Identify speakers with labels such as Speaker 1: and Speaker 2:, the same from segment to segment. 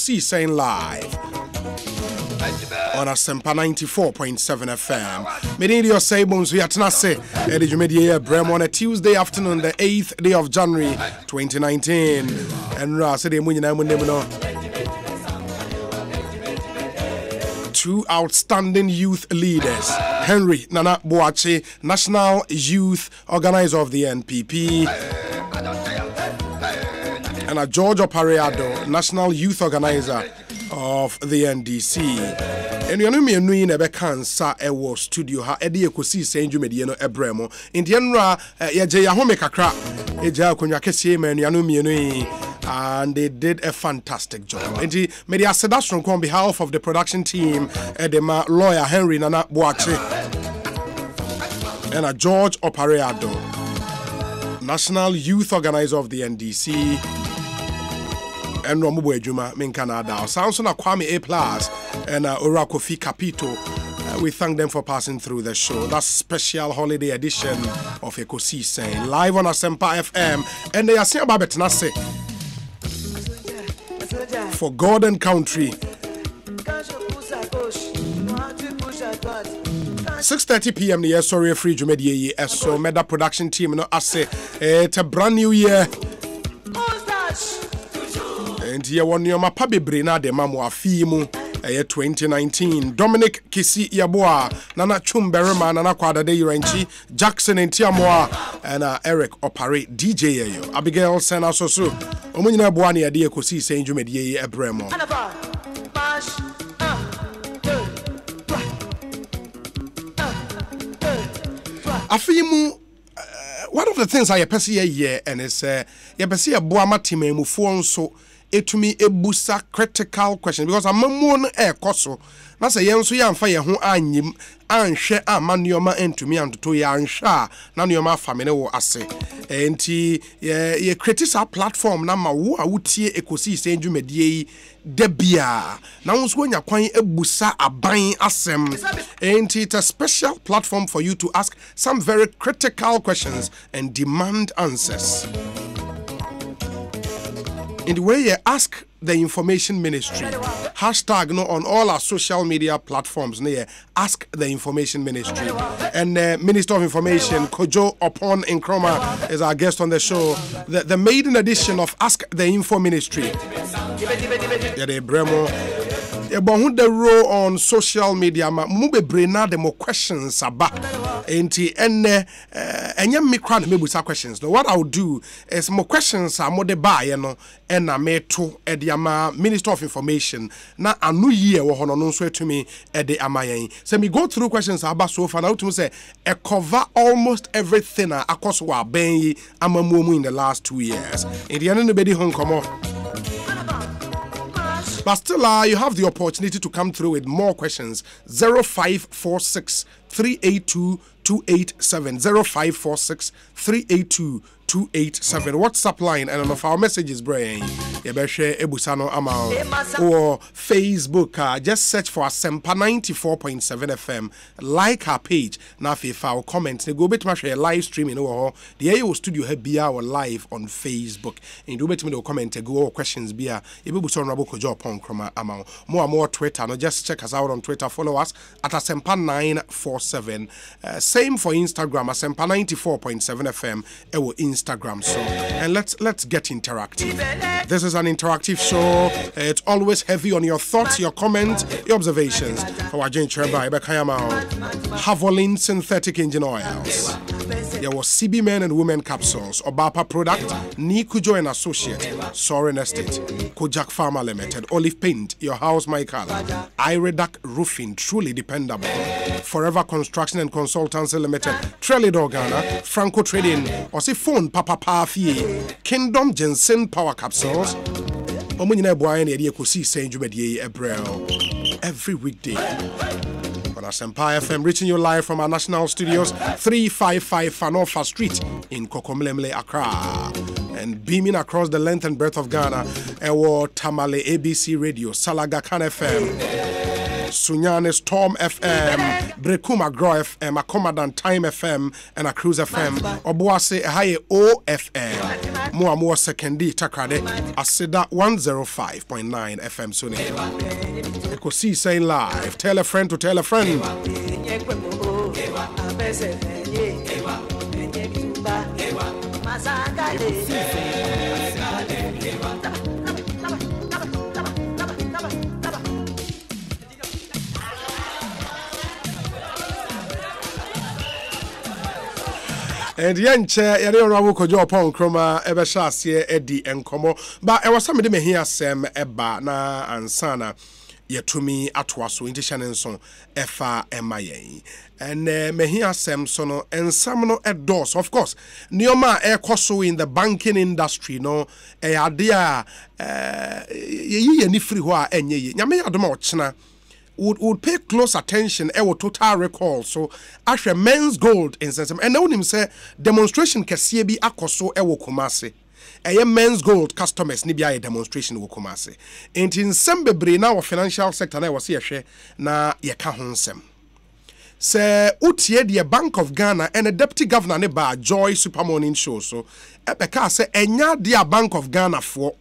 Speaker 1: Kosi saying live on Asempa 94.7 FM. Many of your say bones we are Tanase, Eddie Media Brem on a Tuesday afternoon, the 8th day of January 2019. And Rasidi Munino. Two outstanding youth leaders, Henry Nana Boache, National Youth Organizer of the NPP, and George Opareado, National Youth Organizer of the NDC. And you know me and we cansa ewo studio ha edi ekosi senju mediano ebremo indianra ye ya home kakra eja konwa kese me anu me anu, and they did a fantastic job. And the media said that strong on behalf of the production team, the lawyer Henry Nana Boache and George Opareado, National Youth Organizer of the NDC. And Romubo Ejuma min Canada. Sounds na Kwame A+ and Ora Kofi Capito. We thank them for passing through the show. That's special holiday edition of Ekosi saying live on Asempa FM. And they are saying about Betnase for God and country. 6:30 p.m. the sorry free Jumedi so Meda production team no ase it's a brand new year. And here one year my pabi brina de mamu afimu 2019. Dominic Kisi Yaboa, Nana Chumberema, Nana Kwada de Yurenchi, Jackson and Tiamoa, and Eric Opare DJ Yayo. Abigail Sena Sosu, Omunina Buani Adia Kosi Saint Jumedi Ebremo. Afimu. One of the things I perceive here and is perceive a boama team mufon so etumi ebusa critical question because amamon koso na say yenso yamfa ye ho anyim anhwe amanioma entumi antoto ya anhwa na nioma famine wo ase enti ye create a platform na ma wo awutie ekosi senjumedie debia na wonso nya kwan ebusa aban asem enti it's a special platform for you to ask some very critical questions and demand answers. In the way you ask the information ministry, hashtag no on all our social media platforms, ask the information ministry. And Minister of Information, Kojo Opon Nkrumah, is our guest on the show. The maiden edition of Ask the Info Ministry. But the role on social media, mube brena demo questions about enti enne enya me crowd me busa questions. No, what I'll do is more questions are more de buy no ena me to ediama Minister of Information na anu year wo hono no so to me edi amayen. So me go through questions about so far now to say e cover almost everything across wa ben yi amamuomu in the last 2 years. In the end no be di hon komo. But still, you have the opportunity to come through with more questions. 0546 382 287 0546 382 287. WhatsApp line and of our messages, brain. Yebeshe Ebusano Amao or Facebook. Just search for Asempa 94.7 FM. Like our page. Now, if our comments, they go bit much live streaming. The AO studio have be our live on Facebook. And do bet me the comment go questions be a Ebuson Raboko job on Chroma Amao. More Twitter. No, just check us out on Twitter. Follow us at Asempa 947. Same for Instagram. Asempa 94.7 FM. Ewo Instagram. So and let's get interactive. This is an interactive show. It's always heavy on your thoughts, your comments, your observations. For our Havolin synthetic engine oils. There was CB men and women capsules. Obapa product. Nikujo and Associate. Soren Estate. Kojak Pharma Limited. Olive Paint. Your house, my color. Iredac Roofing. Truly dependable. Forever Construction and Consultancy Limited. Trelidor Ghana. Franco Trading. Osi Phone Papa Pafie. Kingdom Jensen Power Capsules. Omunyina Boyane Eddie Kosi Senjumedie Ebrel. Every weekday. On Asempa FM, reaching you live from our national studios, 355 Fanofa Street in Kokomlemle, Accra. And beaming across the length and breadth of Ghana, Ewo Tamale ABC Radio, Salaga Kan FM. Sunyane Storm FM, Brekuma Grow FM, a Commandant Time FM, and a Cruise FM. Obuase Haye OFM. More secondi Takrade, Asida 105.9 FM Suni. Eko see saying live. Tell a friend to tell a friend. And yenche yare orawo kojo pon kroma ebe shase edi enkomo ba e wasa me de me hia sem eba na ansana yetumi atoa so inti hye nso efa emayen and me hia sem so no ensam no edos of course nioma e koso in the banking industry no e ade a ye ni free ho a enye ye nyame adoma ochena would pay close attention our total recall so ashe men's gold in sense and now him say demonstration kese bi akoso ewo Kumasi men's gold customers ni bia demonstration wo Kumasi in Sembebre na financial sector na was here na ye ka ho nsem say utie the Bank of Ghana and a deputy governor ne ba Joy Super Morning Show so ebeka say enya dia Bank of Ghana for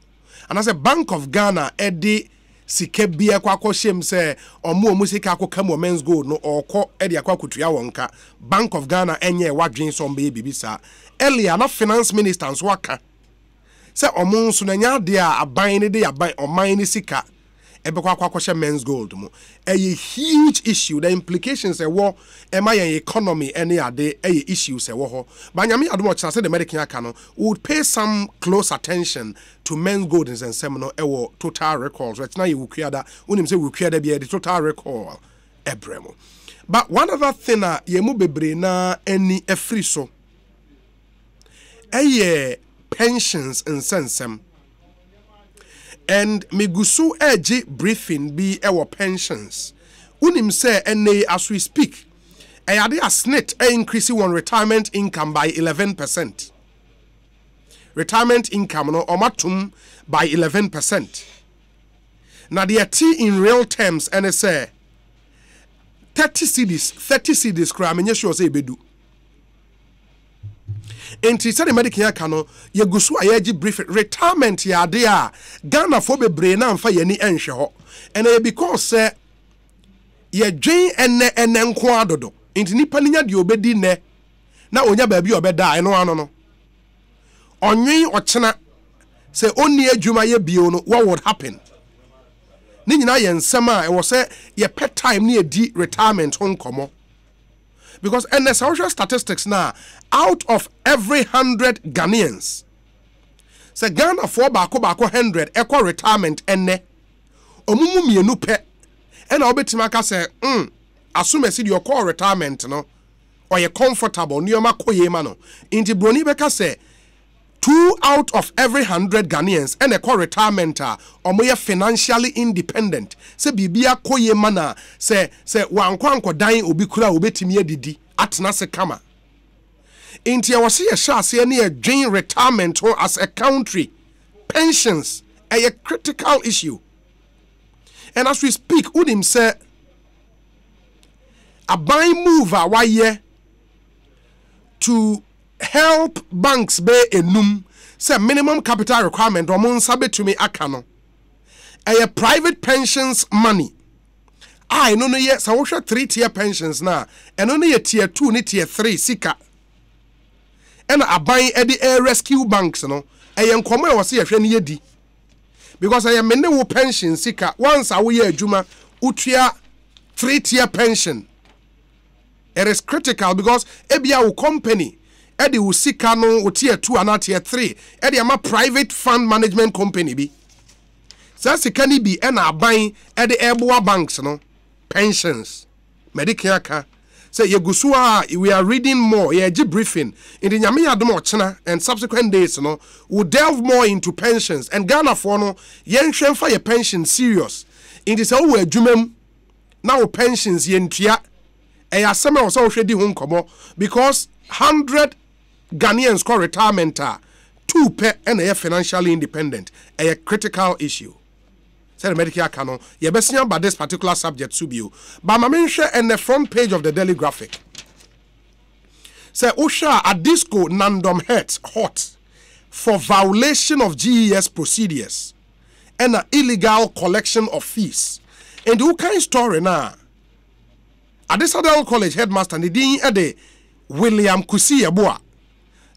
Speaker 1: and as a Bank of Ghana edi sike bia kwa kwoshem se omu sika akoka mo men's gold no okọ e de akwa kutua wonka Bank of Ghana enye wadwen so mbe bibisa earlier na finance minister nso aka se omu nso na nya de a aban ne de aban oman ne sika ebekwa kwoshe men's gold mo a huge issue the implications e wo e ma yen economy any ade e issues e wo ho ba nyame adomo kira se the medical aka no would pay some close attention to men's gold and seminar ewo total records right now you kuada unim say we kuada be the total record ebremo but one other thing yemu bebre na any free so pensions and sensem and migusu eji briefing be our pensions unim say na as we speak ayade a snit increase on retirement income by 11%. Retirement income no omatum by 11%. Now the T in real terms and say 30 cedis kra menye sure say bedu. Enti say the medical kano yegusu ayaji brief retirement ya de a Ghana for bebre na mfa yani enhwe ho. And because say ye dwen ene nko adodo. Enti nipa nya de obedi ne na onya ba bi obeda eno ano no. Onwen ochena say onni adwuma ye bio no what would happen ni nyina ye nsem a e wo say ye pet time ni edi retirement ho nkomo because and the social statistics now out of every 100 Ghanaians say Ghana for bako 100 equal retirement enne omumu mienu pe and obetima ka say assume say your call retirement no or you comfortable ni o makoye ma no inti broni beka say 2 out of every 100 Ghanaians and a call retirement or more financially independent. Se bibia koye mana se wankwanko dan obi kura obetimi adidi atna se kama. Inti ya wasi sha se ne a dream retirement or as a country pensions a critical issue. And as we speak unim say a buy move why to help banks be enum say minimum capital requirement or mon sabe to me akano a private pensions money I no yet so 3-tier pensions na and only a tier 2 ni tier 3 sika and a buy at the rescue banks no a nkomo was here hwe ne yedi because I am mene wo pension sika once a wo ye adwuma utua 3-tier pension it is critical because ebia wo company Edi usika no tier 2 and tier 3 edi ama private fund management company bi sa sika ni bi e na aban edi eboa banks no pensions medical ka say yegusu we are reading more ye briefing in the nyame adom ochena and subsequent days no will delve more into pensions and Ghana for no yen hwemfa ye pension serious in this all we adwumam now pensions yentua e asema wo so hwedi ho nkomo because 100 Ghanaians call retirement 2 pe and financially independent a critical issue. Say the medical canon. You best about this particular subject to be. But my mention in the front page of the Daily Graphic. Say Osha a disco nandom hot for violation of GES procedures and an illegal collection of fees. And who kind story now? At this Adel College headmaster Nidin Ede William Kusi Yabua.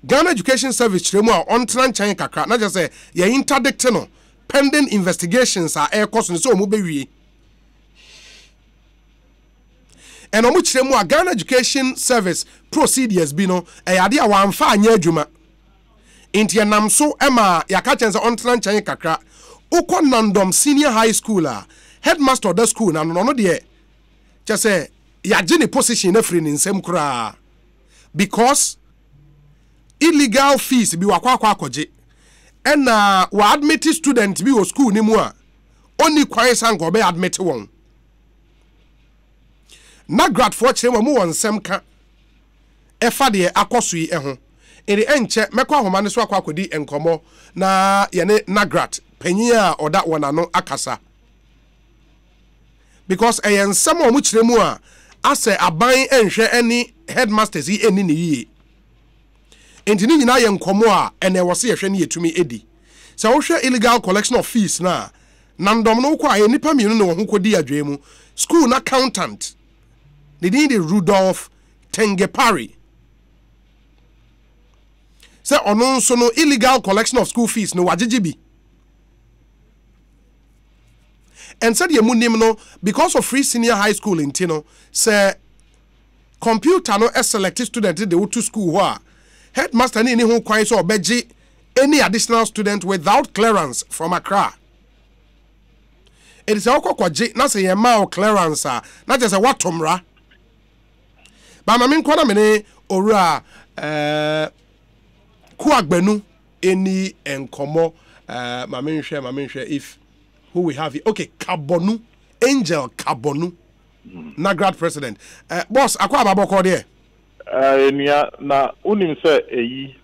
Speaker 1: Ghana Education Service Tremor on Tranchan Kakra, not just say ye interdictino pending investigations are air cost so mubewi. And on which Ghana Education Service procedures bino a idea one fa nyejuma. Intia namso Emma Yakachans on Tranchan Kakra. Uko Nandom Senior High Schooler, headmaster of the school, and no dear. Just say Yajini position in free in same kra. Because illegal fees be wakwa koje. And wa admitted student be o school ni mua. Only kwai sango be admit one. Na grad for chema mu won semka. Efa de akosui eho. Eri enche mekwa homa ne so akwa akodi enkomo na yene na grad penya or that one ano akasa. Because ayen some of which remua ase aban enhwe any headmasters yi eni ne yi. Enti ni nyina ye nkomo a ene wo se yehwe ne yetumi edi. Se wo hwe illegal collection of fees na nandom no kwa ye nipa mienu ne wo ho kodi adwemu. School na accountant. They need the Rudolph Tengepari. Say ono so no illegal collection of school fees no wajijibi. And said ye munim no because of free senior high school in Tino say computer no selected student they go to school who headmaster ni who kwan so obeji any additional student without clearance from Accra. It is okokwaje na say ye ma clearance na just say watomra. Ba ma min kwana mene owura kuagbenu any enkomo ma min hwe if who we have here. Okay, Kabonu, Angel Kabonu, Nagrad president. Boss, akwa baboko there.
Speaker 2: Na unim say eyi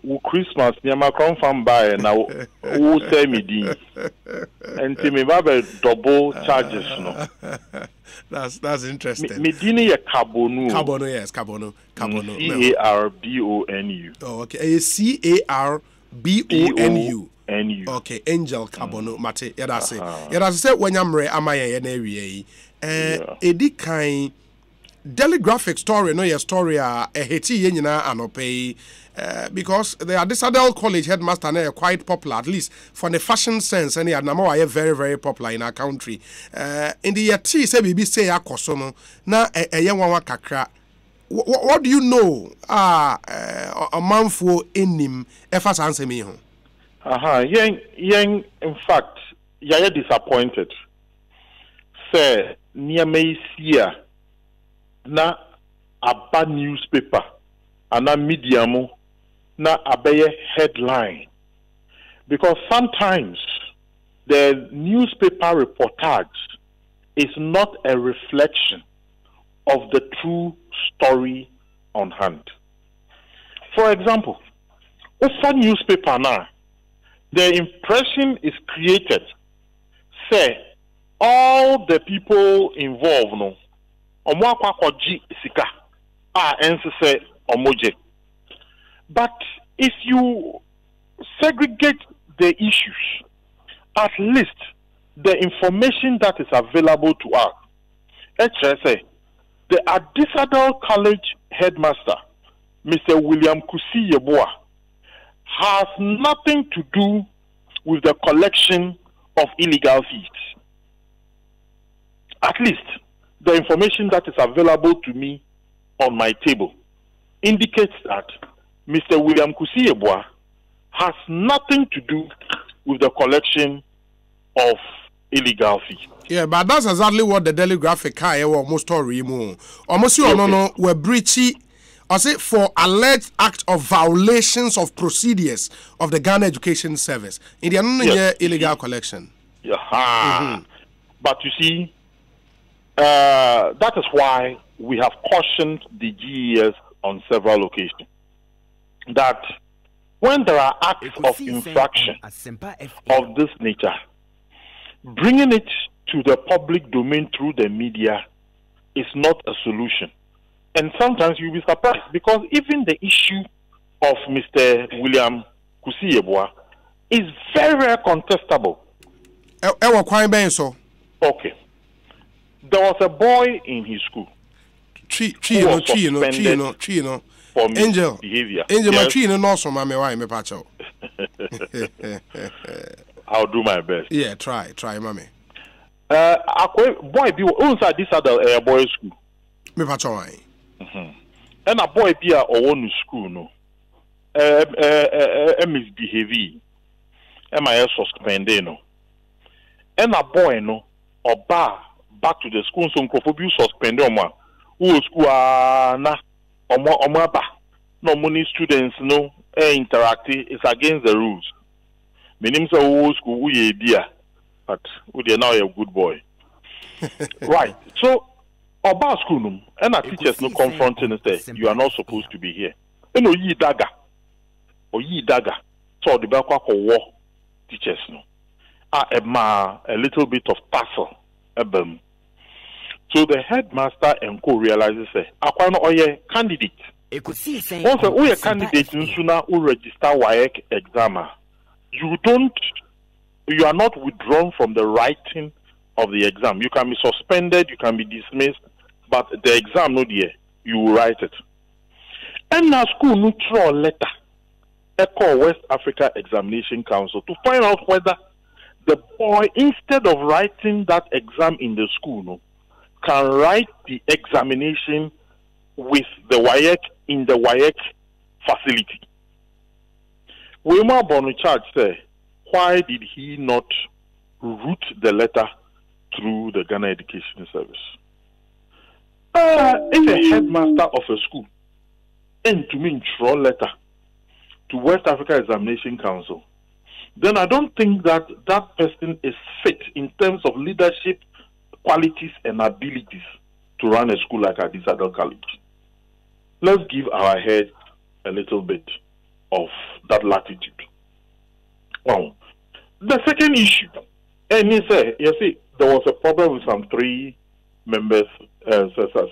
Speaker 2: wo Christmas ni ma confirm buy na wo say me di. Enti me ba be double charges no.
Speaker 1: That's interesting.
Speaker 2: Me di ni ye Kabonu.
Speaker 1: Kabonu, yes, Kabonu.
Speaker 2: CARBONU.
Speaker 1: Oh, okay. CARBONU. Okay, Angel Kabono Mate. Yada say when yamre amaye na ewie edi kan Daily Graphic story no your story heti ye nyina anope because the Adel College headmaster na quite popular, at least for the fashion sense, and are very very popular in our country. In the year say bibi say akoso no na eyenwa kakra. What do you know a manfo enim efa sanse me ho?
Speaker 2: Yen in fact, you're disappointed. Say, near me here, na a bad newspaper, and a medium, na a bad headline. Because sometimes the newspaper reportage is not a reflection of the true story on hand. For example, a newspaper now, the impression is created, say, all the people involved, no, say, but if you segregate the issues, at least the information that is available to us, the Adel College headmaster, Mr. William Kusi Yeboah, has nothing to do with the collection of illegal fees. At least the information that is available to me on my table indicates that Mr. William Kusi Yeboah has nothing to do with the collection of illegal fees.
Speaker 1: Yeah, but that's exactly what the Daily Graphic almost story more. Almost you no were breachy. I say for alleged act of violations of procedures of the Ghana Education Service in the illegal collection.
Speaker 2: Yeah. But you see, that is why we have cautioned the GES on several occasions that when there are acts of infraction of this nature, bringing it to the public domain through the media is not a solution. And sometimes you'll be surprised because even the issue of Mr. William Kusiyebwa is very, very contestable. Okay. There was a boy in his school. For
Speaker 1: Angel
Speaker 2: behavior.
Speaker 1: Angel, yes.
Speaker 2: I'll do my best.
Speaker 1: Yeah, try, mommy.
Speaker 2: Boy, be inside this other boys' school.
Speaker 1: Me pacho.
Speaker 2: And a boy be a own school no. Misbehaving. MIS suspended no. And a boy no or back to the school so microphobia suspended one. Who school na omaba. No money students no interacting is against the rules. Meaning so who school we dear, but we are now a good boy. Right. So Oba school and our teachers no confronting us there. You are not supposed to be here. No ye dagger. Or ye dagger. So the back war teachers no. A little bit of tussle. So the headmaster and co realizes Aquano Oye candidate. Also, we are candidate in Suna who register WAEC exam. You are not withdrawn from the writing of the exam. You can be suspended, you can be dismissed, but the exam no dear, you will write it. And now school neutral letter, Echo West Africa Examination Council to find out whether the boy, instead of writing that exam in the school, no, can write the examination with the WAEC in the WAEC facility. Wilma Bonucharge said, why did he not route the letter through the Ghana Education Service? If a headmaster of a school and to me draw letter to West Africa Examination Council, then I don't think that that person is fit in terms of leadership qualities and abilities to run a school like Adisadel College. Let's give our head a little bit of that latitude. The second issue, and he said, you see, there was a problem with some 3 members,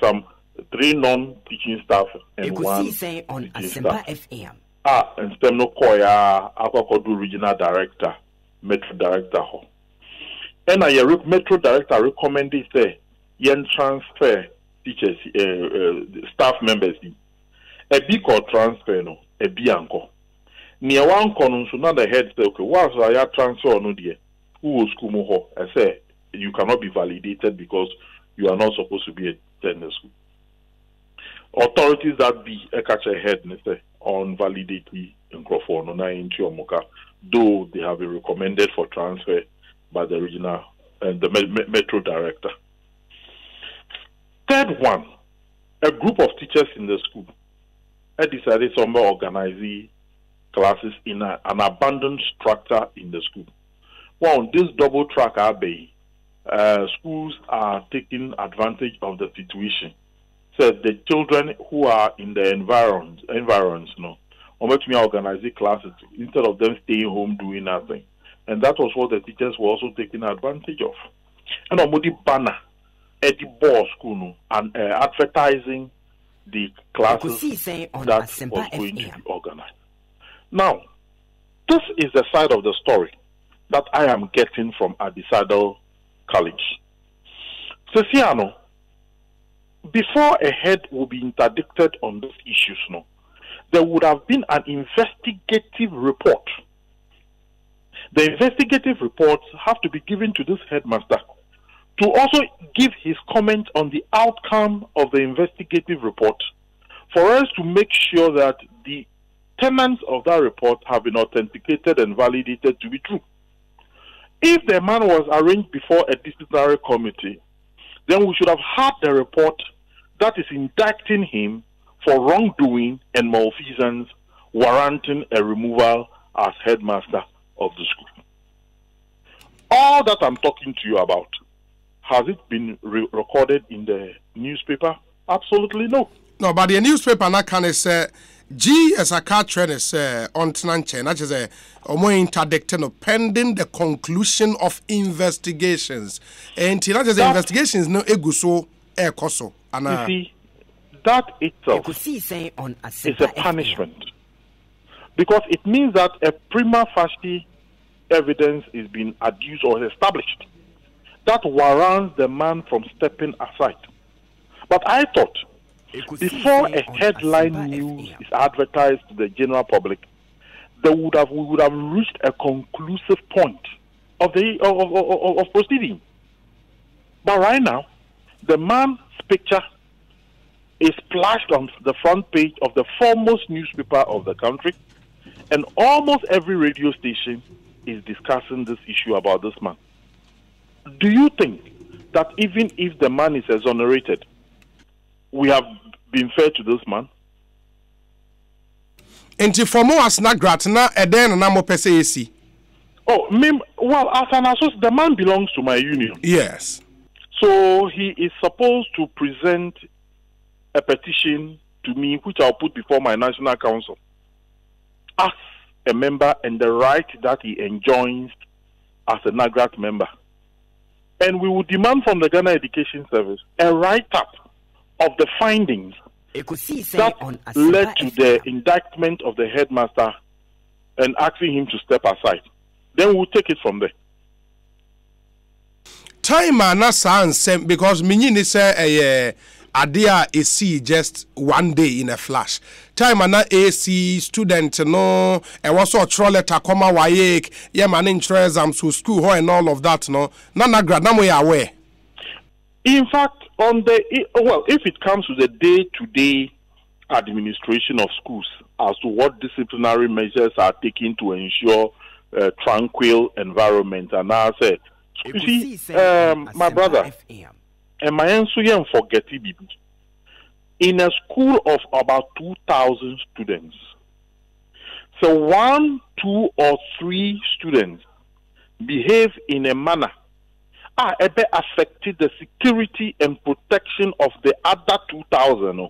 Speaker 2: some 3 non-teaching staff and 1 teaching on Asempa FM. And Stemno Koya, Akwakodu Regional Director, Metro Director. And I Metro Director recommended say, yen transfer teachers, staff members. A big or transfer no, a bianco. Near one corner, so now the head say, okay, once I transfer no dear, who will school more? I say, you cannot be validated because you are not supposed to be a tender school. Authorities that be a catch a head on validity in Crawford no into Omoka, though they have been recommended for transfer by the regional and the metro director. Third one, a group of teachers in the school had decided to organize classes in an abandoned structure in the school. Well, this double track schools are taking advantage of the situation. So the children who are in the environs, or make me organize classes instead of them staying home doing nothing. And that was what the teachers were also taking advantage of. And Omodi banner at the board school and advertising the classes that was going to be organized. Now, this is the side of the story that I am getting from Adisadel College. Ceciano, before a head will be interdicted on these issues, there would have been an investigative report. The investigative reports have to be given to this headmaster to also give his comment on the outcome of the investigative report for us to make sure that the tenets of that report have been authenticated and validated to be true. If the man was arraigned before a disciplinary committee, then we should have had the report that is indicting him for wrongdoing and malfeasance, warranting a removal as headmaster of the school. All that I'm talking to you about, has it been recorded in the newspaper? Absolutely no.
Speaker 1: No, but the newspaper now can say G as a car trainer say on Tenanche, that is a more interdicting pending the conclusion of investigations. And that is investigations no eguso ekoso.
Speaker 2: You see, that itself is a punishment. Because it means that a prima facie evidence is being adduced or established that warrants the man from stepping aside. But I thought, before a headline news is advertised to the general public, we would have reached a conclusive point of proceeding. But right now, the man's picture is splashed on the front page of the foremost newspaper of the country, and almost every radio station is discussing this issue about this man. Do you think that even if the man is exonerated, we have been fair to this man?
Speaker 1: Enti for more as Nagrat na eden na mo pese esi.
Speaker 2: Oh, well, as an associate, the man belongs to my union.
Speaker 1: Yes.
Speaker 2: So he is supposed to present a petition to me, which I'll put before my national council, as a member and the right that he enjoys as a Nagrat member. And we will demand from the Ghana Education Service a write-up of the findings that led to the indictment of the headmaster and asking him to step aside. Then we'll take it from there.
Speaker 1: Time na same because minyi say idea is see just one day in a flash. Time na AC student no e was so throw letter come awake yeah man interest to school and all of that no na grad na mo ya aware.
Speaker 2: In fact, if it comes to the day-to-day administration of schools as to what disciplinary measures are taken to ensure tranquil environment, and I said, you see, my brother, and my answer forget it. In a school of about 2,000 students, so 1, 2, or 3 students behave in a manner ever affected the security and protection of the other 2,000.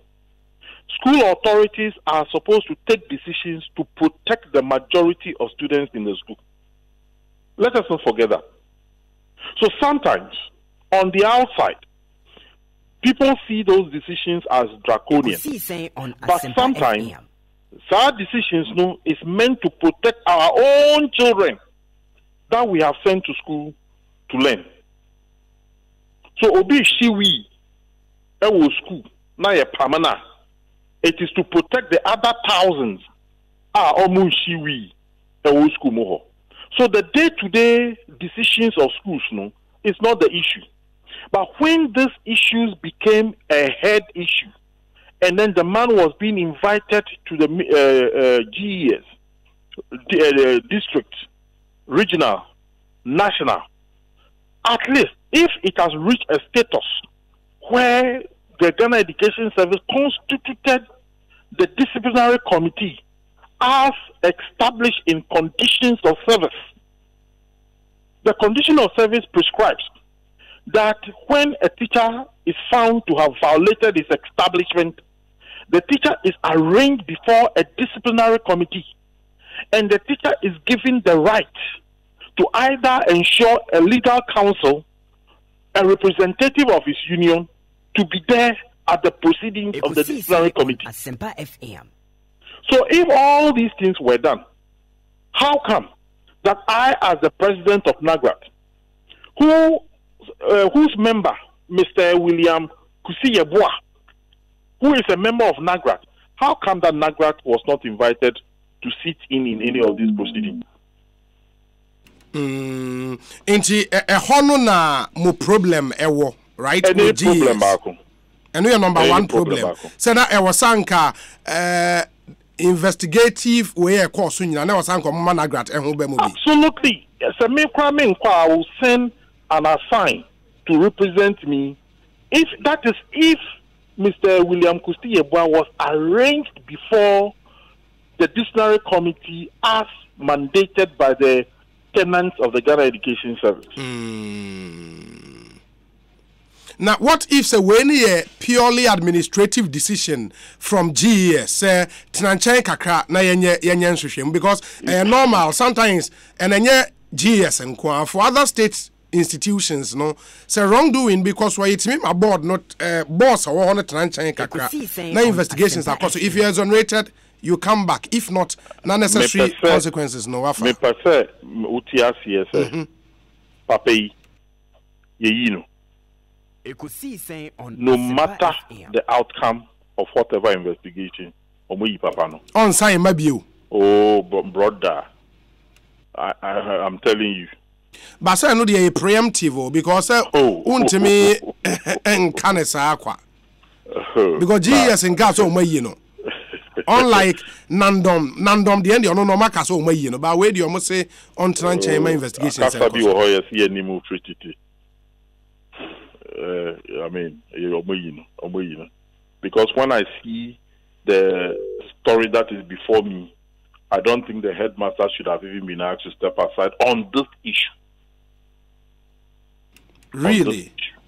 Speaker 2: School authorities are supposed to take decisions to protect the majority of students in the school. Let us not forget that. So sometimes, on the outside, people see those decisions as draconian. But sometimes, such decisions is meant to protect our own children that we have sent to school to learn. So obi shiwi ewo school na ye pamana. It is to protect the other thousands omu shiwi ewo school moho. So the day-to-day decisions of schools is not the issue. But when these issues became a head issue, and then the man was being invited to the GES, district, regional, national, at least if it has reached a status where the Ghana Education Service constituted the disciplinary committee as established in conditions of service. The condition of service prescribes that when a teacher is found to have violated his establishment, the teacher is arraigned before a disciplinary committee, and the teacher is given the right to either ensure a legal counsel, a representative of his union, to be there at the proceedings of the disciplinary committee.
Speaker 3: Asempa FM.
Speaker 2: So if all these things were done, how come that I, as the president of NAGRAT, whose member, Mr. William Kusiyebua, who is a member of NAGRAT, how come that NAGRAT was not invited to sit in any of these proceedings?
Speaker 1: Inti hono na mo problem ewo, right?
Speaker 2: Any problem bako.
Speaker 1: And we are number one problem. Say na ewo sanka investigative way e course nyina na ewo sanka mo NAGRAT ehun be mo bi.
Speaker 2: Absolutely. Yes, I will send and assign to represent me. If Mr. William Kusiyebua was arranged before the disciplinary committee as mandated by the tenants of the Ghana Education Service.
Speaker 1: Now, what if say when a purely administrative decision from GES say Tinanchen kakra na yenye nhwehwem because normal sometimes and enye GES and for other states institutions no say wrongdoing because why it's me my board not boss or on Tinanchen kakra na investigations are so if you are exonerated you come back if not necessary consequences no wafa
Speaker 2: me pese utiasi papai ye know no matter the outcome of whatever investigation,
Speaker 1: on sign mabio.
Speaker 2: Oh, brother, I'm telling you.
Speaker 1: But I know the preemptive because untimi and canesa aqua because GS and gas on you know. Unlike Nandom, the end of no Macas on you know, but where do you almost say on Tranchema investigations?
Speaker 2: I mean, because when I see the story that is before me, I don't think the headmaster should have even been asked to step aside on this issue.
Speaker 1: Really?
Speaker 2: This issue.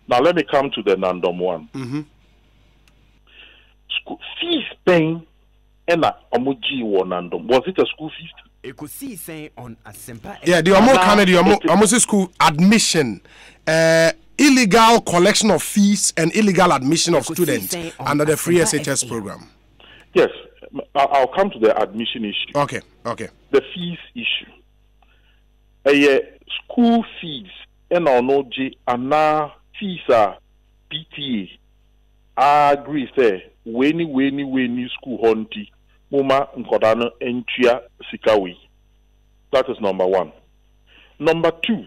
Speaker 2: Now let me come to the Nandom one. School fees paying and Omuji or Nandom. Was it a school fees?
Speaker 3: On Asempa.
Speaker 1: Yeah, the Omo Canada, Omo school admission. Illegal collection of fees and illegal admission of students under the free SHS program.
Speaker 2: Yes, I'll come to the admission issue.
Speaker 1: Okay.
Speaker 2: The fees issue. School fees and ONOG and now fees are PTA. I agree, say, when school honti, Muma Nkodano entria sikawi. That is number one. Number two.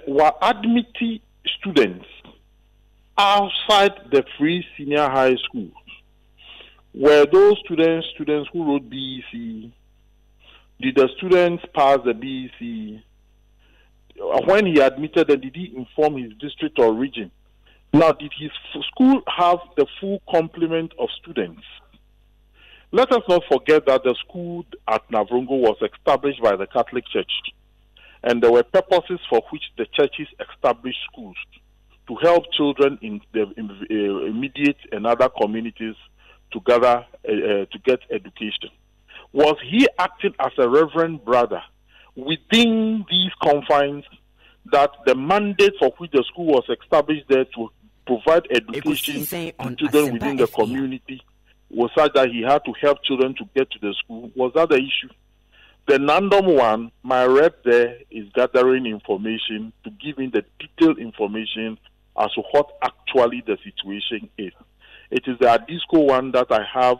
Speaker 2: Were admitting students outside the free senior high school. Were those students who wrote BEC? Did the students pass the BEC? When he admitted them, did he inform his district or region? Now, did his school have the full complement of students? Let us not forget that the school at Navrongo was established by the Catholic Church. And there were purposes for which the churches established schools to help children in the immediate and other communities to gather to get education. Was he acting as a reverend brother within these confines that the mandate for which the school was established there to provide education to children within the community was such that he had to help children to get to the school? Was that the issue? The Nandom one, my rep there is gathering information to give me the detailed information as to what actually the situation is. It is the ADISCO one that I have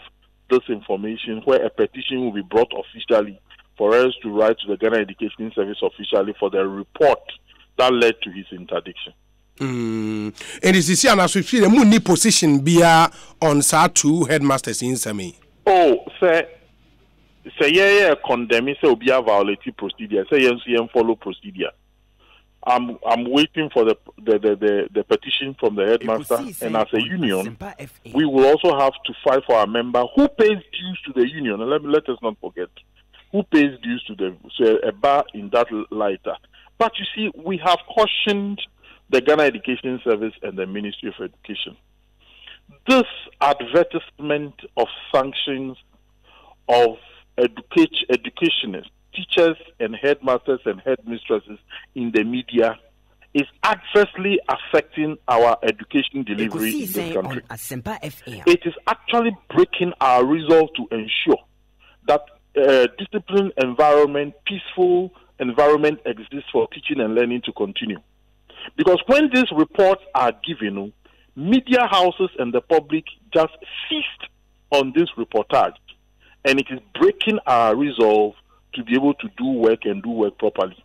Speaker 2: this information where a petition will be brought officially for us to write to the Ghana Education Service officially for the report that led to his interdiction.
Speaker 1: And is this an association, the money position be on SAR2 headmasters in Sami?
Speaker 2: Oh, sir. Say yeah, condemn say obi violating procedure. Say yes, follow procedure. I'm waiting for the petition from the headmaster, and as a union, we will also have to fight for our member who pays dues to the union. And let us not forget who pays dues to them. So a bar in that light. But you see, we have cautioned the Ghana Education Service and the Ministry of Education. This advertisement of sanctions of educationists, teachers and headmasters and headmistresses in the media is adversely affecting our education delivery in this country.
Speaker 3: Asempa FM.
Speaker 2: It is actually breaking our resolve to ensure that disciplined environment, peaceful environment exists for teaching and learning to continue. Because when these reports are given, media houses and the public just feast on this reportage. And it is breaking our resolve to be able to do work and do work properly.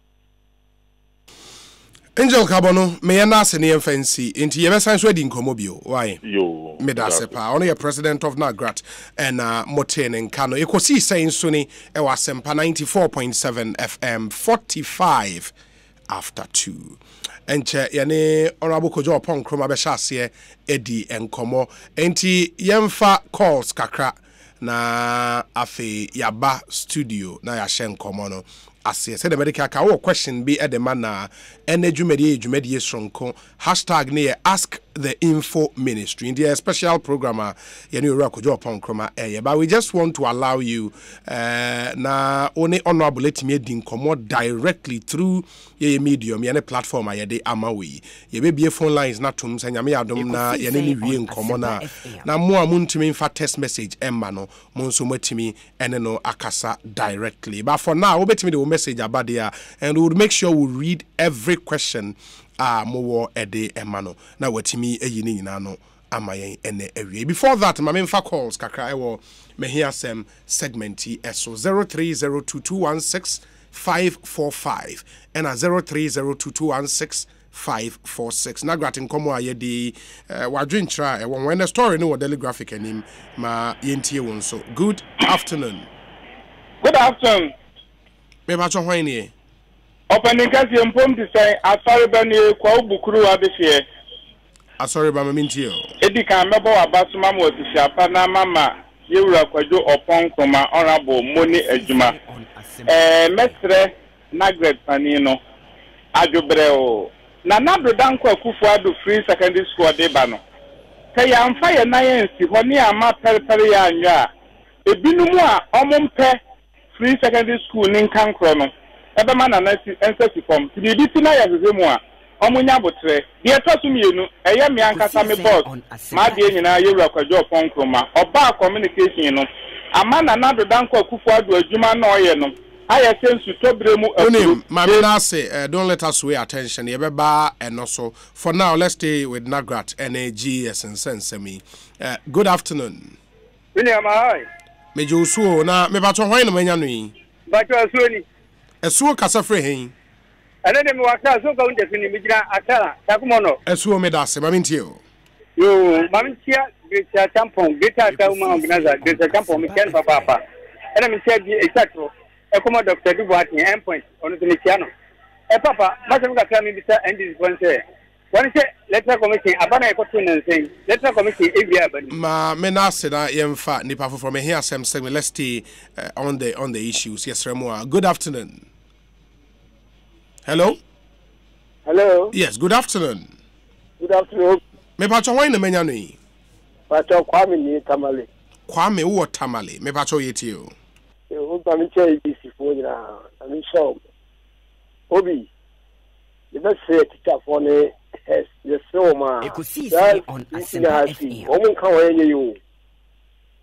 Speaker 1: Angel Cabono, may I not say any fancy into your science wedding comobio? Why?
Speaker 2: Yo,
Speaker 1: Medasepa, only a president of Nagrat and Moten and Kano. You could see saying Sunny, Asempa 94.7 FM 45 after 2. And yane honorable Kojo Pong Kroma Beshasye, Eddie and Komo. Enti Yemfa calls Kakra. Na afe yaba studio na ya shen komono ase said the medical ka question be at the manna energy stronko hashtag near ask the info ministry in the special programmer but we just want to allow you na only honorable let me come directly through your medium your platform ayede amawi ye be phone lines na tum sanya me adom na ye ne wie nkomo na mo amuntimi fa text message emma no mo nso matimi ene no akasa directly but for now obetimi the message about there and we would make sure we read every question more ede emano na watimi eyini nyina no amayen ene ewie. Before that my main calls kakra ewo me hear some segment eso 0302216545 and 0302216546 na gratin komo ayedi wadwin tra when the story no daily graphic anim ma yentie won so. Good afternoon.
Speaker 4: Good afternoon.
Speaker 1: Me ba cho hwan ni
Speaker 4: opening kasi empom to say asori ba ni kwa bukuru abehie
Speaker 1: asori ba mamintie o
Speaker 4: edi kan mebo abasuma mo tisiapa na mama yewura kwajo opon kroma honorable moni adwuma mestre nagret pani no adwobre o na nado danko akufu ado free secondary school de ba no kay amfa ye na yensi ho ne ama perpere ya anwa ebinumu a omompe free secondary school nin kankro no ebe ma na ensesi form ti bi ti na ya zezemu a omunya botre de tosu mienu eye me ankasa me boss ma de nyina yewura kwajo ponkroma oba communication no ama na nado danko akufu ado adwuma na oye no aye sensu tobremu
Speaker 1: onim mama na say don't let us weigh attention ye beba and also for now let's stay with Nagrat NAGS and Sensemi. Good afternoon.
Speaker 5: William hi.
Speaker 1: Mejo suo na me ba to hwan no manya no yi
Speaker 5: ba to suo ni
Speaker 1: esuo kasa fre hen
Speaker 5: ana dem waka so ka unde fini mi gira atara takumo no
Speaker 1: esuo me da se ma mintie o
Speaker 5: yo ma mintia greater tampon greater tauma organizer greater tampon mi ken papa ana mintia bi exacto e como Dr. Dubois endpoint onu to mikiano e papa ma se mi ka mi bisa end sponsor one say letter commission abana ekoto nenseng letter commission ebia bani
Speaker 1: ma me na se na yemfa nipa from here some segment. Let's stay on the issues. Yes Remo. Good afternoon. Hello. Yes, good afternoon.
Speaker 5: Good afternoon.
Speaker 1: Me pa cho wan na menya no yi
Speaker 5: pa cho Kwame ni Tamale
Speaker 1: wo Tamale me pa cho yeti o
Speaker 5: o ba mi che ABC fo nyina ami show obi the best teacher for ne yes so ma
Speaker 3: on Asempa FM
Speaker 5: o mun kan wa yenye yo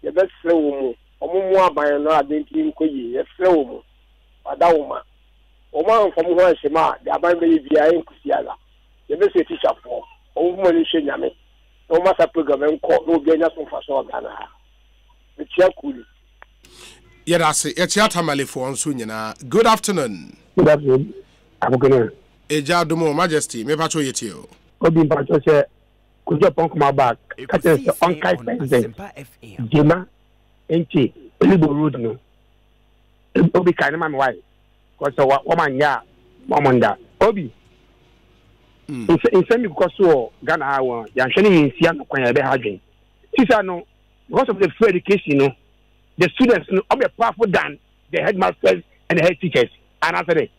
Speaker 5: the best so mu o mu aban no adenti nkoyi yes so mu adawo ma o ma nfam ho anhema the aban be bia enkusiala the best teacher for o mu ni hwe nyame o ma sa program enko no bi anya so fa so Ghana the chiakuli
Speaker 1: Yedase etia Tamale for onso nyina. Good afternoon.
Speaker 5: Good afternoon. Abukene
Speaker 1: Eja Domo Majesty me pa cho yeti o
Speaker 5: obi pa cho se kujo pon ma back catch on kai president Jema enti elibo road no obi kan ma me why ko so wa manya momonda obi in mi ko so Ghana ha ya hwene yinsia no kwan ya be ha dwen tisa no because of the free education no the students no are powerful than the headmasters and the head teachers and after that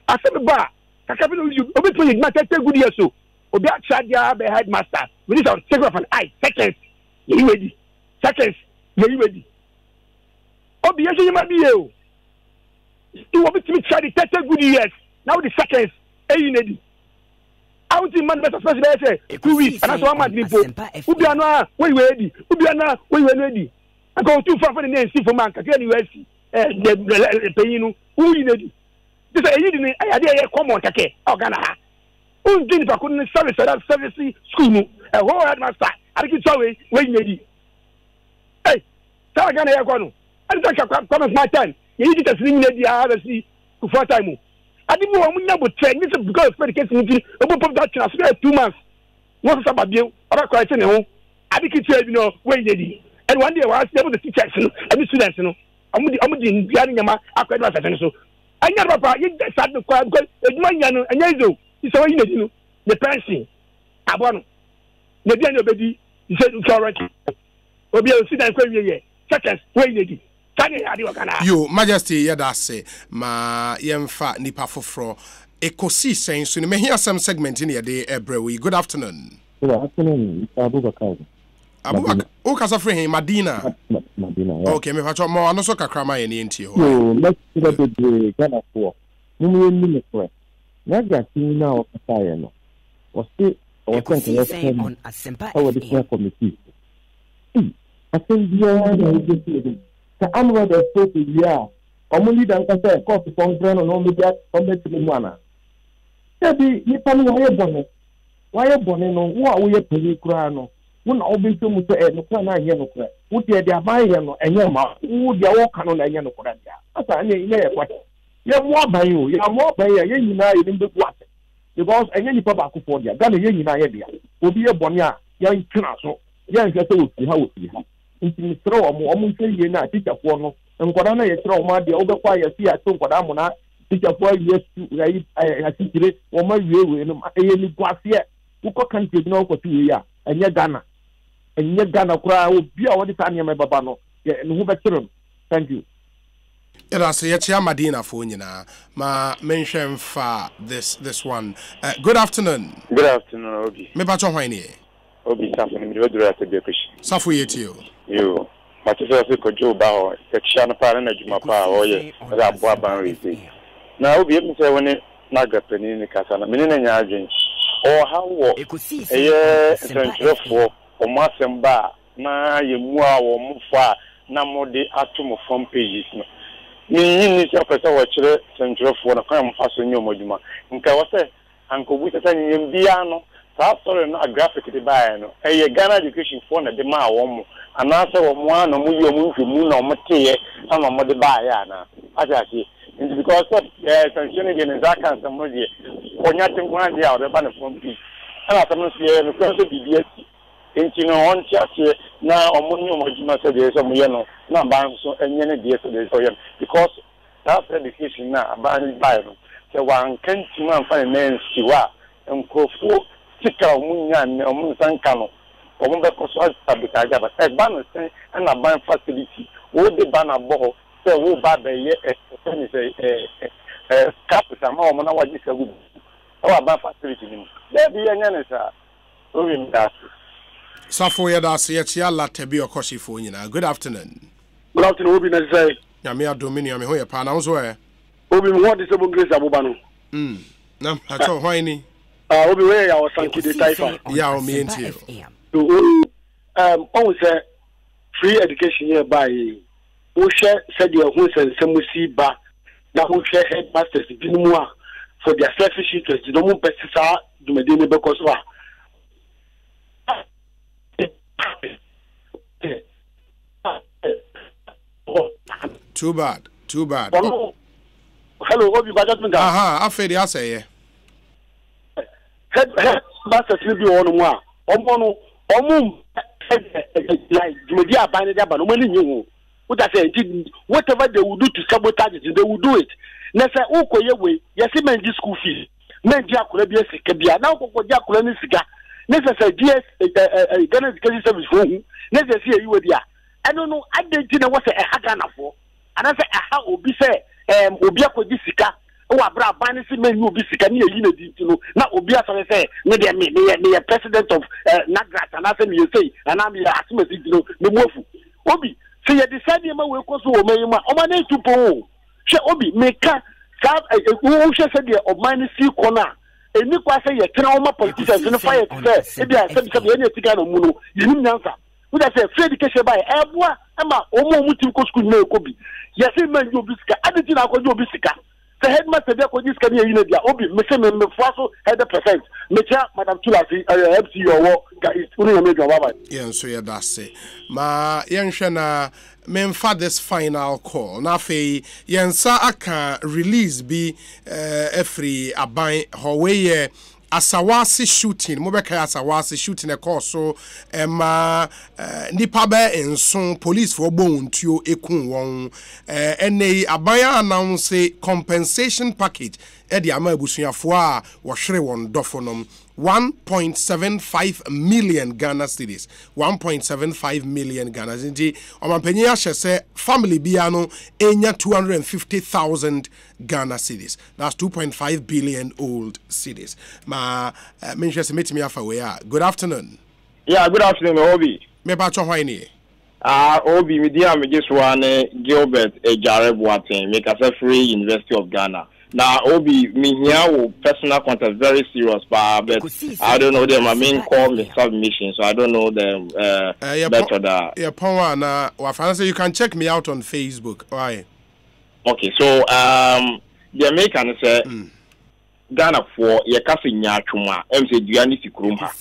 Speaker 5: after ba kakabino you obi to you matter good years so obi atradia be headmaster we need to take off an eye seconds you ready seconds you ready obi yesu you ma bi e o you obi to me try the 30 good years now the seconds you ready out in man better first say 2 weeks and that's one month people obi ana we ready obi ana we ready I go too far for the name see for man ka tell you the paying who you ready this is a idea common take Ghana ha unjin fa kun service that service school mu a whole headmaster ariki tsawe we nyedi hey ta Ghana ya kwano ani ta come my time you need to see nyedi ha see for time adi mu wa munya bo train this because for the case nti obo pop that chance 2 months won sa babie aba kwa ite ne ho ariki tsawe bi no we nyedi and one day I was able to teach and students no amudi biani nyama akwa advice so anya papa you start to kwa because edumanya no anya izo iso yi nedi no the pension abono ne bia no bedi you said current obi o student kwa wiye seconds wey nedi
Speaker 1: Yo, Majesty, yadase, ma yemfa nipa foforo. Ekosi saying so me hear some segment in here day Ebrewi. Good afternoon.
Speaker 6: Good afternoon, Abubakar.
Speaker 1: Abubakar, o kasa free him Madina.
Speaker 6: Madina. Yeah.
Speaker 1: Okay, me fa mo anoso kakrama ye ni enti ho.
Speaker 6: No, let's see the Ghana for. No me no. Na gati na o kasa ye no. O se o kan
Speaker 3: on Asempa
Speaker 6: FM committee. I think yeah, the amro the state yeah. Omuli dan kasa court for grant no media comment to mwana. Sabi ni pa no why bonne no wo a wo ye peli kura no. Wo na obeso mu so no kura na ye no kura. Wo de aban ye no enye ma. Wo de wo ka no na ye no kura dia. Asa anya ye kwa. Ye mo aban o, ye mo aban ye nyina ye nimbe kwa. Because enye ni pa ba ko for dia. Ga na ye nyina ye dia. Obi ye bonne a ye ntena so. Ye nhwe se wo fi ha. Nti mi sro omo nse ye na teacher fo no. Nkwada na ye sro omo de obekwa ye si ato nkwada mo na teacher fo yesu rai asitire wo ma wiwe no eye ni gwase uko country na ko tu ya enye Ghana kura obi a wodi tanya me baba no ye no hu betiro. Thank you.
Speaker 1: Era se ye chia Madina fo nyina ma menhwe mfa this one. Good afternoon.
Speaker 7: Good afternoon, Obi.
Speaker 1: Me ba cho hwan ni?
Speaker 7: Obi Safu ni mi do at the question.
Speaker 1: Safu yetio.
Speaker 7: Yo. Matisa se ko jo ba ho. Section na pa na juma pa o ye. Za bo aban re. Na Obi e mi se woni na gapani ni kasa na meni na nya adwen. O ha wo. Eye sentrefo o masemba na ye mu a wo mufa na mode atom from pages no. Ni se pesa wo kire sentrefo na kan mfa so nyomo juma. Nka wo se ankobu se nyem bia no. Sa sorry no a graphic de buy no. Eye Ghana education for na de ma wo mu. Ana se wo mu ana mu ye mu nhwemu na mo teye ama mo de buy ya na. Ajaji. It's because sanction again Zaka some money. Onya tinkwa dia o de ba na from peace. Ana some say no so BBS. Enti no on chase na omunyo mojima se de so mo no. Na ba so enye ne de so de so ye because that education na ba ni buy no. Se wan kanti man fa na nsiwa nkofo tika omunya ne omun sanka no. Omun be ko so sabotage ba. E ba no say na ban facility. Wo de ba na bo se wo ba be ye capital ma o na waji se gudu o ba facility ni there be anya ne sa o wi mda
Speaker 1: Safo ya da se ya chia latebi okoshifo nyina. Good afternoon.
Speaker 8: Good afternoon, Obi na say
Speaker 1: ya me adomini me ho ye pa na wo so
Speaker 8: Obi mo de se bon grace aboba no
Speaker 1: na acho hwan ni
Speaker 8: Obi we ya o sanki de taifa
Speaker 1: ya o me enti
Speaker 8: so on say free education here by Usha said your who and Samusi ba na who share headmasters binua for their selfish interest. You don't pestisa do medine because
Speaker 1: too bad.
Speaker 8: Hello, Obi Bajatminga.
Speaker 1: Aha, afedi aseye.
Speaker 8: Headmasters will be on one. Omum like media banner ba no money you. What I say, whatever they will do to sabotage it, they will do it. Nessa ukoye we, yesi menji school fees. Menji akule biye sikebia. Na uko dia akule ni sika. Nessa say DS Ghana Education Service for who? Nessa see you dia. I don't know. I didn't know what say a Ghana for. And I say aha obi say obi akodi sika. O abra bani si menyu obi sika ni eyi na di no. Na obi asore say me dey me president of Nagrat and I say me say and I'm asimasi no me mofu. Obi so you decide you we ko so o mayima o ma na tupo she Obi meka sa who she say the of minus corner eni kwa say ye tena o ma politicians no fire say e bia say any tika no mu no yinim nyansa we say free education by eboa ama o mu tim ko school na ko bi ye say man you bisika aditi na ko you bisika the headmaster dey ko disika ni yina dia Obi me say me fuaso 100% me cha madam Tulasi MC owo guys unu na me do baba
Speaker 1: yen so ye da say ma yen hwe na memfa this final call na fe yensa aka release bi every aban howe asawasi shooting mo beka asawasi shooting e call so nipa ba enso police for bontuo ekun won aban announce compensation package edi ama abusuafo a wo hwere won dofo nom 1.75 million Ghana cedis 1.75 million Ghana cedis omampanyi ahye se family bia no enya 250,000 Ghana cedis that's 2.5 billion old cedis ma menhwe se metimi afa we a good afternoon.
Speaker 9: Yeah, good afternoon, Obi.
Speaker 1: Me ba cho hwan ni
Speaker 9: Obi, me dia me just one Gilbert Ejare Boateng, make us free University of Ghana. Now, Obi, me here personal contact very serious, but I don't know them. My main call me submission, so I don't know them better.
Speaker 1: Yeah, power na. You can check me out on Facebook. Why?
Speaker 9: Okay, so the American say Ghana for ye kasi nyachuma. Say duani si kurumha.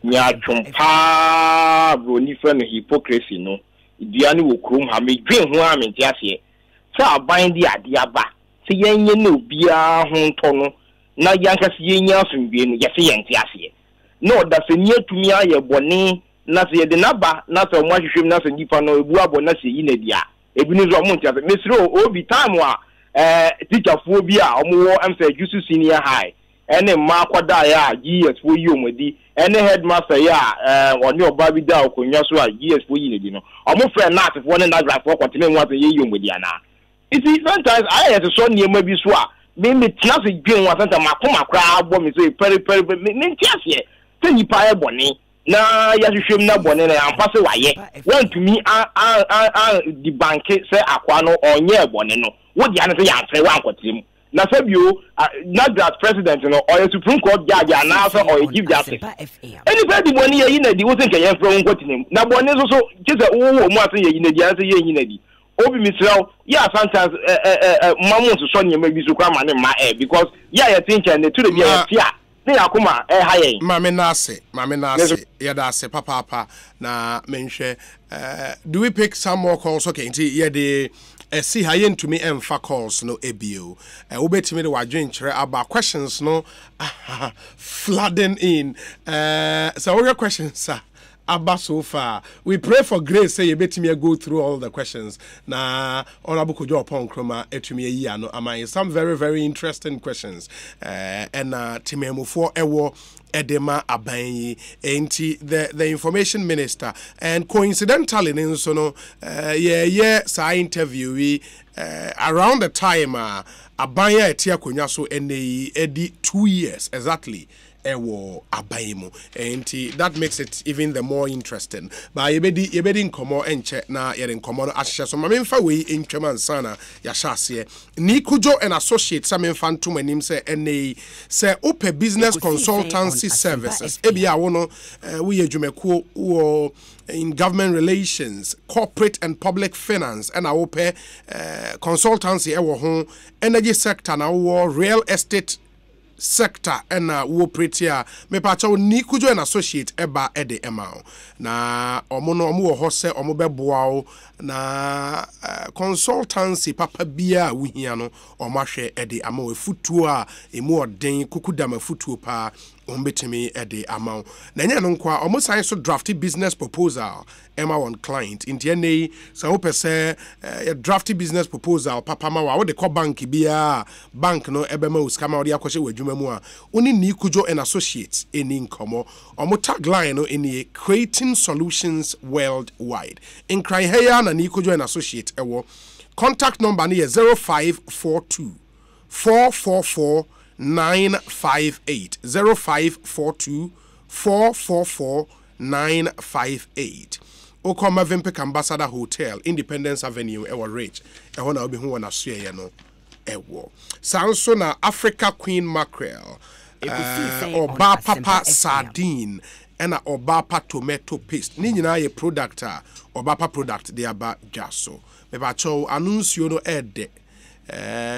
Speaker 9: Nyachumpa bro ni friend hypocrisy no. Duani wo kurumha me dwen ho amentiase. Sa aban di adiaba. Se yenye no bia ho ntono na yanka se yenya asumdue no yese yente ase no da se nia tumi aye bone na se yede naba na se mo ahwehwem na se nipa no ebu abo na se yi na dia ebi ni zo mo ntia mesiro obi time a teacher fo bi a omo wo am say jusu senior high ene ma kwada ya GS fo yi omodi ene headmaster ya oni oba bi da okonwa so a GS fo yi na di no omo friend na atefo ne na graph fo kwatene mo ase yi omodi ana. You see, sometimes I have to show you maybe swa. Maybe class is doing what sometimes my crowd bomb is very. Me here. Then you pay bonny. Na ya show me na bonny na am pass away. When to me the bank say akwano or nye bonny no. What the answer ya say one kwatim. Na say you not that president no or a Supreme Court judge announcer or a chief justice. Anybody bonny ya ina di wo think ya from kwatim. Na bonny so just wo mo ase ya ina di ase ya ina di. Obi Misrao, yeah, sometimes Mamu to Sonia maybe to come and my air because yeah, think and the two of you are they are come high.
Speaker 1: Maminase, yeah, papa na mention. Do we pick some more calls? Okay, yeah, the see high to me and for calls no ABO. Obey to me the drink about questions no flooding in. So all your questions, sir. Abba so far. We pray for grace. Say you bet me go through all the questions. Na honorable Kojo upon Kroma etumi yi no amay some very very interesting questions. And timemu for ewo edema abanyi enti the information minister and coincidentally nso no sa interview we around the time abanya etia konwa so edi 2 years exactly. Ewo abayimu and that makes it even the more interesting but yebedi nkomo enche na yere nkomo no ahye so mamemfa we ntwema nsana ya hyase ni kujo and associate samemfa ntom anim se open business consultancy services ebia wo no we adwumako wo in government relations, corporate and public finance, and our consultancy ewo energy sector na wo real estate sector and wo pretia me pacha ni kujo and associate eba ede emao na omo wo ho se omo beboa na consultancy papa bia wo hia no omo hwe ede ama we futuo a emu oden kukudama futuo pa ombetimi ede ama na nya no nkwa omo sign so drafty business proposal Emma one client in DNA so pese a drafty business proposal papa ma wa de ko bank bia bank no ebema uskama odi akwose wadwuma mu a oni ni kujo and associates eni nkomo omo tagline no eni creating solutions worldwide in cry here na ni kujo and associate ewo contact number ni 0542 444 958 0542 444 958 Okoma Vimpic Ambassador Hotel, Independence Avenue, Ewa Ridge. Ewa na obi hu wana suye no ewo. Sanso na Africa Queen Mackerel, Oba Papa Sardine, ena Oba Papa Tomato Paste. Ni nyina ye product Oba Papa product de aba jaso. Meba cho anuncio no ede.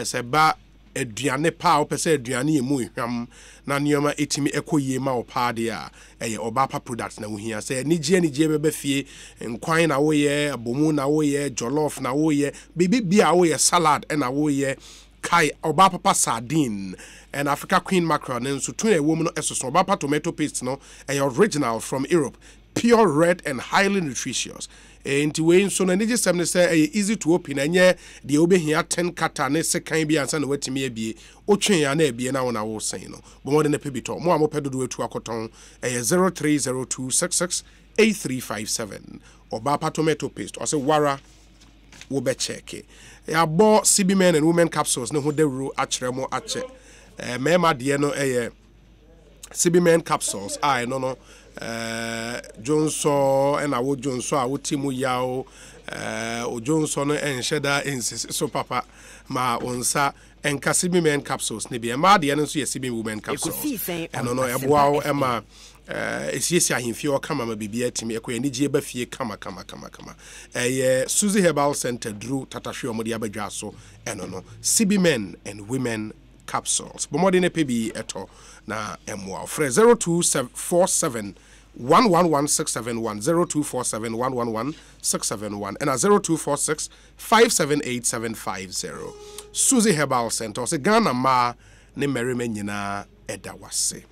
Speaker 1: Seba aduane pa opese aduane emu hwam na nioma etimi ekoyie ma opa de a eye obapa product na wohia se nigye bebe fie nkwan na woye abomu na woye jollof na woye bibia woye salad na woye kai obapa sardine and Africa Queen Mackerel nso tun ewom no esoso obapa tomato paste no original from Europe pure red and highly nutritious. Into way so na nige sem ne say easy to open enye de obehia 10 kata ne sekan bi ansa na watimi abie otwen ya na abie na wona wo sen no bo de na pebito mo amopedo etu akoton 0302668357 oba tomato paste or say wara wo be check ya bo CB men and women capsules ne ho dewru akyeremo ache mema de no CB men capsules no Johnson and I Johnson I would timu yao o Johnson and Sheda insist so papa ma onsa and Cassibi men capsules nibi and ma the so CB women capsules and no wow Emma it's yes ya himfio kama mabibia timi ekwe ni jeba fie kama Suzy Herbal Center Drew Tatashio modi abadwa so and no CB men and women capsules bomodine pebi eto na emwa fre 0247 111671 0247111671 and 0246 578750 Suzy Herbal Center se Ghana ma ne merime nyina edawase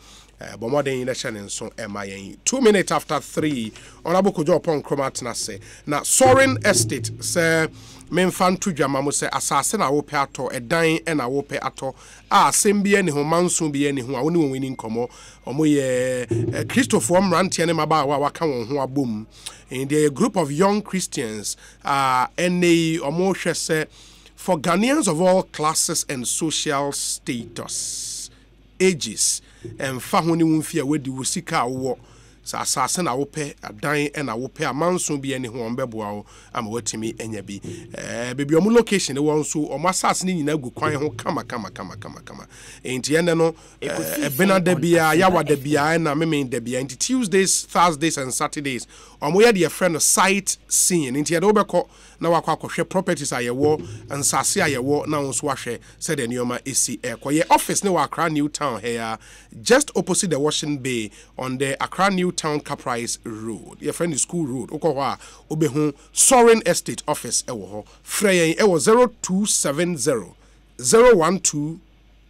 Speaker 1: bomodin na channel so emayen 2 minutes after 3 honorable kojo upon chromatna se na Sorin Estate se memfan to dwama mo se asase na wo pe ato edan e na wo pe ato asembie ne ho manso bie ne ho a woni woni nkomo omo ye Christopher Mrantie ne maba wa waka won ho abom in the group of young Christians and they omo hwe se for Ghanaians of all classes and social status ages and fa ho ne wonfia wedi wosika wo sa asase na wo pe adan e na wo pe amanso bie ne ho ombeboa wo ama watimi enya bi bebi omo location e won so omo asase ni nyina gu kwan ho kama enti ene no benada bia yawada bia na meme da bia enti Tuesdays, Thursdays and Saturdays omo ye de friend site scene enti ede obekọ na wakọ akọhwe properties ayewo ansase ayewo na won so ahwe said the nioma esi ekoye office ne wa Accra New Town here just opposite the Washington Bay on the Accra New Town Caprice Road your friend is School Road okọ obehu Sorin Estate office ewo ho frey ewo 0270 012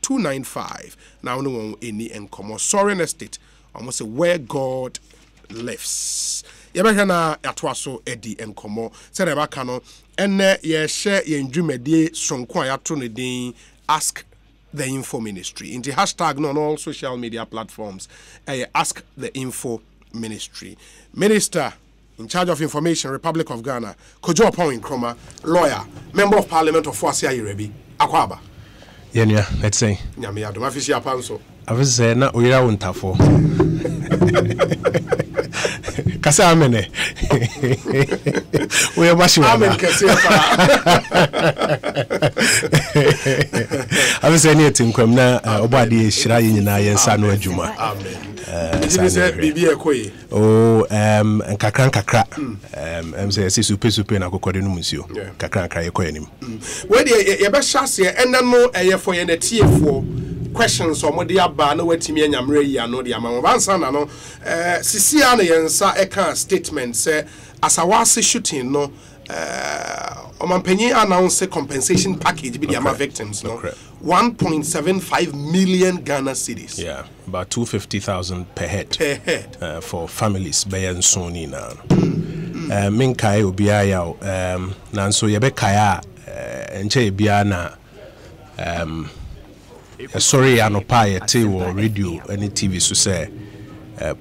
Speaker 1: 295 now no one any enkomo Sorin Estate almost say where God lives yebehwe na atwaso edi enkomo se na baka no enne ye share ye ndwumedie sonko ayato ne din ask the info ministry in the hashtag no on all social media platforms ask the info ministry minister in charge of information Republic of Ghana Kojo Upon Nkrumah lawyer member of parliament of Fuasia Irebi akwaba
Speaker 10: yenya let's say
Speaker 1: nyame adoma fisi apanso
Speaker 10: afise na oyira wontafo kasa amene we mashiwa
Speaker 1: amen kase fa
Speaker 10: afise ni etinkwam na obade ehira nyina yensa no adwuma
Speaker 1: amen se bibi ekoyi
Speaker 10: nkakra say super na kokode no musio kakra ekoyanim
Speaker 1: we dey ye be shase ene no for ye na tiefo questions or modi aba na watimi anyamre yi ano de ama bansa na no sisia na yensa eka statement say asawase shooting no Omampenyi announced a compensation package with the ama victims, no? 1.75 million Ghana cedis.
Speaker 10: Yeah, about 250,000 per head. For families, Bayan Soni na. Minkai Obiaya, Nanso Yabekaya, Enche Biana, sorry, Anopai, or radio, any TV, so say,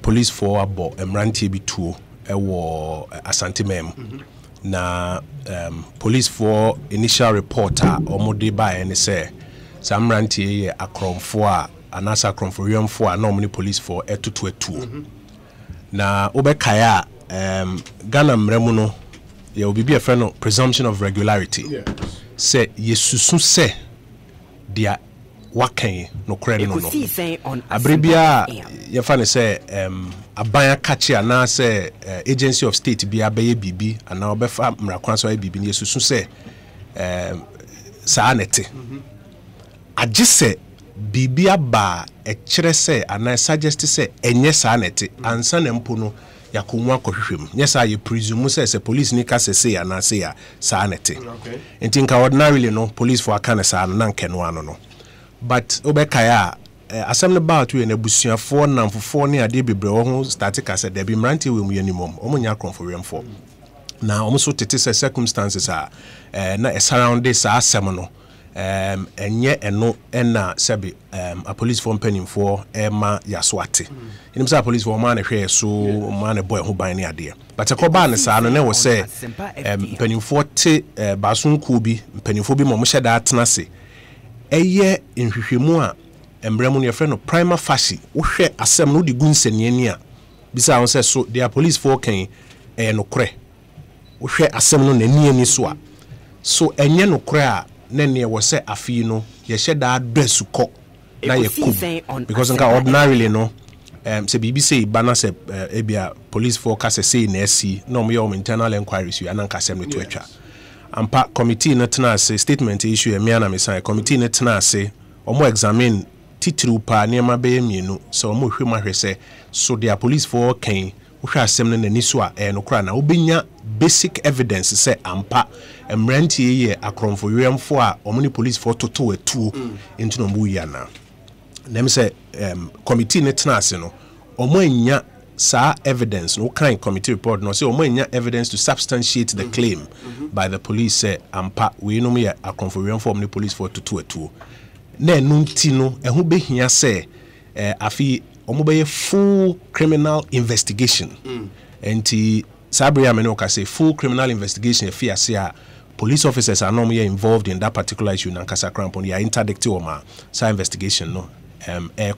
Speaker 10: police for abo, Emranti B2, Asante Mem. Na police for initial reporter omode by and say samrantie ye akromfo a anasa akromfo yemfo a normally police for etutu na obekaya Ghana mremu no ye obibi efe no presumption of regularity say yesusu se dia wakan no kre no abribia ye fa ne say abaya kachi na say agency of state bia baye bibi ana obefa mrakwan so bibi ne yesusu se saanete agise bibi aba e kire se ana suggest se enye saanete ansa na mpo no yakonwa kohwehwem nyesa ye presume se police ni ka se ana se ya saanete ntinka ordinarily no police for akane sa na nkeno ano no but obekaya asem ne ba to na busuafo namfofo ne ade bebre ho static as there be mranti we mu yanimom omunya konforemfo na omuso tete se circumstances na surround this asem no enye eno na sebi a police for mpanimfo ma yaswate inim say police for man hwe so man boy ho ban ne ade but akoba ne sa no ne wo say mpanimfo te basunku bi mpanimfo bi mo hyeda atena se eye nhwehwemu a embramu ne yefre no prima facie wo hwe asem no de gunsaniani a bisa won say so their police for kan no kre wo hwe asem no nani so a so enye no kre a nene was say afi no ye sheda address ko na ye kum because nka ordinarily no say bibi say bana say ebia police forecast say na si no mo your internal inquiries you ananka sem no to atwa ampa committee na tena say statement issue me na me say committee na tena say omo examine titru pa niam be mienu so omo hwe ma hwe say so their police for kan wohwa asem no nani so a no kra na obenya basic evidence say ampa emrantie ye akromfo wemfo a omni police for toto atuo into no mu yana dem say committee ne tena ase no omanya sa evidence no kind committee report no say omanya evidence to substantiate the claim by the police say ampa we no me akromfo wemfo omni police for toto atuo na enunti no ehu behia say afi omobeye full criminal investigation enti sabri ameno ka say full criminal investigation if you see police officers are normally involved in that particular issue na kasa crampon ya interdict o ma sa investigation no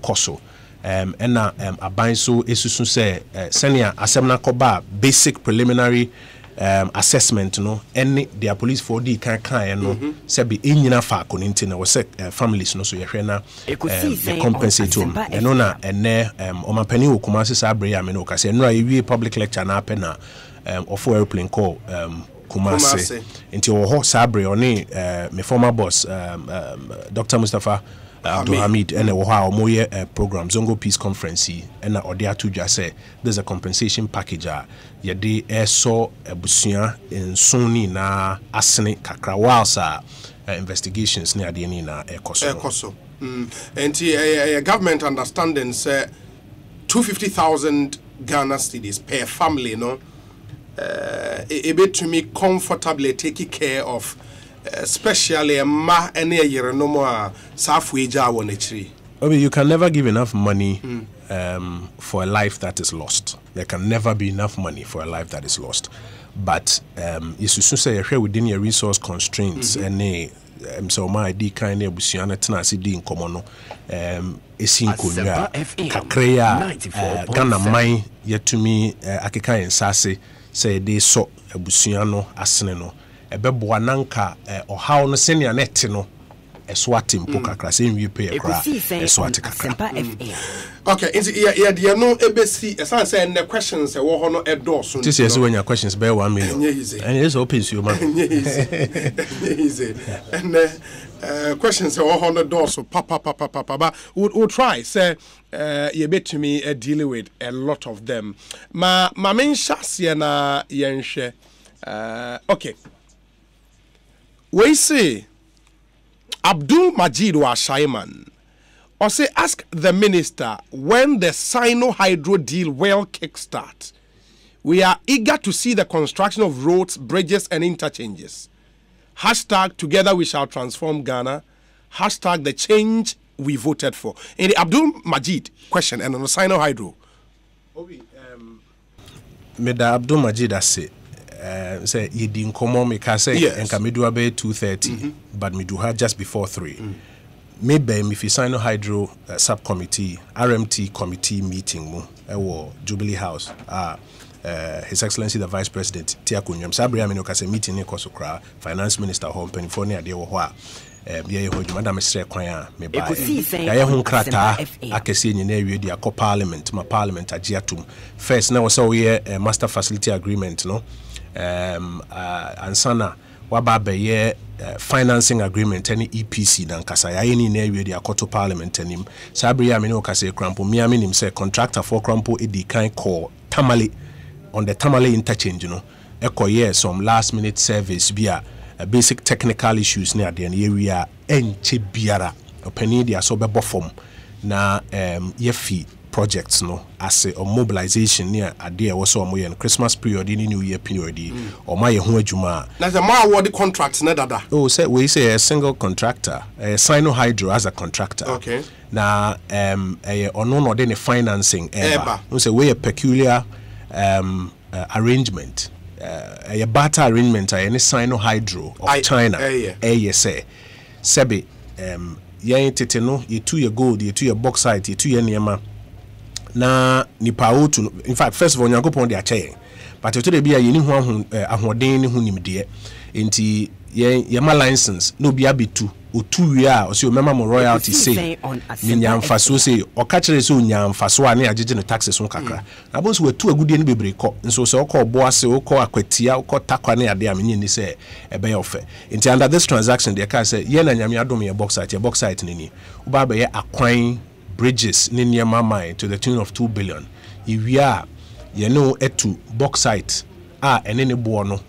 Speaker 10: koso na aban so esusu say senior asemna koba basic preliminary assessment no any their police for the kan no say be enyina fa koninti na was families no so ye hwe na compensate them eno na ene omapani okumase sabre ameno ka say no awie public lecture na ape na of airplane call Kumase into ho sabre oni my former boss Dr. Mustafa Abdul Hamid and wo moye program Zongo Peace Conference and odia to just say there's a compensation package ye de eso ebusua ensoni na asene kakra walsa investigations ne ade ni na ekoso
Speaker 1: and a government understanding say 250,000 Ghana cedis per family no able to me comfortably taking care of especially a ma any year no more safweja wonetri.
Speaker 10: You can never give enough money for a life that is lost. There can never be enough money for a life that is lost. But you should say you're within your resource constraints and so my ID kind of busiana tenasi di incomono esinkonya kakrea Ghana mine yet to me akeka ensase say they so abusiano asene no ebeboa nanka ohaw no senior net no eswati mpo kakra se nwie pay ekra eswati kakra
Speaker 1: okay yeah they no ebesi esan say the questions e wo ho no edoso
Speaker 10: this is when your questions be 1 million and it's open to you man
Speaker 1: easy and questions e wo ho no doso papa but we'll try say you bet to me dealing with a lot of them ma menshase na yenhwe okay we say Abdul Majid wa Shaiman or say ask the minister when the sino-hydro deal will kickstart. We are eager to see the construction of roads, bridges and interchanges. Hashtag together we shall transform Ghana. Hashtag the change we voted for. In the Abdul Majid question and on the sino-hydro.
Speaker 10: Meda Abdul Majid say say you didn't come on me say and can do about 2:30 but me do her just before 3 maybe if you sign a hydro subcommittee RMT committee meeting mo Jubilee House His Excellency the Vice President Tiakunyam Sabria me no ka say meeting ne koso kra finance minister home penifo ne ade wo ho a bia ho madam sre kwan a me ba ya ye ho krata akese nyina awie dia ko parliament ma parliament agiatum first na wo say we master facility agreement no ansana wababeye financing agreement any EPC dan kasa ya ni na awie dia koto parliament anim sabria me no ka say crampo me amenim say contractor for crampo edi kan call tamale on the tamale interchange no ekoye some last minute service bia basic technical issues near the area enche biara opani dia so bebo form na yefi projects no as a mobilization near idea was so moyen Christmas period in New Year period or my ho adwuma
Speaker 1: na the more award contracts na dada
Speaker 10: say we say a single contractor sino-hydro as a contractor
Speaker 1: okay
Speaker 10: na ono no de financing ever we say we a peculiar arrangement a barter arrangement any sino-hydro of China say sebe yen tete no ye 2 year gold ye 2 year bauxite ye 2 year niema na nipa otu in fact first of all nyankopon de ache but to dey bia ye ni ho ahoden ni ho nimde enti ye ma license no bia betu otu wi a o se o mema mo royalty say nyamfa so say o ka kire so nyamfa so a na agege no taxes so kakra na bo so wetu agudie ni bebre ko nso se o ko bo ase o ko akwatia o ko takwa na ade amenye ni say ebe ye ofe enti under this transaction they can say ye na nyame adom ye bauxite ni uba be ye akwan bridges ni niema mine to the tune of 2 billion iwia ye no etu bauxite ene ne bo no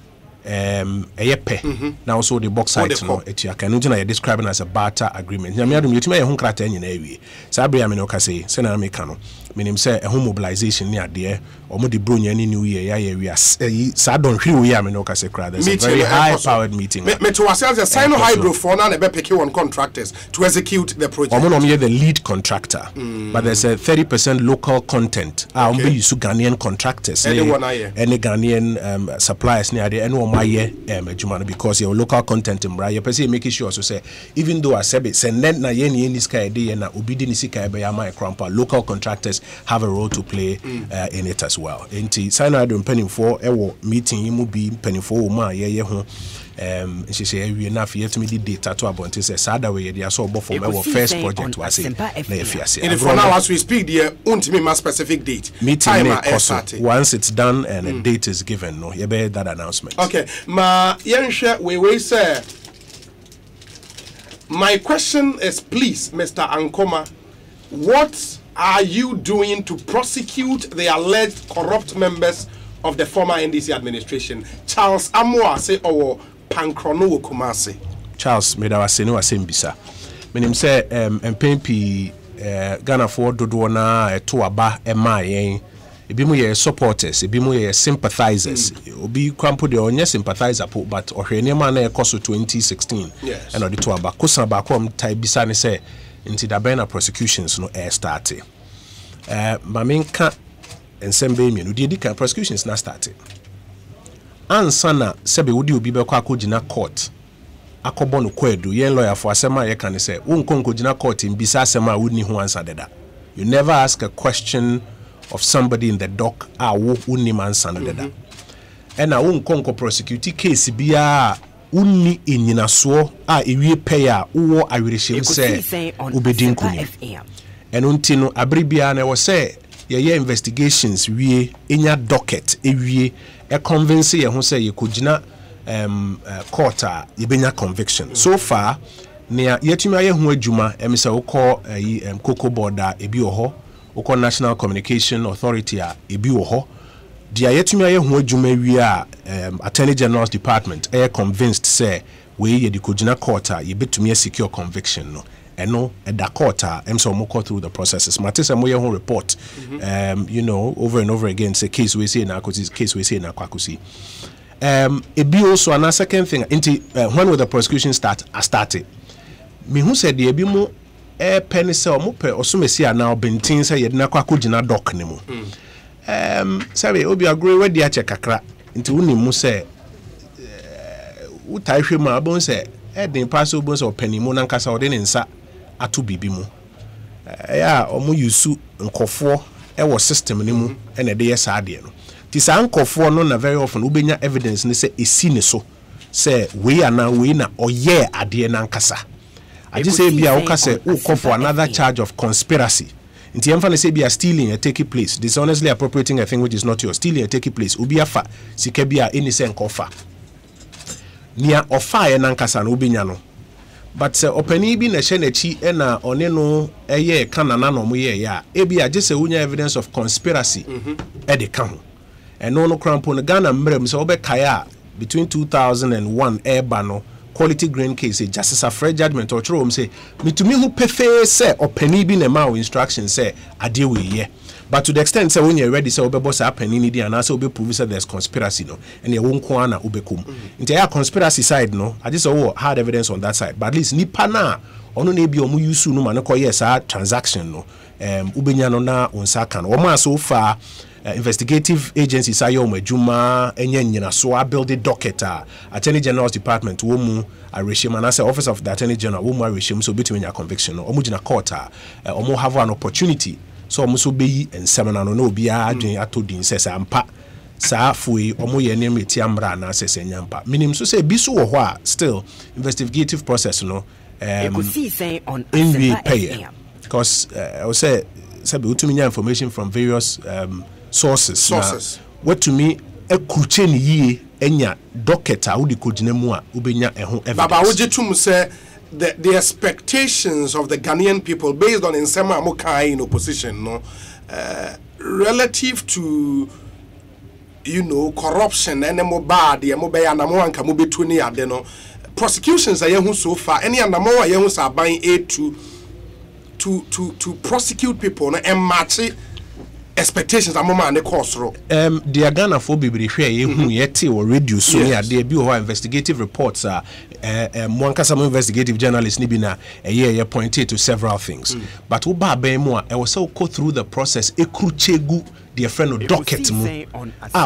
Speaker 10: eyepe now also the bauxite no etia kan no you describing as a barter agreement nyame adom yetima ye ho krata nyina awie sabria me no ka say se na me ka no menim say a mobilization ni ade omo de bro nya ni new year ya ye wi sa don hwe we ya me no ka say crowd there's a very high powered meeting
Speaker 1: me to ourselves the sino-hydro for now be pick on contractors to execute the project
Speaker 10: omo no me the lead contractor but there's a 30% local content omo be use Ghanaian contractors any Ghanaian suppliers ni ade any maye adwuma because your local content mbra you person make sure so say even though I said it send na ye ni sika dey na obidi ni sika be ya my crampa local contractors have a role to play in it as well enti sino-hydro penning for ewo meeting mu bi penning for ma ye ho she say we na fi yet me di data to about say sada we dey so bo for our first project was say na efiase
Speaker 1: and for now as we speak there untimi ma specific date
Speaker 10: meeting once it's done and a date is given no you bear that announcement
Speaker 1: okay ma yenhwe we say my question is please Mr. Ankoma, what are you doing to prosecute the alleged corrupt members of the former NDC administration? Charles Amoa say our Pankrono Kumasi.
Speaker 10: Charles made our seno asembisa. Menim say MPP Ghana for dodo na to aba ema yen. Ebi mu ye supporters, ebi mu ye sympathizers. Obi kwampo de onye sympathizer po but ohwene ma na ekoso 2016.
Speaker 1: Yes.
Speaker 10: And odi to aba kosa ba kom tai bisa ne say nti da bena prosecutions no start. Maminka ensembe mi no di kan prosecutions na start. Ansa na sebe wodi obi be kwa akogina court. Akobo no kwedu yen lawyer for asema ye kan say wonko nkogina court mbisa asema a woni ho ansa deda. You never ask a question of somebody in the dock wo unni mansa no deda. Ena wonko prosecute case bia unni enyinaso ewie pay a wo awerehyem say obedin kunu. Eno nti no abribia na wo say ye investigations wie enya docket ewie convince ye ho say ye kogina court a ye benya conviction. So far ne yetumi aye ho adwuma emisa wo call Cocoa Board a ebi wo ho wo call National Communication Authority a ebi wo ho dia yetumi aye ho adwuma wie a Attorney General's Department convinced say we ye di kogina court a ye betumi secure conviction no eno da court so mo go through the processes matisa mo ye ho report you know over and over again say case we say na akosi case we say na kwakosi ebi also another second thing when will the prosecution started me who said the ebi mo penny say mo pe osumesi ana obentin say ye na kwakogina dock ne mu sabe obi agree we dia che kakra nti woni mu say utai hwe ma bon say den pass obon say opani mu na nkasa ode ne nsa ato bibi mu ya omo yusu nkofo ewo system ne mu ene de yesa ade no ti sa nkofo no na very often ubenya evidence ne say esi ne so say we na oye ade na nkasa aje say bia wo ka say ukofo another charge of conspiracy nti emfa ne say bia stealing a take place dishonestly appropriating a thing which is not yours stealing a take place obi afa sika bia eni say nkofa nia ofa ye na nkasa no ubenya no but opani bi na hye na chi na one no eye kanana no mo ye ya ebi age se wonya evidence of conspiracy e de ka ho eno no crampo no Ghana mrem se obekaya between 2001 eba no quality grain case say justice a fair judgment or true say me to me who prefer say or penny be na ma instruction say ade we ye. But to the extent say when you're ready say obe boss penny ni and also obe prove say there's conspiracy no and you won't kwana ubekum. Into conspiracy side no I just hard evidence on that side, but at least nipa na ono na bi omu use no man ko yes transaction no ubenya no na onsa kan o ma so far investigative agencies ayo majuma enye nyina so build a docket Attorney General's department wo mu areshim and as office of the Attorney General wo mu areshim so between your conviction no omu gina court omu have an opportunity so omu so be en seminar no obi adwen atodin sese ampa saa fui omu ye ne meti amra na sese nyampa minim so say bi so wo ho a still investigative process no
Speaker 3: on
Speaker 10: pay because I would say utumi information from various sources. What to me a kucheni ye enya docket a udi kujinemu a ubenya ehun evidence.
Speaker 1: Baba ujitum say the expectations of the Ghanaian people based on Nsema Amokai in opposition no relative to corruption and mo bad the mo be anamo anka mo betuni ade no prosecutions are yehun so far any anamo a yehun sa ban to prosecute people no and match expectations amoma and the course ro
Speaker 10: the Ghana for bibiri hwe yehun yete or radio so ya there bi o investigative reports mwanka some investigative journalists ni bi na ye pointed to several things but wo ba ban mu a e was go through the process ekruchegu the friend of docket mu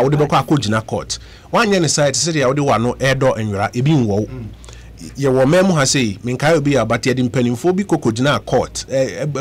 Speaker 10: wo de be kwa akogina court wanye ne side say ya wo de wa no edo enwera ebi nwo ye wo mem ha say minka obi abate de mpanimfo bi kokogina court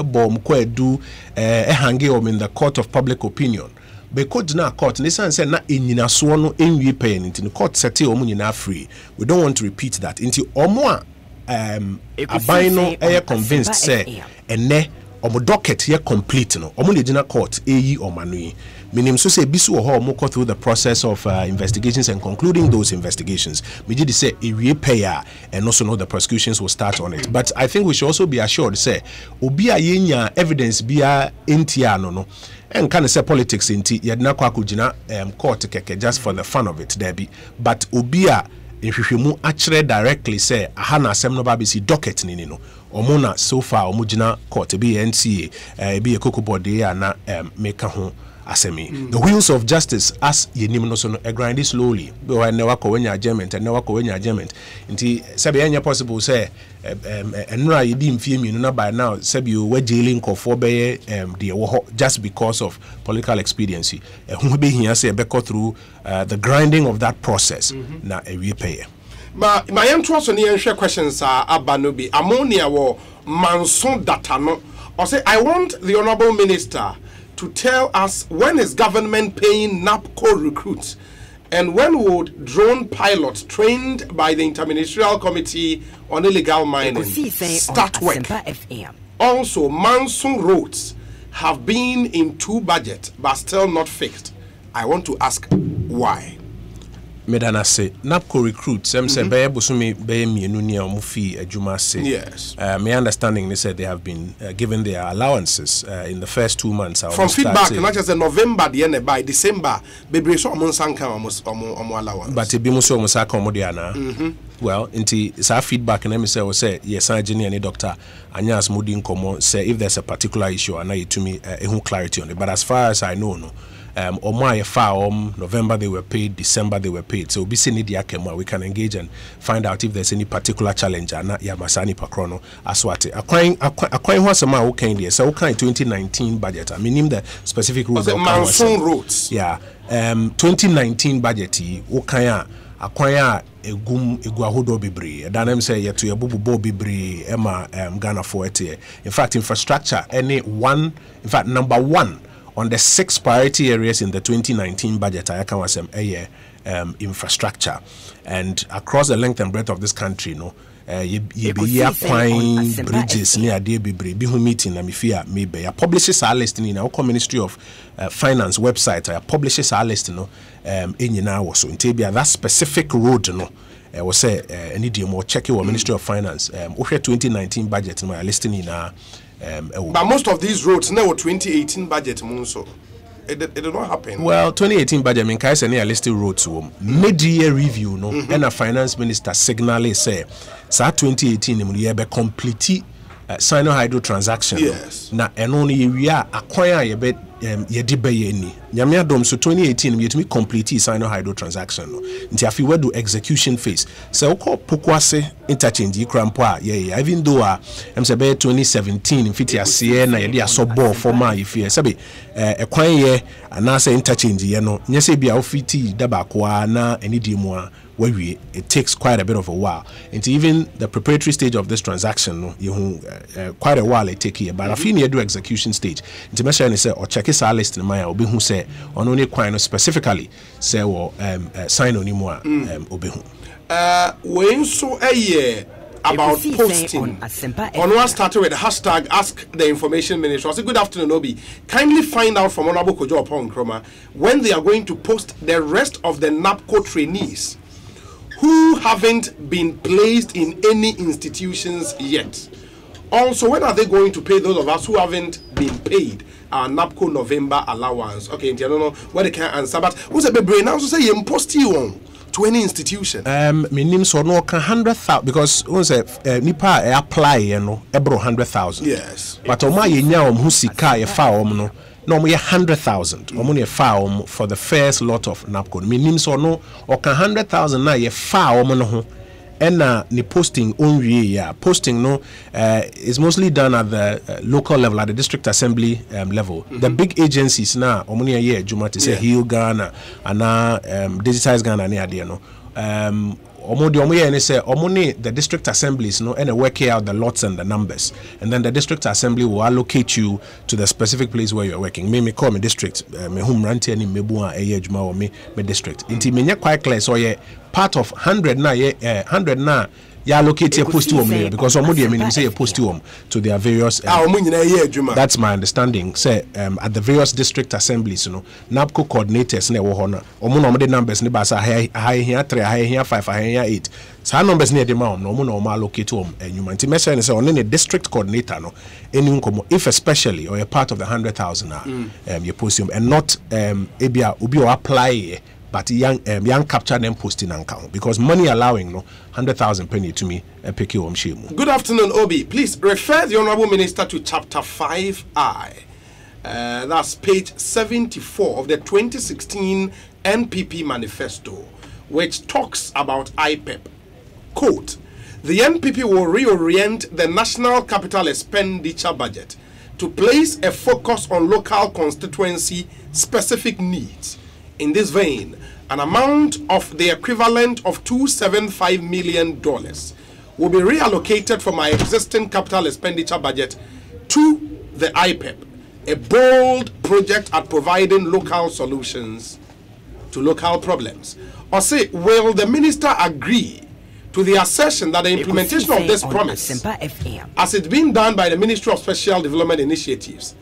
Speaker 10: bom ko adu hange o in the court of public opinion be kogina court ne san say na enyina so no enwie pay nti the court set o munyina free. We don't want to repeat that nti omo a aban no convinced say ene omo docket ye complete no omo legina court eyi omanui minim so say bisu ho omo go through the process of investigations and concluding those investigations me did say ewie payer and also know the prosecutions will start on it. But I think we should also be assured say obi a yenya evidence bia entia no and can say politics inti yedna kwa kugina court keke just for the fun of it there be but obi a nhwehwemu akire directly say aha na asem no ba be si docket ni no omuna so far omugina court be NCA be kokobode na make ho asemi the wheels of justice as yenim no so no grind slowly be wa never ko wenya adjustment and never ko wenya adjustment nti sabe anya possible say enura yedi mfie mienu na by now sabe you we jailing for be the wo just because of political expediency hu be hia say be go through the grinding of that process na ewie pay
Speaker 1: my entrance on the questions are abanobi ammonia wo manson data no or say I want the honorable minister to tell us when is government paying NABCO recruits and when would drone pilots trained by the Interministerial Committee on Illegal Mining start work. Also, monsoon roads have been in 2 budgets but still not fixed. I want to ask why.
Speaker 10: Medana say NABCO recruits say be bosumi be mienu ni omufi adwuma say
Speaker 1: yes
Speaker 10: my understanding they said they have been given their allowances in the first 2 months
Speaker 1: from feedback not just in November the end by December bebre so omonsanka omo allowance
Speaker 10: but e bi mo so omonsanka omo dia na well inti sa feedback na me say yes engineer ni doctor anyas mudi nkomo say if there's a particular issue and to me ehun clarity on it, but as far as I know no November they were paid, December they were paid. So we can engage and find out if there's any particular challenge. And Yamasani Pakrono Aswati. Acquiring what's a man who came there. So 2019 budget. I mean the specific rules.
Speaker 1: Monsoon roads.
Speaker 10: Yeah. 2019 budget. Okaya acquire egum eguahodo bibre. Danem say yetu yabubu bo bibre ema Ghana for it. In fact, infrastructure number 1 on the 6 priority areas in the 2019 budget, I can was infrastructure, and across the length and breadth of this country, bridges near Bihu meeting na mifia maybe. I publishes our list in our Ministry of Finance website. I publishes our list in so in Tibia that specific road was say any more check your Ministry of Finance. 2019 budget my listing in
Speaker 1: but most of these roads now 2018 budget so it did not happen.
Speaker 10: Well, 2018 budget, I mean, Kaisa near listed road to mid-year review, no, and a finance minister signally say, sa 2018 we have a complete sino-hydro transaction.
Speaker 1: Yes.
Speaker 10: Na enoni we are acquire ye bet ye dibe ni. Nyamia dom so 2018 we to me complete sino-hydro transaction. No, nti afi we do execution phase. So ko pokwase interchange ikrampo a ye even though am say be 2017 mfiti ase na ye dia so ball forma ifie sabe ekwan ye anase interchange ye no nyese bia ofiti daba kwa na eni di mu a it takes quite a bit of a while. And even the preparatory stage of this transaction, quite a while it take here. But I feel near do execution stage. To make sure say or check his list in my obi who say on only quite specifically say or sign on him obi who.
Speaker 1: When so a year about posting on what started with the hashtag Ask the Information Minister. I say good afternoon, Obi. Kindly find out from Honorable Kojo Opon Nkrumah when they are going to post the rest of the NABCO trainees who haven't been placed in any institutions yet. Also, when are they going to pay those of us who haven't been paid our NABCO November allowance? Okay, I don't know what they can answer, but who's a baby now? So say you post you on to any institution. My name so no 100,000 because who's a nipa apply you know ebro 100,000. Yes.
Speaker 10: But oma yenya who sika ye fa no. No, we 100,000. Omuni file for the first lot of NABCO. Meaning so no, or 100,000 na ye file no and ni posting only yeah. Posting no is mostly done at the local level, at the district assembly level. The big agencies na omuni ye juma to say Heal Ghana and digitize Ghana ni ade no. The district assemblies and work out the lots and the numbers, and then the district assembly will allocate you to the specific place where you're working. Me call me district, me home ranti ani me bua juma or me district. Inti me quite clear so ye part of 100 na 100 na ya allocate a post to them because meaning say a post to them to their various that's my understanding. Say at the various district assemblies, you know, NABCO coordinators ne wo hono omo numbers ne ba sa high here 3 high here 5 high here 8 so numbers ne dem no omo allocate them enuma nti me say on a district coordinator no any nkomo if especially or a part of the 100,000 you post them and not ebia obi o apply but young capture them posting account because money allowing no 100,000 penny to me pick you shame.
Speaker 1: Good afternoon, Obi. Please refer the Honorable Minister to chapter 5I. That's page 74 of the 2016 NPP manifesto, which talks about IPEP. Quote, the NPP will reorient the national capital expenditure budget to place a focus on local constituency specific needs. In this vein, an amount of the equivalent of $275 million will be reallocated from our existing capital expenditure budget to the IPEP, a bold project at providing local solutions to local problems. Or say, will the minister agree to the assertion that the implementation of this promise, as it's been done by the Ministry of Special Development Initiatives,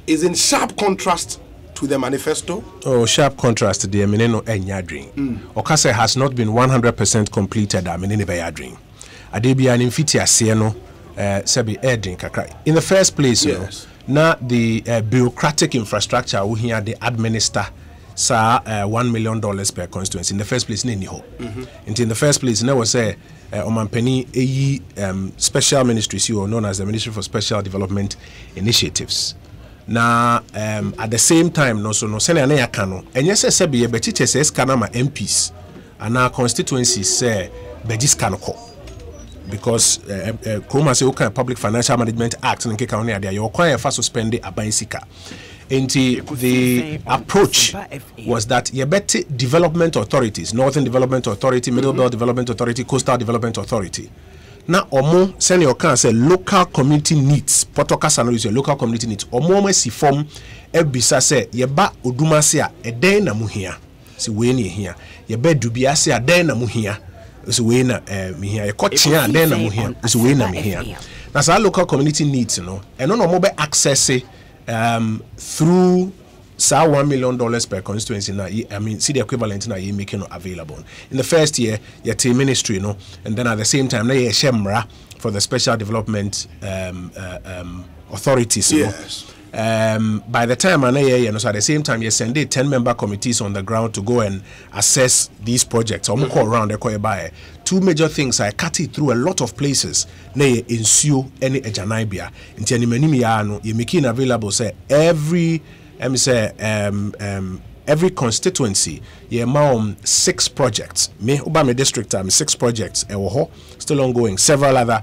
Speaker 1: is in sharp contrast to the manifesto?
Speaker 10: Oh, sharp contrast to the Emineno Enyadring. Okase has not been 100% completed. Eminene Bayadring. Adebia and Infitia Sieno, Sebi Erding Kakra. In the first place, yes. Now the bureaucratic infrastructure we here they administer sa $1 million per constituency. In the first place, Niniho. In the first place, there was a Omampeni special ministry, known as the Ministry for Special Development Initiatives. Na at the same time no sene na yakano enye se be bechiche se scanner ma MPs and our constituencies say begis kanko because Kroma say okay Public Financial Management Act nke ka on there you kwa fa suspend abansika enti the approach was that you better development authorities, Northern Development Authority, Middle Belt Development Authority, Coastal Development Authority. Now, omo senior can say local community needs. Potokasa no use local community needs. Omo si form ebisa say yeba oduma se a eden na muhia. Si we ni hia. Yeba dubia se a den na muhia. Si we na mi hia. Ye kotia den na muhia. Si we na mi hia. Na sa local community needs no. Eno no mo be access through sa $1 million per constituency na see the equivalent na you making available. In the first year, your team ministry, no, and then at the same time, na shemra for the special development authorities, yes. by the time so at the same time you send 10-member committees on the ground to go and assess these projects. Call around the two major things I cut it through a lot of places. Ne ensure any ejanibia. Inti animanimiano you making available say every every constituency, yeah, 6 projects. Me, Obama district, 6 projects. Still ongoing. Several other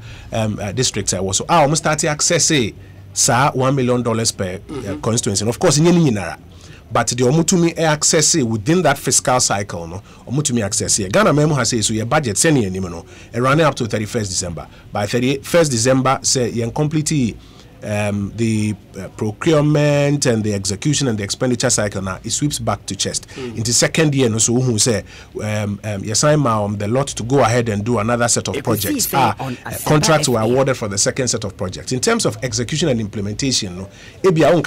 Speaker 10: districts. So, almost start to access $1 million per constituency. And of course, but the omutumi access within that fiscal cycle, no, omutumi access here. Ghana memo has said so your budget sending running up to 31st December. By 31st December, say you complete the procurement and the execution and the expenditure cycle now it sweeps back to chest. In the second year, no, so who say yes, I'm the lot to go ahead and do another set of projects. Contracts were awarded for the second set of projects. In terms of execution and implementation, no, it's not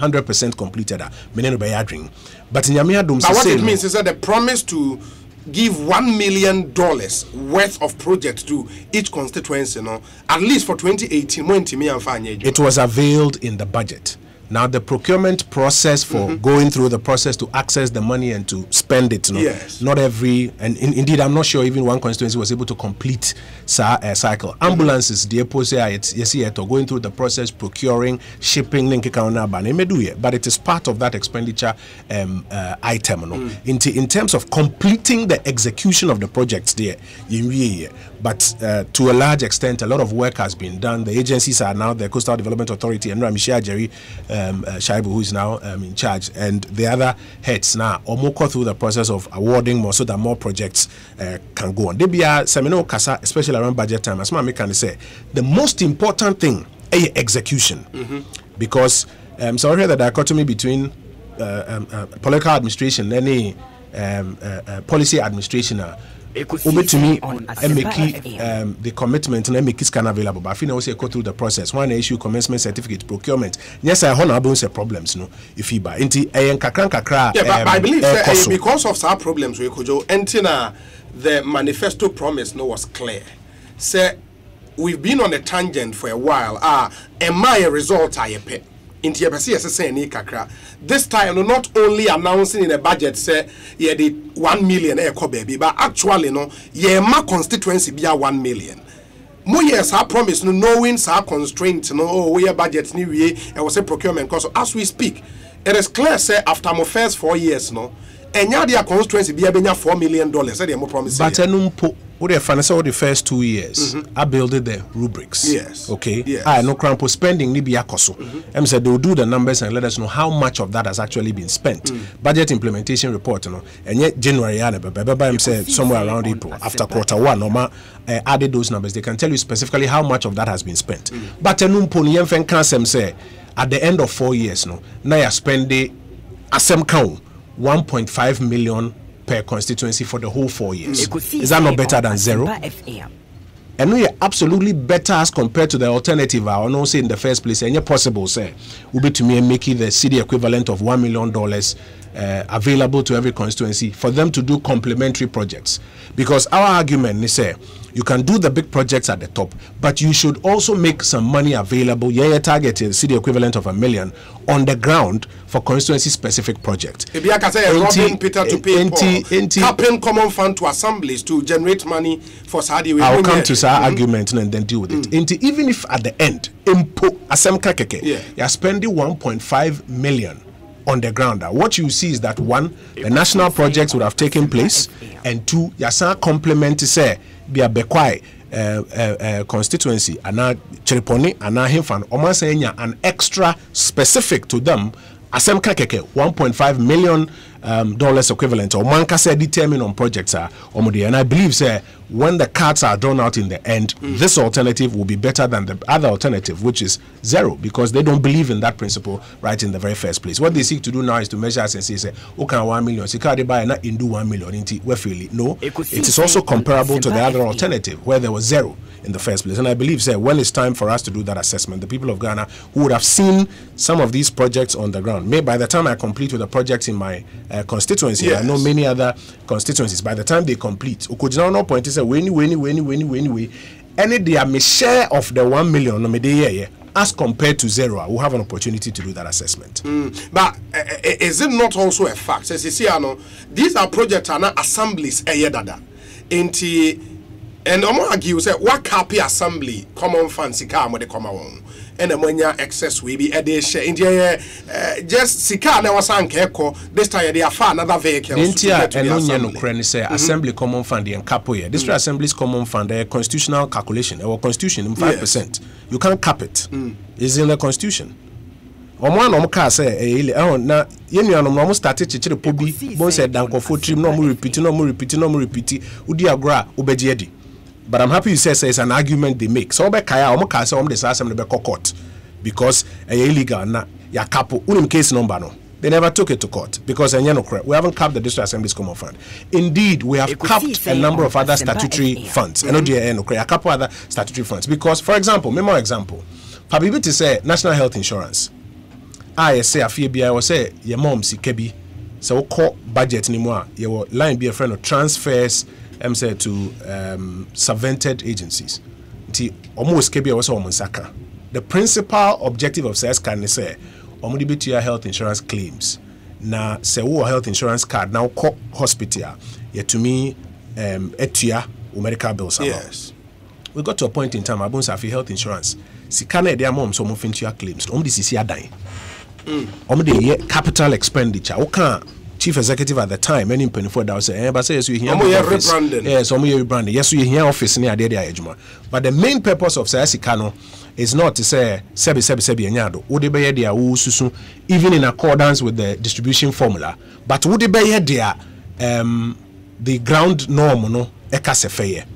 Speaker 10: 100% completed. But
Speaker 1: what it means is that the promise to give $1 million worth of projects to each constituency, at least for 2018.
Speaker 10: It was availed in the budget. Now the procurement process for going through the process to access the money and to spend it,
Speaker 1: yes.
Speaker 10: Not every, and indeed I'm not sure even one constituency was able to complete a cycle. Ambulances, the going through the process, procuring, shipping, but it is part of that expenditure item. In terms of completing the execution of the projects there, but to a large extent, a lot of work has been done. The agencies are now the Coastal Development Authority and Ramishia Jerry Shaibu, who is now in charge, and the other heads now go through the process of awarding more so that more projects can go on. They be a seminar kasa, especially around budget time. As I can say, the most important thing is execution, because so I heard the dichotomy between political administration and policy administration. To me, the commitment and make scan available. But I feel also go through the process. One issue commencement certificate procurement. Yes, I honorable problems. No, if you buy into kakra.
Speaker 1: Yeah, but I believe because of some problems we could the manifesto promise was clear. Say we've been on a tangent for a while. Am I a result I pay? This time, not only announcing in the budget, say, yeah, the 1 million baby, but actually, no, yeah, my constituency be a 1 million. More years, I promise, no, knowing our constraints, no, we are budget new year, and was a procurement cost. As we speak, it is clear, say, after my first 4 years, no, and now their constituency be a $4 million. Say, more promise.
Speaker 10: But the first 2 years, I built the rubrics.
Speaker 1: Yes.
Speaker 10: Okay.
Speaker 1: Yes.
Speaker 10: I no crumple spending ni biakoso. Said they will do the numbers and let us know how much of that has actually been spent. Budget implementation report, and yet January, said somewhere around April after Q1, added those numbers. They can tell you specifically how much of that has been spent. But say at the end of 4 years, now you spend the Asempa 1.5 million per constituency for the whole 4 years. Is that not better than zero? And we are absolutely better as compared to the alternative. I will not say in the first place, and possible say will be to me making the city equivalent of $1 million available to every constituency for them to do complementary projects. Because our argument is say you can do the big projects at the top, but you should also make some money available. Yeah, target is city equivalent of $1 million on the ground for constituency specific projects.
Speaker 1: If you can say robbing Peter to pay capping common fund to assemblies to generate money for Saudi.
Speaker 10: I'll come to our argument and then deal with it. Even if at the end, you're spending 1.5 million on the ground. What you see is that one, the national projects would have taken place, and two, yasa complement to say be a bekwai constituency and Cheriponi and Himfan Omasenya an extra specific to them. Asempa $1.5 million equivalent or Manka said determine on projects are and I believe say when the cards are drawn out in the end, this alternative will be better than the other alternative, which is zero, because they don't believe in that principle right in the very first place. What they seek to do now is to measure and say, okay, 1 million, so can they buy not in do 1 million into no, it is also comparable to the other alternative where there was zero in the first place. And I believe say when it's time for us to do that assessment, the people of Ghana who would have seen some of these projects on the ground, maybe by the time I complete with the projects in my constituency, yes. I know many other constituencies, by the time they complete, no point is a any they are my share of the 1 million as compared to zero, we'll have an opportunity to do that assessment.
Speaker 1: But is it not also a fact? As you see, these are projects and assemblies. And I'm argue say what copy assembly common fancy car with the common and the money excess we be a day share in just sika na wasan keko this time they are far another vehicle
Speaker 10: Intia and no no say assembly common fund and capo here district assembly's common fund a constitutional calculation or constitution 5%. You can't cap it. It's in the constitution. Omo ka say na yenuanom no mo start chechire pobi bon say dankofo trim no mo repeat udi agora obeje edi. But I'm happy you say it's an argument they make. So kaya omo ka say omo dey assembly be court because illegal na ya capo unim case number no. They never took it to court because we haven't capped the district assembly's common fund. Indeed, we have capped a number of other statutory funds. A couple other statutory funds because, for example, memo example, Pabibi to say national health insurance. I say a fee I was say your mom si kebi so call budget anymore. Your line be a friend of transfers say to subvented agencies. Almost kebi was almost saka. The principal objective of SES can say omudibiti health insurance claims. Na se wo health insurance card now call hospital. Yet to me etia medical bills. Yes. We got to a point in time about Safi health insurance. Sikana their mom so mofintia claims. This is dying. The capital expenditure. Okay, chief executive at the time, many penny for that say, but say yes, you hear rebranding. Yes, rebranding. Yes, you hear office near the ejuma. But the main purpose of Sayasikano is not to say sebi enyado. Would be there susu even in accordance with the distribution formula. But would be there the ground norm no ekasefeye.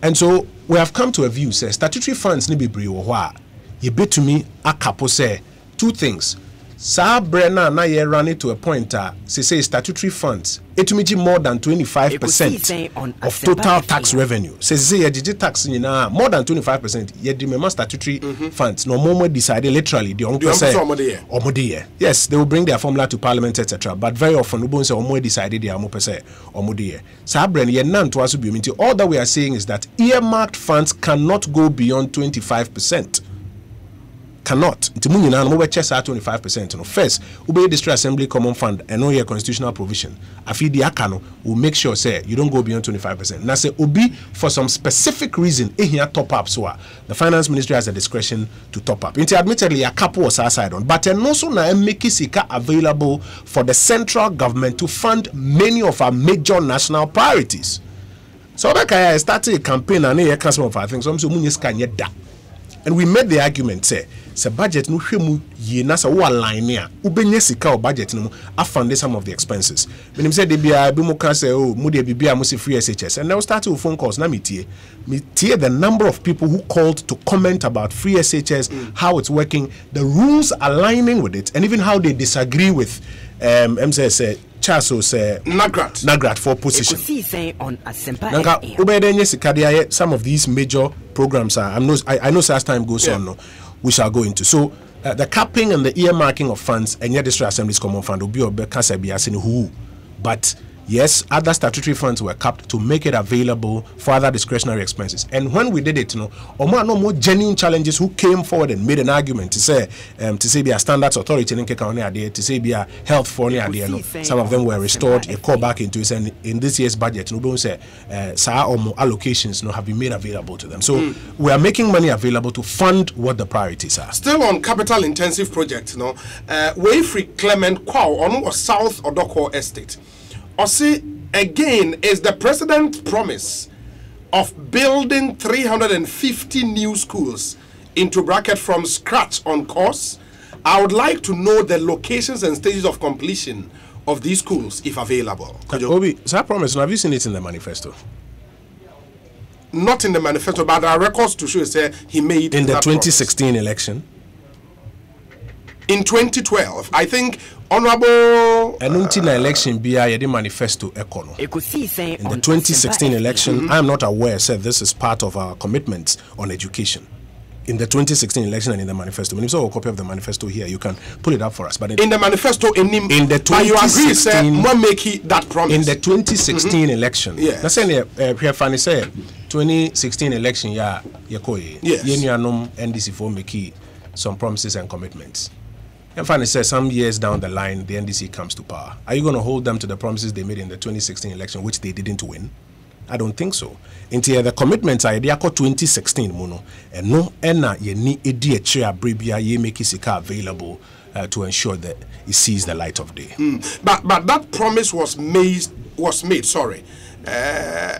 Speaker 10: And so we have come to a view say statutory funds ni be briwa. You bet to me a capo say two things. Sa Brenna na ye run it to a point say statutory funds it to more than 25% of total tax revenue. Say ye tax more than 25%. Ye the statutory funds no more decided literally the uncle say omodie. Yes, they will bring their formula to parliament etc. But very often we say omo decided they are mo say omodie. Sa Brenna ye nan to asu bi all that we are saying is that earmarked funds cannot go beyond 25%. Cannot. Ntimunyi na mo be chess 25%. No first, ube district assembly common fund and no your constitutional provision. Afi di aka no will make sure say you don't go beyond 25%. Na say obi for some specific reason here top up so the finance ministry has the discretion to top up. Inti admittedly a couple was side on, but also na make sika available for the central government to fund many of our major national priorities. So that I started a campaign and a customer of things. So munis can yet da. And we made the argument say budget no hwemu ye na sa wo align ya ubenye sika o budget no afund some of the expenses. When him said they be mo can say oh mu de bibia mo se free SHS and now started with phone calls na me tie the number of people who called to comment about free SHS, how it's working, the rules aligning with it, and even how they disagree with say Chaso say Nagrat for position. On Asempa FM. Some of these major programs are I know as time goes on no, we shall go into. So the capping and the earmarking of funds and yet district assembly's common fund will be who. But yes, other statutory funds were capped to make it available for other discretionary expenses. And when we did it, no more genuine challenges who came forward and made an argument to say be a standards authority to say be a health for some of them were restored, a call back into it, and in this year's budget, no say allocations have been made available to them. So we are making money available to fund what the priorities are. Still on capital intensive projects, Wayfree Clement Kwao on South Odoko Estate. Osi, again, is the president's promise of building 350 new schools into bracket from scratch on course. I would like to know the locations and stages of completion of these schools, if available. Obi, so that promise, have you seen it in the manifesto? Not in the manifesto, but there are records to show he made in the 2016 promise. Election. In 2012, I think Honorable election be a manifesto econo. In the 2016 election, I am not aware said this is part of our commitments on education. In the 2016 election and in the manifesto, when you saw a copy of the manifesto here, you can pull it up for us. But in the manifesto, in the 2016, that promise. In the 2016 election, that's saying here Fanny said 2016 election, NDC for Meki. some promises and commitments. And finally, says some years down the line, the NDC comes to power. Are you going to hold them to the promises they made in the 2016 election, which they didn't win? I don't think so. Until the commitments are there 2016 mono, and no ena ye ni edi eche abribia ye make isika available to ensure that it sees the light of day.
Speaker 1: But that promise was made.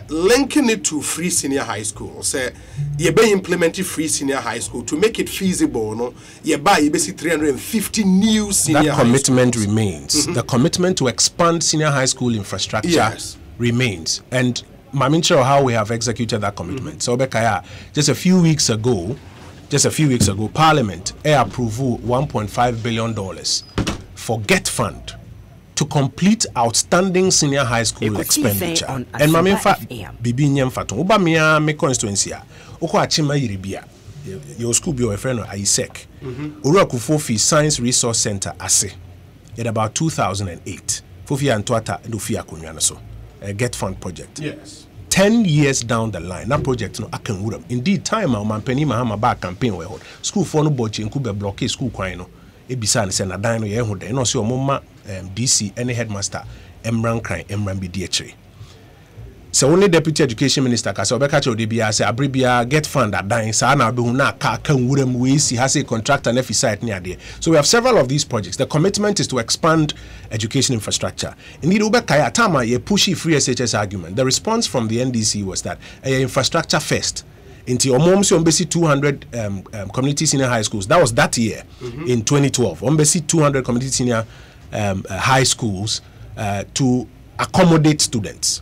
Speaker 1: Linking it to free senior high school, say you be implementing free senior high school to make it feasible. No, you buy basically 350 new senior.
Speaker 10: That commitment remains. The commitment to expand senior high school infrastructure remains, and Mamincho, how we have executed that commitment. So, Bekaya, just a few weeks ago, Parliament approved $1.5 billion for GET Fund to complete outstanding senior high school expenditure. And Maminfa, Bibi Nyamfaton, Ubamia, me constituency, Oko Achima Yiribia, your school be your friend Isaac, Uraku Fofi Science Resource Center, Ase, in about 2008. Fofi Antoata, Dufia Kunyanaso, a GET Fund project.
Speaker 1: Yes.
Speaker 10: 10 years down the line, that project no akan wuram. Indeed, time our penny mahama back campaign we hold. School for no bochi nkube blockade school kwan no. Ebisa ne se na dan no ye hu den. No se omoma DC any headmaster emran kran emran bi dietri. So only deputy education minister ka se obeka che odebia se abribia get fund adan sa na do na ka kan wuram we si has a contractor na fi site near there. So we have several of these projects. The commitment is to expand education infrastructure. Indeed, Ubekaya Tama ye pushy free SHS argument. The response from the NDC was that infrastructure first. Into Omomsi Ombesi 200 community senior high schools. That was that year in 2012. Ombesi 200 community senior high schools to accommodate students.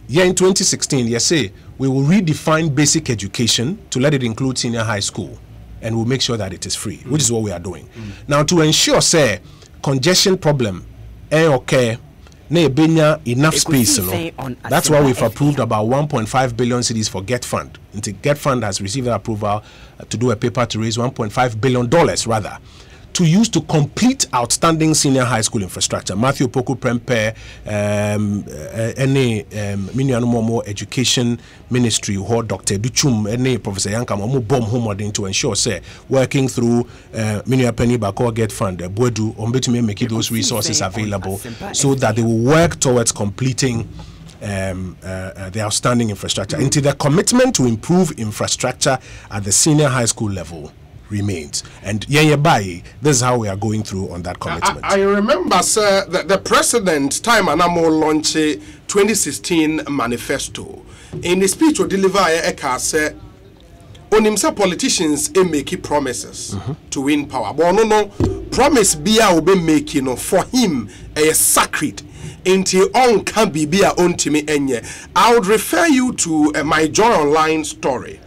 Speaker 10: Here in 2016, you say we will redefine basic education to let it include senior high school, and we'll make sure that it is free, which is what we are doing. Now, to ensure, say, congestion problem, okay, enough space. That's why we've approved about 1.5 billion cedis for GET Fund. And the GET Fund has received approval to do a paper to raise $1.5 billion rather, to use to complete outstanding senior high school infrastructure. Matthew Poku Prempe, any Minianumomo Education Ministry, or Dr. Duchum, any Professor Yankam, or bomb homewarding to ensure, say, working through Minia Penny Bako GET Fund, Bwedu, Ombetumi making those resources available so that they will work towards completing the outstanding infrastructure. Into the commitment to improve infrastructure at the senior high school level remains. And this is how we are going through on that commitment.
Speaker 1: I remember, sir, that the president, Time Anamo, launched a 2016 manifesto. In the speech, he delivered a say, on himself, politicians make promises to win power. But no promise will be making for him a sacred. Until on can be on to me enye. I would refer you to my Joy Online story.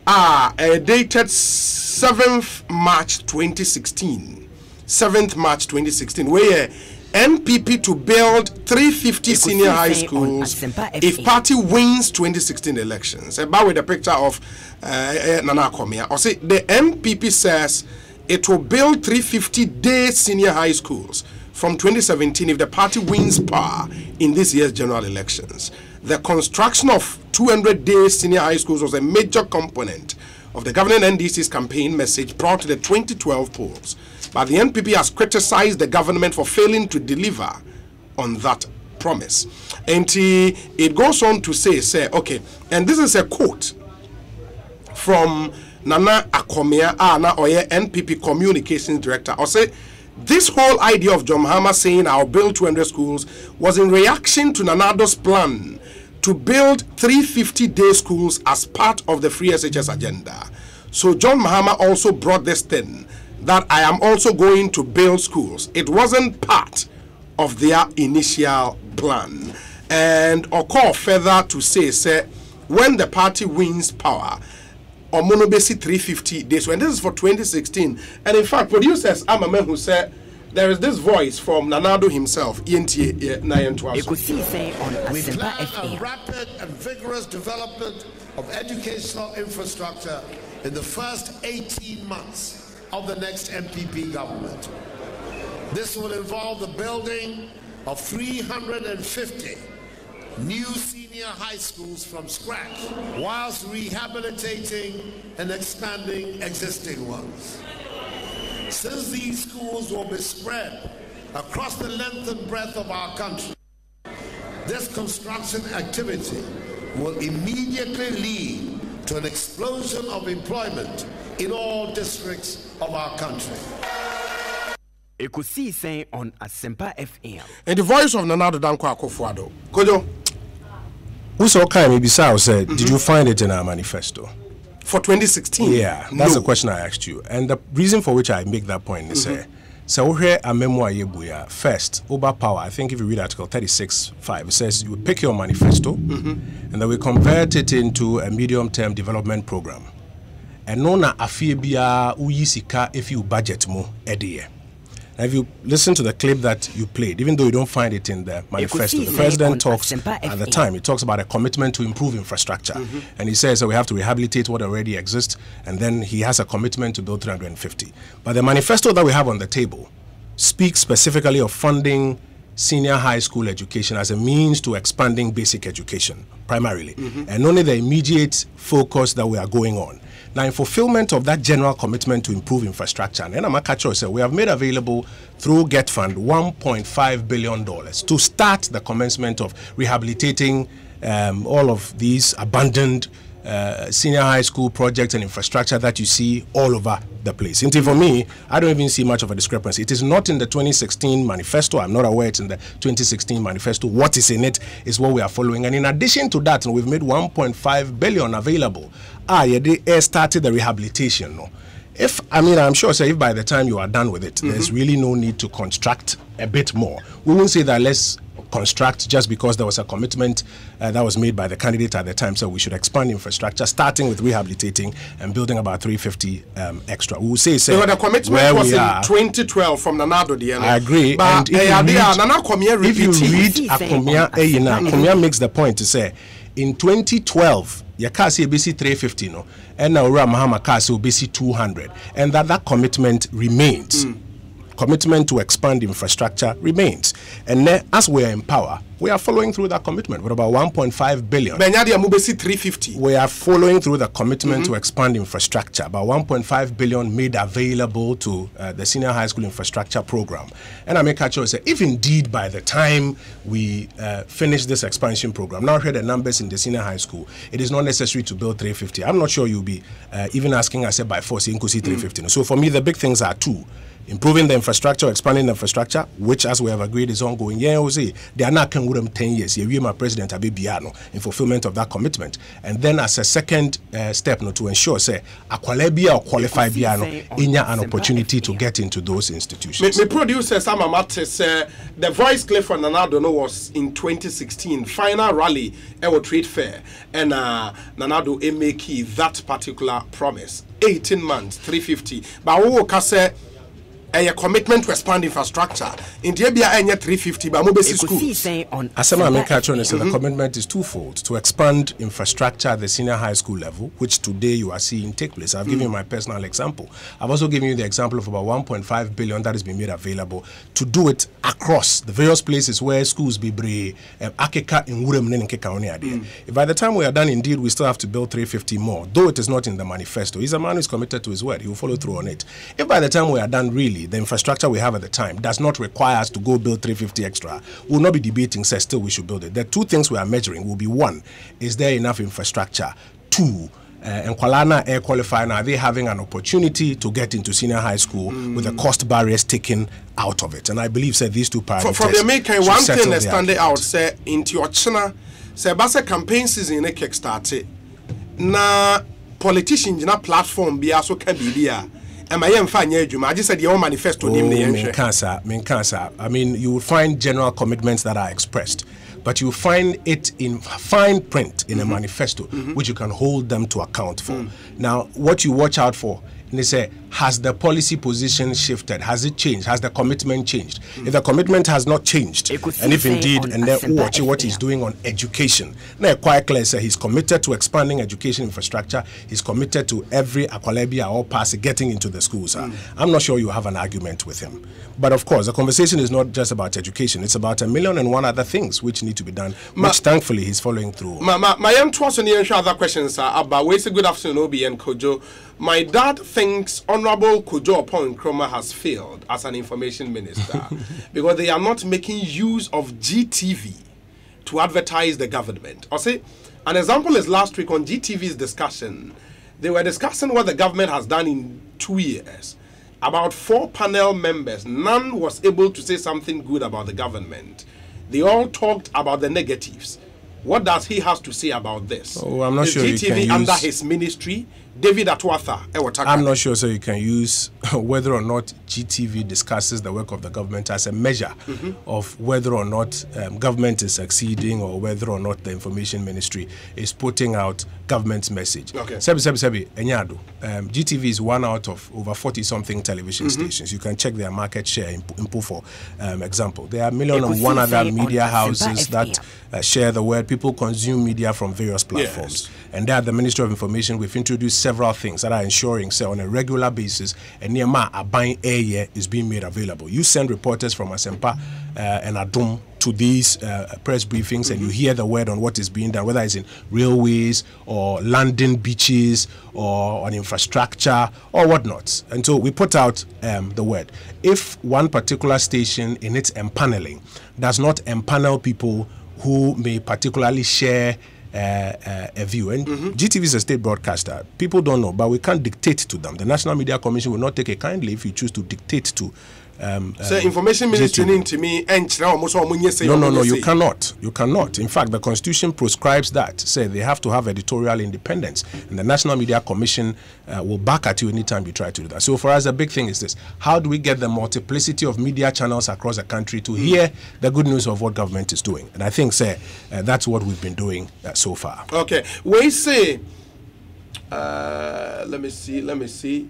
Speaker 1: Dated 7th March 2016. 7th March 2016, where NPP to build 350 senior high schools if party wins 2016 elections. About with a picture of Nana Komia. Or say the NPP says it will build 350-day senior high schools from 2017 if the party wins power in this year's general elections. The construction of 200-day senior high schools was a major component of the governing NDC's campaign message prior to the 2012 polls. But the NPP has criticized the government for failing to deliver on that promise. And it goes on to say, okay, and this is a quote from Nana Akomia, Oye NPP Communications Director. I'll say, this whole idea of John Mahama saying I'll build 200 schools was in reaction to Nanado's plan to build 350-day schools as part of the Free SHS agenda. So John Mahama also brought this thing that I am also going to build schools. It wasn't part of their initial plan. And Oko further to say, when the party wins power, Omonobesi 350 days. And this is for 2016. And in fact, producers Amame who said there is this voice from Nanado himself, ENTA 912.
Speaker 11: We plan a rapid and vigorous development of educational infrastructure in the first 18 months of the next MPP government. This will involve the building of 350 new senior high schools from scratch, whilst rehabilitating and expanding existing ones. Since these schools will be spread across the length and breadth of our country, this construction activity will immediately lead to an explosion of employment in all districts of our country.
Speaker 3: Ekusi on Asempa FM.
Speaker 1: And the voice of Nanado Danko Akufo-Addo. Kojo.
Speaker 10: Who's okay, maybe Sao said, did you find it in our manifesto?
Speaker 1: For 2016?
Speaker 10: Yeah, that's the question I asked you. And the reason for which I make that point is, so here a memoir yebuya first, Oba Power, I think if you read Article 36.5, it says you pick your manifesto, and then we convert it into a medium-term development program. And nona afibia uyisika if you budget mo ediye. Now, if you listen to the clip that you played, even though you don't find it in the manifesto, the president talks at the time, he talks about a commitment to improve infrastructure. And he says that we have to rehabilitate what already exists, and then he has a commitment to build 350. But the manifesto that we have on the table speaks specifically of funding senior high school education as a means to expanding basic education, primarily, and only the immediate focus that we are going on. Now, in fulfillment of that general commitment to improve infrastructure, and Amakacho said we have made available through Get Fund $1.5 billion to start the commencement of rehabilitating all of these abandoned senior high school projects and infrastructure that you see all over the place. And for me, I don't even see much of a discrepancy. It is not in the 2016 manifesto. I'm not aware it's in the 2016 manifesto. What is in it is what we are following. And in addition to that, we've made $1.5 billion available. They started the rehabilitation. No? I'm sure, say, if by the time you are done with it, there's really no need to construct a bit more. We won't say that let's construct just because there was a commitment that was made by the candidate at the time. So we should expand infrastructure, starting with rehabilitating and building about 350 extra. We will say
Speaker 1: the commitment was in 2012 from Nanado.
Speaker 10: I agree.
Speaker 1: But
Speaker 10: and if you read Akomia makes the point to say, in 2012, Yakasi BC 350 no, and now Mahama Kasi BC 200, and that commitment remains. Commitment to expand infrastructure remains. And then, as we are in power, we are following through that commitment with about 1.5 billion.
Speaker 1: 350.
Speaker 10: We are following through the commitment to expand infrastructure. About 1.5 billion made available to the senior high school infrastructure program. And I make a choice, if indeed by the time we finish this expansion program, now here the numbers in the senior high school, it is not necessary to build 350. I'm not sure you'll be even asking us by force in 350. So for me, the big things are two. Improving the infrastructure, expanding the infrastructure, which, as we have agreed, is ongoing. Yeah, they are not 10 years. You my president Abibiano in fulfillment of that commitment. And then, as a second step, to ensure, say, Akwalebia or qualified Biano, inya an opportunity to get into those institutions.
Speaker 1: My producer Sam Amatis, the voice clip from Nanado was in 2016 final rally at trade fair, and Nanado make that particular promise. 18 months, 350. But who can say? A commitment to expand infrastructure. In Debia, 350, but Mobesi school.
Speaker 10: Asema Mekatron said the commitment is twofold: to expand infrastructure at the senior high school level, which today you are seeing take place. I've given you my personal example. I've also given you the example of about 1.5 billion that has been made available to do it across the various places where schools be brave. Akeka in Wurem. If by the time we are done, indeed, we still have to build 350 more, though it is not in the manifesto. He's a man who is committed to his word. He will follow through on it. If by the time we are done, really, the infrastructure we have at the time does not require us to go build 350 extra, we'll not be debating, say, still we should build it. The two things we are measuring will be: one, is there enough infrastructure? Two, and Kwalana air qualifying, are they having an opportunity to get into senior high school with the cost barriers taken out of it? And I believe, say, these two parameters.
Speaker 1: From the making, one thing that's standing out, say, into your China, say, Basa campaign season in a kickstart, na politicians in a platform be also can be there. I just said your manifesto.
Speaker 10: I mean, you will find general commitments that are expressed, but you find it in fine print in a manifesto, which you can hold them to account for. Now, what you watch out for, and they say, has the policy position shifted? Has it changed? Has the commitment changed? If the commitment has not changed, and if indeed, and then watch what he's doing on education, now quite clear, say he's committed to expanding education infrastructure. He's committed to every Akwalebia or pass getting into the schools. I'm not sure you have an argument with him. But of course, the conversation is not just about education. It's about 1,000,001 other things which need to be done, which thankfully he's following through.
Speaker 1: My other questions are about ways. Good afternoon, Obi and Kojo. My dad thinks on Honorable Kojo Nkrumah has failed as an information minister because they are not making use of GTV to advertise the government. I'll say an example is last week on GTV's discussion. They were discussing what the government has done in 2 years. About 4 panel members, none was able to say something good about the government. They all talked about the negatives. What does he have to say about this?
Speaker 10: Oh, I'm not sure
Speaker 1: GTV
Speaker 10: you can use...
Speaker 1: under his ministry, David Atwatha.
Speaker 10: I'm not sure, so you can use whether or not GTV discusses the work of the government as a measure of whether or not government is succeeding or whether or not the information ministry is putting out government's message.
Speaker 1: Okay.
Speaker 10: Enyado. GTV is one out of over 40-something television stations. You can check their market share in for example. There are million and one other media houses that share the word. People consume media from various platforms. Yes. And there at the Ministry of Information, we've introduced several things that are ensuring, say, on a regular basis, a Nema Abain area is being made available. You send reporters from Asempa and Adum to these press briefings, and you hear the word on what is being done, whether it's in railways or landing beaches or on infrastructure or whatnot. And so we put out the word. If one particular station in its empaneling does not empanel people who may particularly share a view. And GTV is a state broadcaster. People don't know, but we can't dictate to them. The National Media Commission will not take it kindly if you choose to dictate to
Speaker 1: so information ministry to me
Speaker 10: no, you cannot. You cannot. In fact, the Constitution prescribes that. Say they have to have editorial independence, and the National Media Commission will back at you anytime you try to do that. So for us, the big thing is this: how do we get the multiplicity of media channels across the country to hear the good news of what government is doing? And I think, say, that's what we've been doing so far.
Speaker 1: Okay, we say, let me see.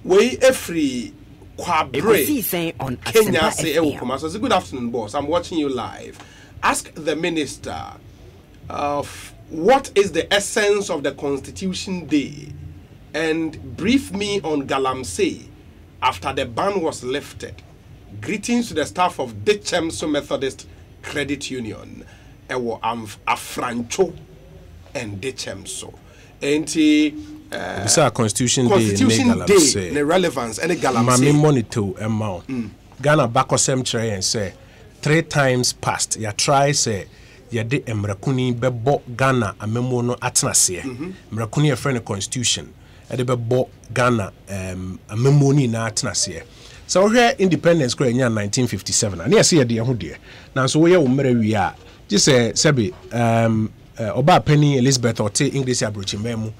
Speaker 1: We every Kwabre
Speaker 3: on
Speaker 1: Kenya say so good afternoon, boss. I'm watching you live. Ask the minister of what is the essence of the Constitution Day, and brief me on Galamsey after the ban was lifted. Greetings to the staff of Dechemso Methodist Credit Union. Ewo Afrancho and Dechemso.
Speaker 10: This is Constitution Day,
Speaker 1: the relevance, and the Galamsey.
Speaker 10: Mami monitor amount. Ghana bakosem chere and say 3 times past. Ya try say ya de emrakuni bebo Ghana amemo no atenase. Emrakuni a friend Constitution. E de bebo Ghana amemo ni na atenase. So here independence kra nya 1957. And here say de ho de. Na so we umre wi a just say sebi Oba Penny Elizabeth or T English abrochi memu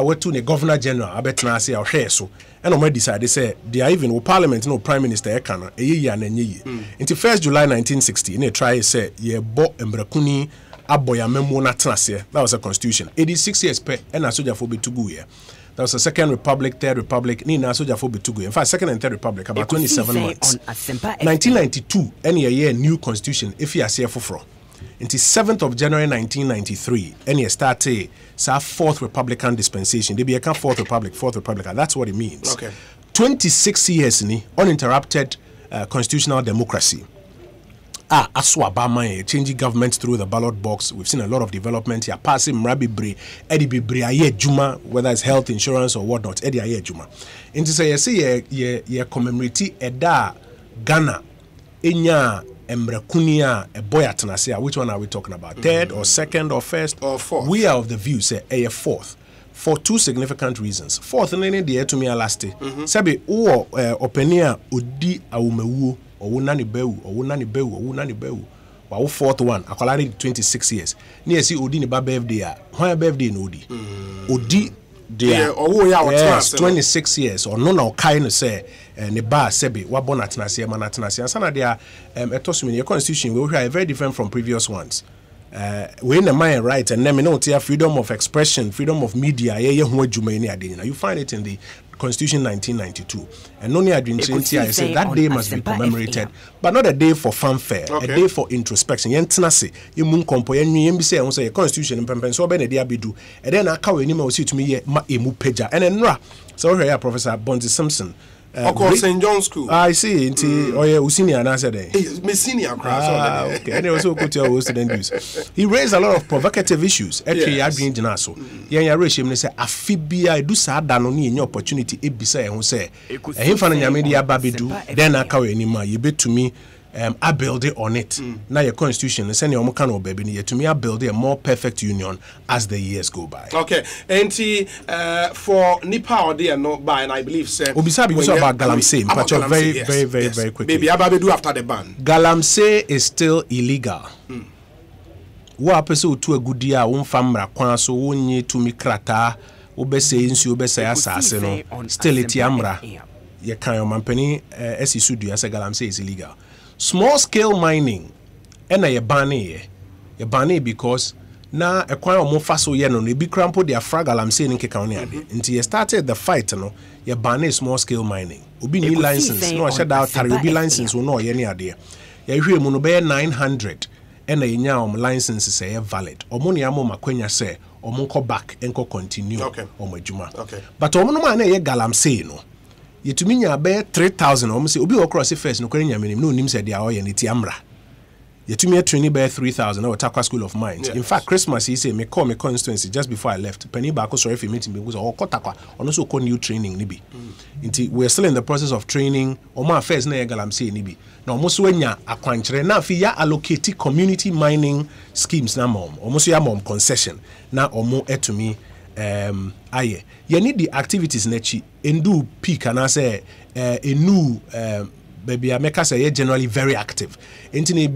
Speaker 10: what to the Governor General abetna say or so and on decide say they are even with Parliament no Prime Minister Ekana a year and ye into 1st July 1960 in a try say ye bo embrakuni aboya memu na trase. That was a constitution 86 years per and a soldier for be to go here. That was the Second Republic, Third Republic, ni na soldier for be to go. In fact, Second and Third Republic about 27 months. 1992 any year new constitution if you are here for Until 7th of January 1993, any started sa 4th Republican dispensation. They be a 4th Republic, and that's what it means.
Speaker 1: Okay.
Speaker 10: 26 years ni uninterrupted constitutional democracy. Aswabama changing government through the ballot box. We've seen a lot of development here. Passing Mrabi Eddie Bibri Aye Juma, whether it's health insurance or whatnot. Eddie Aye Juma. Into say ye commemorate Eda Ghana Enya Emrekunia a boy atanasia. Which one are we talking about? Third or second or first
Speaker 1: or fourth?
Speaker 10: We are of the view say a fourth. For 2 significant reasons. Fourth, nene de to me alasti. Sabi uo openia odi aumewu or wunani bewu or wunani bewu or wunani bewu. Wa fourth one akolari 26 years. Ni si odi ni ba birthday a. Why birthday no odi? Odi there. Yes, 26 years or no na kai no say ne ba sebi wa born atenase man atenase. Ansana there etosumi your constitution we are very different from previous ones. We in the mind right and then no freedom of expression, freedom of media. You find it in the Constitution 1992. And only I say that day must be commemorated, but not a day for fanfare, a day for introspection. Yentenase, you moon compo, and say on say a constitution in Pempen so ben a dia bidu, and then I can't anymore see to me ma emu peja and then ra. So here Professor Bonzi Simpson
Speaker 1: Of course, St. John's School.
Speaker 10: I see. Oh yeah, senior. I said,
Speaker 1: me senior.
Speaker 10: Okay. And also put your student use. He raised a lot of provocative issues. Actually, I bring Janaso. Yeah, raise him. Say, Afibia, do sad danoni in your opportunity. It be say, who say, him fan your media babidu. Then I carry anymore. You bet to me. I build it on it. Now your constitution, send your mokano baby. To me, I build a more perfect union as the years go by.
Speaker 1: Okay, and for Nipa or dear no by, and I believe sir.
Speaker 10: Obisabi was about Galamsey, but you're very quickly.
Speaker 1: Maybe Ababe do after the ban.
Speaker 10: Galamsey is still illegal. What person to a good dear, famra kwanso, wonye to me krata, obese insu, obese assassino, still it yamra. Ye can your mampeni, as you should do as a Galamsey is illegal. Small scale mining, and a bane because now a quite more fast so no be crampo their fragile I'm saying in Kekaunia. Until you started the fight, no, your bane small scale mining. Ubi new license, no, I said out Taribi license will know any idea. You hear Munobe 900 and a nyam license say valid. Or money amo makwenya say, or monko back and continue.
Speaker 1: Okay.
Speaker 10: Or majuma.
Speaker 1: Okay.
Speaker 10: But Omonoma ye Galamsey no. You to me, you bear 3,000. Almost say, "Obi across the first no Korean minim no nim said they are in Itiamra." You to me a training bear 3,000 or Takwa School of Mines. Yes. In fact, Christmas he say me call me constituency just before I left. Penny back sorry for meeting because all Kotakwa on also call new training nibi. We're still in the process of training. Or my affairs na Galamsey nibi. Now almost when ya akwanchre na fi ya allocate community mining schemes na mom. Almost ya mom concession na omo to me. Aye, you need the activities nechi do peak and I say a new baby I make us say generally very active. Intine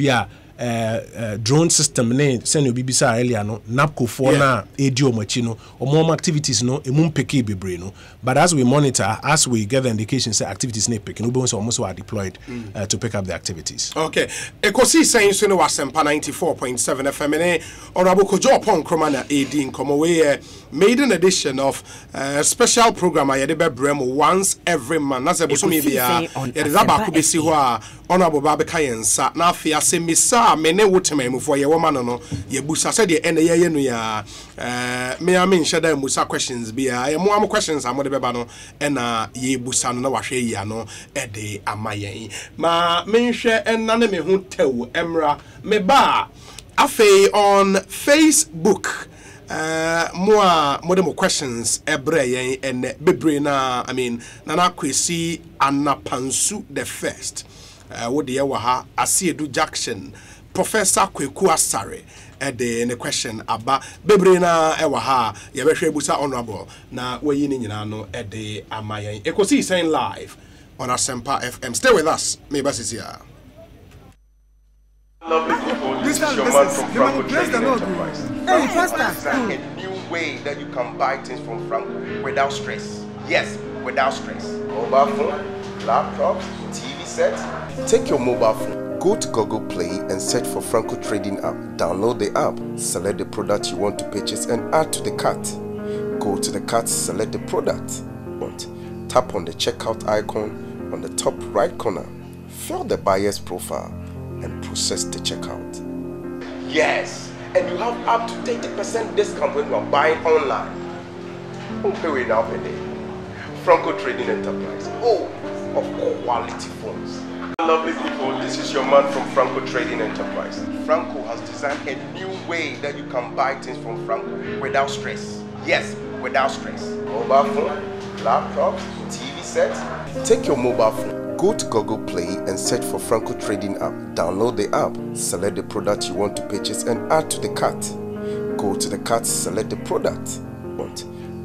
Speaker 10: drone system ne send you BBC earlier no NABCO for na edio machino or more activities no emum peki bebre no. But as we monitor, as we get the indication say activities ne peki no be almost are deployed to pick up the activities.
Speaker 1: Okay. Ekosi saying so no Asempa 94.7 FM ne Honorable Kojo Pon Kromana AD in Komowe maiden edition of special program I de bebrem once every month. That's a bosomi bia e de ba ko besi ho a Honorable Babeka yensa na afia se misa mene wotema mu for ye woman no ye busa said ye ene ye no ya me am nshada musa questions bia ye mo am questions amode beba no ena ye busa no na wahwe ya no e de amayen ma menhwe ena na me hu tew emra me ba afei on Facebook more questions ebre and bebre na I mean nana kwesi anapansu the first what the ha Asiedu Jackson Professor Kweku Asare the question aba bebre na ewa ha ye behwe busa honorable na wayi ni nyina no the amayan ekosi saying live on Asempa FM. Stay with us maybe this here.
Speaker 12: Lovely people, this is your man from Franco Trading Enterprise.
Speaker 13: Hey, Pastor.
Speaker 12: A new way that you can buy things from Franco without stress. Yes, without stress. Mobile phone, laptops, TV sets. Take your mobile phone, go to Google Play and search for Franco Trading app. Download the app, select the product you want to purchase and add to the cart. Go to the cart, select the product. Tap on the checkout icon on the top right corner. Fill the buyer's profile and process the checkout. Yes, and you have up to 30% discount when you are buying online. Don't pay way now per day. Franco Trading Enterprise, home of quality phones. Lovely people, this is your man from Franco Trading Enterprise. Franco has designed a new way that you can buy things from Franco without stress. Yes, without stress. Mobile phone, laptops, TV sets. Take your mobile phone. Go to Google Play and search for Franco Trading app. Download the app, select the product you want to purchase and add to the cart. Go to the cart, select the product.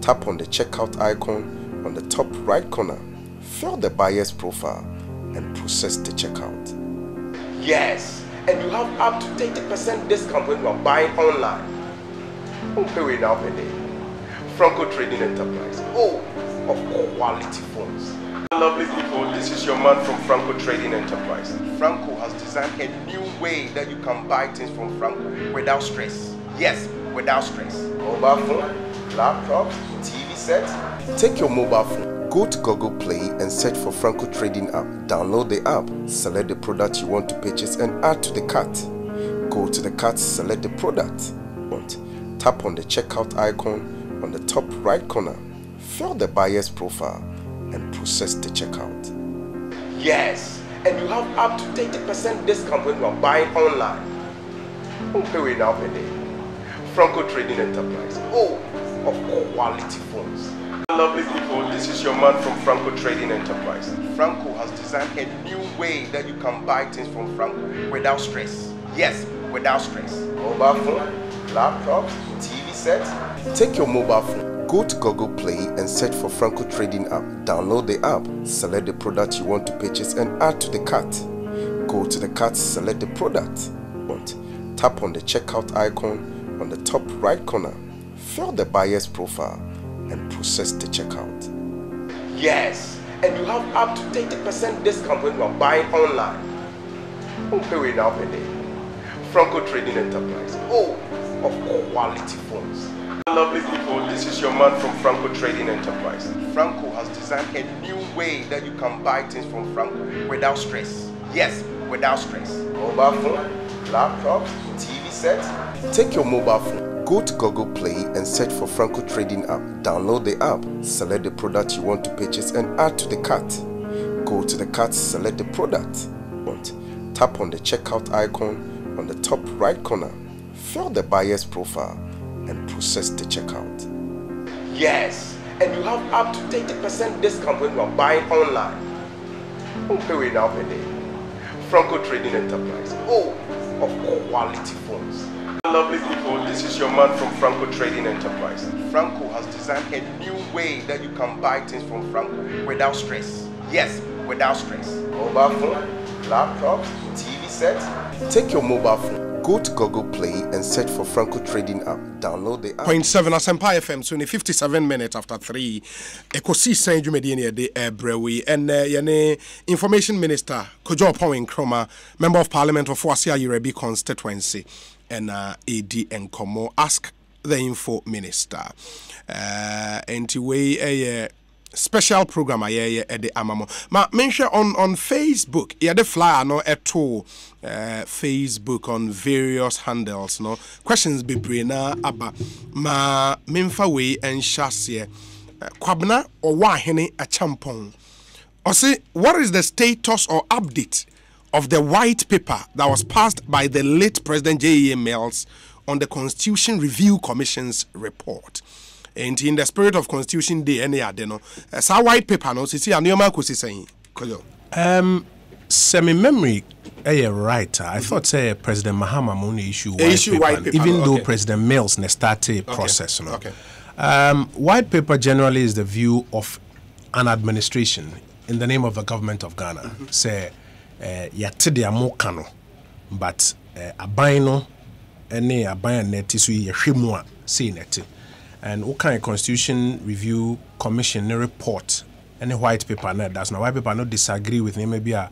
Speaker 12: Tap on the checkout icon on the top right corner. Fill the buyer's profile and process the checkout. Yes, and you have up to 30% discount when you are buying online. Don't pay way now per day. Franco Trading Enterprise, home of quality phones. Lovely people, this is your man from Franco Trading Enterprise. Franco has designed a new way that you can buy things from Franco without stress. Yes, without stress. Mobile phone, laptops, TV sets. Take your mobile phone, go to Google Play and search for Franco Trading app. Download the app, select the product you want to purchase and add to the cart. Go to the cart, select the product. Tap on the checkout icon on the top right corner. Fill the buyer's profile and process the checkout. Yes, and you have up to 30% discount when you are buying online. Don't pay away now per day. Franco Trading Enterprise. Oh, of quality phones. Lovely people, this is your man from Franco Trading Enterprise. Franco has designed a new way that you can buy things from Franco without stress. Yes, without stress. Mobile phone, laptops, TV sets. Take your mobile phone, go to Google Play and search for Franco Trading app. Download the app, select the product you want to purchase and add to the cart. Go to the cart, select the product. Tap on the checkout icon on the top right corner. Fill the buyer's profile and process the checkout. Yes, and you have up to 30% discount when you are buying online. Don't pay away now per day. Franco Trading Enterprise. Oh, of quality phones. Lovely people, this is your man from Franco Trading Enterprise. Franco has designed a new way that you can buy things from Franco without stress. Yes, without stress. Mobile phone, laptops, TV sets. Take your mobile phone, go to Google Play and search for Franco Trading app. Download the app, select the product you want to purchase and add to the cart. Go to the cart, select the product. Tap on the checkout icon on the top right corner. Fill the buyer's profile and process the checkout. Yes, and you have up to 30% discount when you are buying online. Don't pay away now per day. Franco Trading Enterprise. Oh, of quality phones. Lovely people, this is your man from Franco Trading Enterprise. Franco has designed a new way that you can buy things from Franco without stress. Yes, without stress. Mobile phone, laptops, TV sets. Take your mobile phone, go to Google Play and search for Franco Trading app. Download the app.
Speaker 1: 0.7 Asempa FM, so in 57 minutes after 3. Ekosi Saint Jumediani de Brewi and Yane Information Minister Kojo Pawin Kroma, Member of Parliament of Wasia Yurebi Constituency, and AD Nkomo ask the Info Minister. And to weigh a special program at the Amamo. Ma mention on Facebook, yeah, the flyer no at all. Facebook on various handles, no questions be brina aba ma memfa we and shasie kwabna or wahene a champon. Or say, what is the status or update of the white paper that was passed by the late President J.E. Mills on the Constitution Review Commission's report? And in the spirit of Constitution Day, any adeno, as our white paper, no, see, and your man could say,
Speaker 10: semi memory, right. I thought, say, President Mahama only issue white paper, even though President Mills ne started process. No? White paper generally is the view of an administration in the name of the government of Ghana. Say, yatide amokano, but abaino, ene abayan neti so yeshimwa say neti. And what kind of Constitution Review Commission report any white paper na does now white paper no disagree with maybe a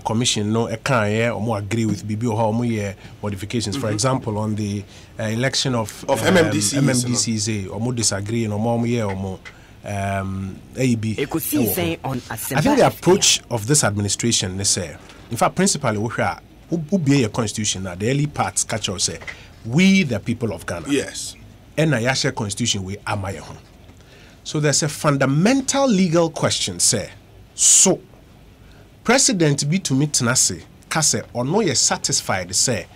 Speaker 10: commission no or more agree with BB or more modifications. For example, on the election of MMDCs or more disagree or more or more AEB. I think the approach of this administration is in fact principally who be a constitution the early parts catch us say we the people of Ghana.
Speaker 1: Yes.
Speaker 10: And I share constitution we amaya. So there's a fundamental legal question, say. So President be to meet Tenase, Kase, or no ye satisfied, say,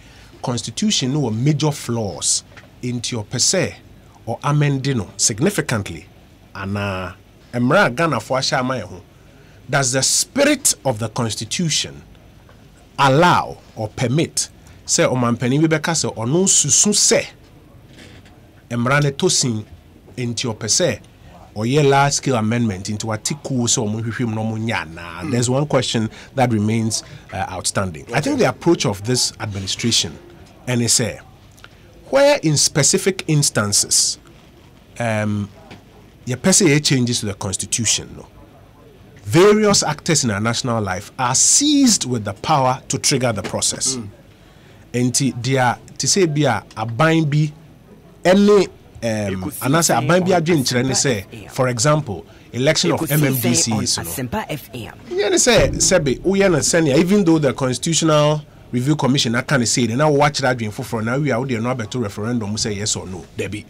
Speaker 10: constitution no major flaws into your per se or amendino significantly. And Emra Ghana for Asha. Does the spirit of the constitution allow or permit, say, or Mampeni Bibekase, or no susun say, Emrane tosin into your per se or ye large scale amendment into article so there's one question that remains outstanding. I think the approach of this administration and it's where in specific instances ye per se changes to the constitution, various actors in our national life are seized with the power to trigger the process. And to say be a bind be any and I say for example, election of MMDCs.
Speaker 3: Asempa FM.
Speaker 10: You say Sebi, we understand even though the Constitutional Review Commission I can't say they now watch that dream for now we are there no better referendum say yes or no. Debbie.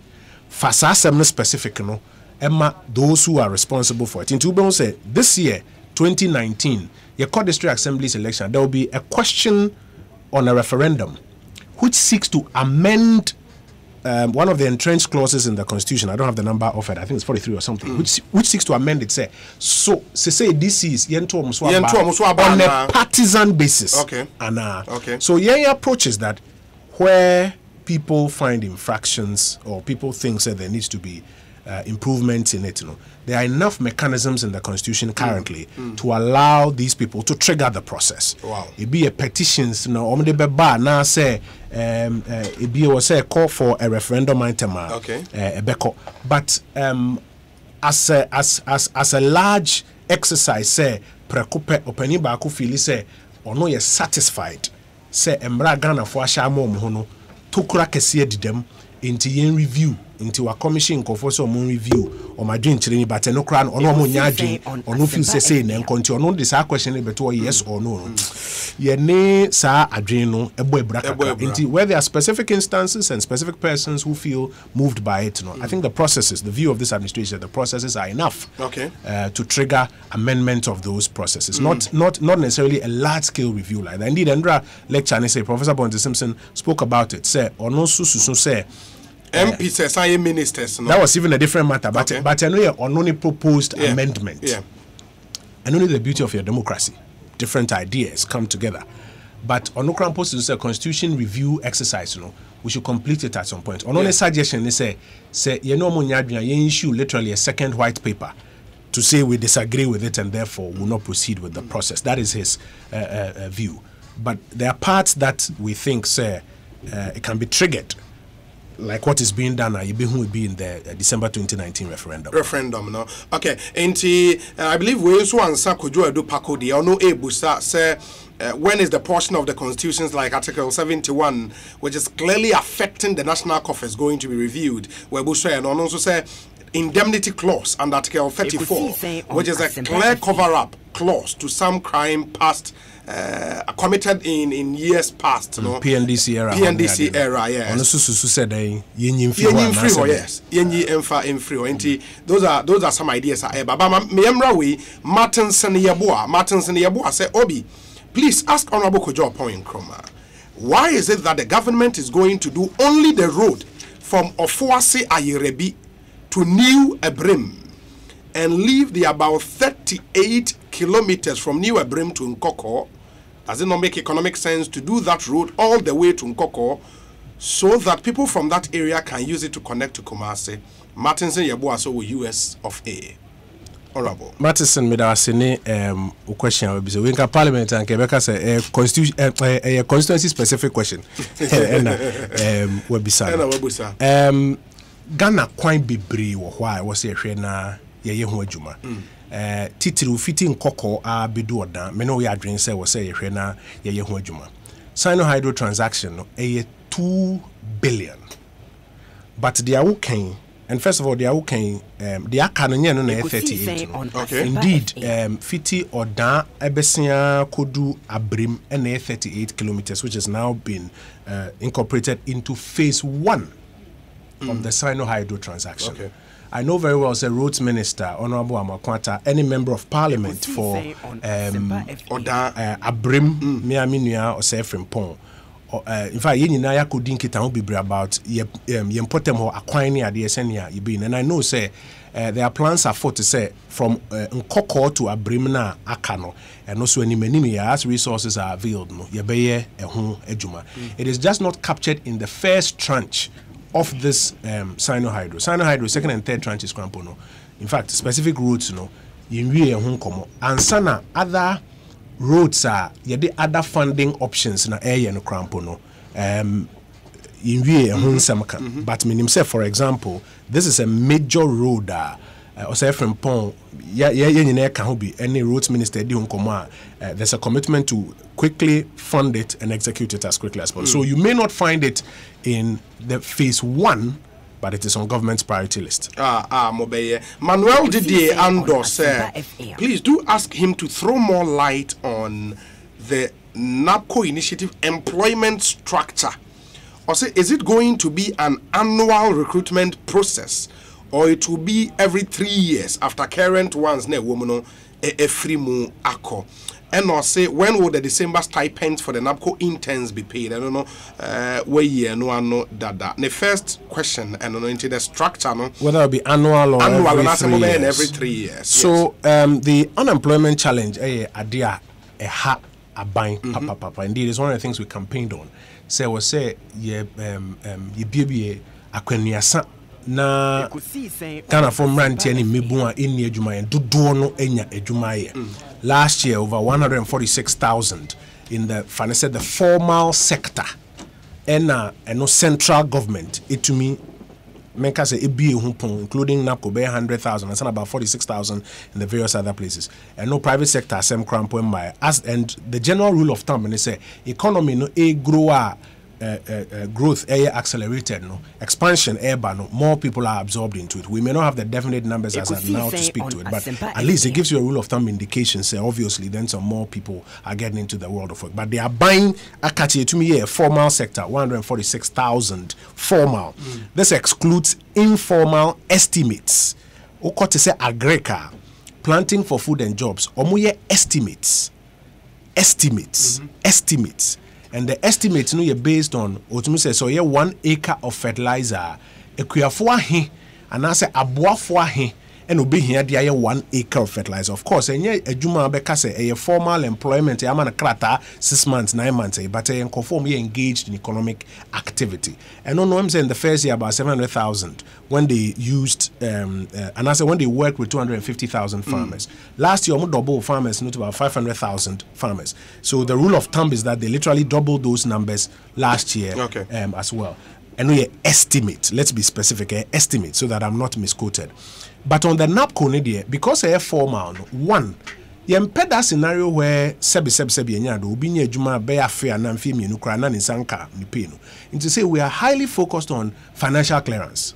Speaker 10: Fasa some specific no Emma, those who are responsible for it. Into Ubon said this year, 2019, your Core District Assembly's election, there will be a question on a referendum which seeks to amend one of the entrenched clauses in the Constitution. I don't have the number of it. I think it's 43 or something. Which seeks to amend it. Say this is on a partisan basis.
Speaker 1: Okay.
Speaker 10: And
Speaker 1: okay.
Speaker 10: So your approach is that where people find infractions or people think that there needs to be improvements in it, there are enough mechanisms in the Constitution currently to allow these people to trigger the process.
Speaker 1: Wow.
Speaker 10: It be a petitions, now say it be was a call for a referendum item.
Speaker 1: Okay.
Speaker 10: But as a large exercise, say preocupe openi baako feel say or no, you're satisfied. Say Embra Ghana for Ashamo Mono, Tokura Kesia didem into yen review. Into a commission for some review or my dream training, but no crown or no munyajin or no few say and continue on this question between yes or no. Ye ne sa adreno a boy braka where there are specific instances and specific persons who feel moved by it. I think the processes, the view of this administration, the processes are enough to trigger amendment of those processes. Not necessarily a large scale review like that. Indeed, Andra lecture and say Professor Bonte Simpson spoke about it. Say or no susu say
Speaker 1: MP says I am ministers.
Speaker 10: That was even a different matter, but I know you're on only proposed amendment.
Speaker 1: Yeah.
Speaker 10: And only the beauty of your democracy. Different ideas come together. But on Okran Post is a constitution review exercise, we should complete it at some point. On only suggestion is say you issue literally a second white paper to say we disagree with it and therefore will not proceed with the process. That is his view. But there are parts that we think say it can be triggered. Like what is being done now, who will be in the December 2019 referendum.
Speaker 1: No? Okay. And I believe we also answer Kojo Edu Pako di ono ebusa say when is the portion of the constitutions like Article 71, which is clearly affecting the national coffers, going to be reviewed? Where Bushra and also say indemnity clause under Article 34, which is a clear cover-up clause to some crime past. Committed in years past,
Speaker 10: PNDC era.
Speaker 1: Yes.
Speaker 10: Also, said
Speaker 1: yes. Those are some ideas. Martin Seniyabua say, Obi, please ask Honorable Kojo Point Kroma, why is it that the government is going to do only the road from Ofuase Ayerebi to New Ebrim and leave the about 38 kilometers from New Ebrim to Nkoko? Does it not make economic sense to do that road all the way to Nkoko so that people from that area can use it to connect to Kumasi? Martinson Yabuaso with US of A. Honorable.
Speaker 10: Martinson made us a question. We can Parliament and Quebec say a constituency specific question. Ghana quite be brave or why was a trainer Yehujuma. Titiri fiti nkoko a bedu odan me no ya adwen say wo say yehwe na ye ho adwuma sino-hydro transaction no 2 billion but they are okay. And first of all they are okay. They are kanonye no na 38 no.
Speaker 1: Okay.
Speaker 10: Indeed fiti odan ebesia kodu abrim na 38 kilometers, which has now been incorporated into phase 1 of the sino-hydro transaction.
Speaker 1: Okay.
Speaker 10: I know very well as a roads minister, Honorable Amakwata, any member of parliament for Abrim, Miaminia, or Sefrim Pong. In fact, Yenina could think it be about Yempotem or acquiring ideas and I know say there are plans afoot to say from Nkoko to Abrimna Akano, and also any many as resources are availed. No, Yabeye Ejuma. It is just not captured in the first tranche of this sino-hydro. Sino-hydro, second and third tranche is Krampono. In fact, specific routes, in and sana other roads are the other funding options na area no Krampono. But meaning say, for example, this is a major road or say from Pong, any roads minister there's a commitment to quickly fund it and execute it as quickly as possible. So you may not find it in the phase 1, but it is on government's priority list.
Speaker 1: Mobeye. Manuel Didier Andor said, please do ask him to throw more light on the NABCO initiative employment structure. Or say, is it going to be an annual recruitment process, or it will be every 3 years after current ones na woman a free mu ako. And or say, when will the December stipends for the NABCO interns be paid? I don't know where year no know that. The first question, and into the structure, no,
Speaker 10: whether it be annual or
Speaker 1: every 3 years.
Speaker 10: So the unemployment challenge, idea a ha a buying papa. Indeed, it's one of the things we campaigned on. Say we say ye baby akweniasa na Ghana from ranti any mebua in adwuma en dodo no enya adwuma ye. Last year over 146,000 in the said the formal sector and no central government it to me make us a be including NABCO be 100,000 and about 46,000 in the various other places and no private sector same cramp by as and the general rule of thumb and they say economy no grower growth accelerated, no expansion no more people are absorbed into it. We may not have the definite numbers as of now to speak to it, but at least it gives you a rule of thumb indication. Say obviously then some more people are getting into the world of work, but they are buying akachi to me a formal sector 146,000 formal. This excludes informal estimates. Oko to say agreka planting for food and jobs. Omuye estimates. And the estimates no based on what say so 1 acre of fertilizer ekuafo ahe and I say aboafo ahe and obi here dey 1 acre of fertilizer. Of course enye adwuma beka say a formal employment e amana krata 6 months 9 months but e conform you engaged in economic activity. And no I'm saying the first year about 700,000 when they used and I say when they worked with 250,000 farmers. Last year almost double farmers, not about 500,000 farmers. So the rule of thumb is that they literally doubled those numbers last year as well. And we estimate, let's be specific, estimate so that I'm not misquoted. But on the NABCO, because I have formal, one, you impede that scenario where sebi enyado obi nya adwuma be afia na mfi mienu kra na nsanka ni pay no. Into say we are highly focused on financial clearance.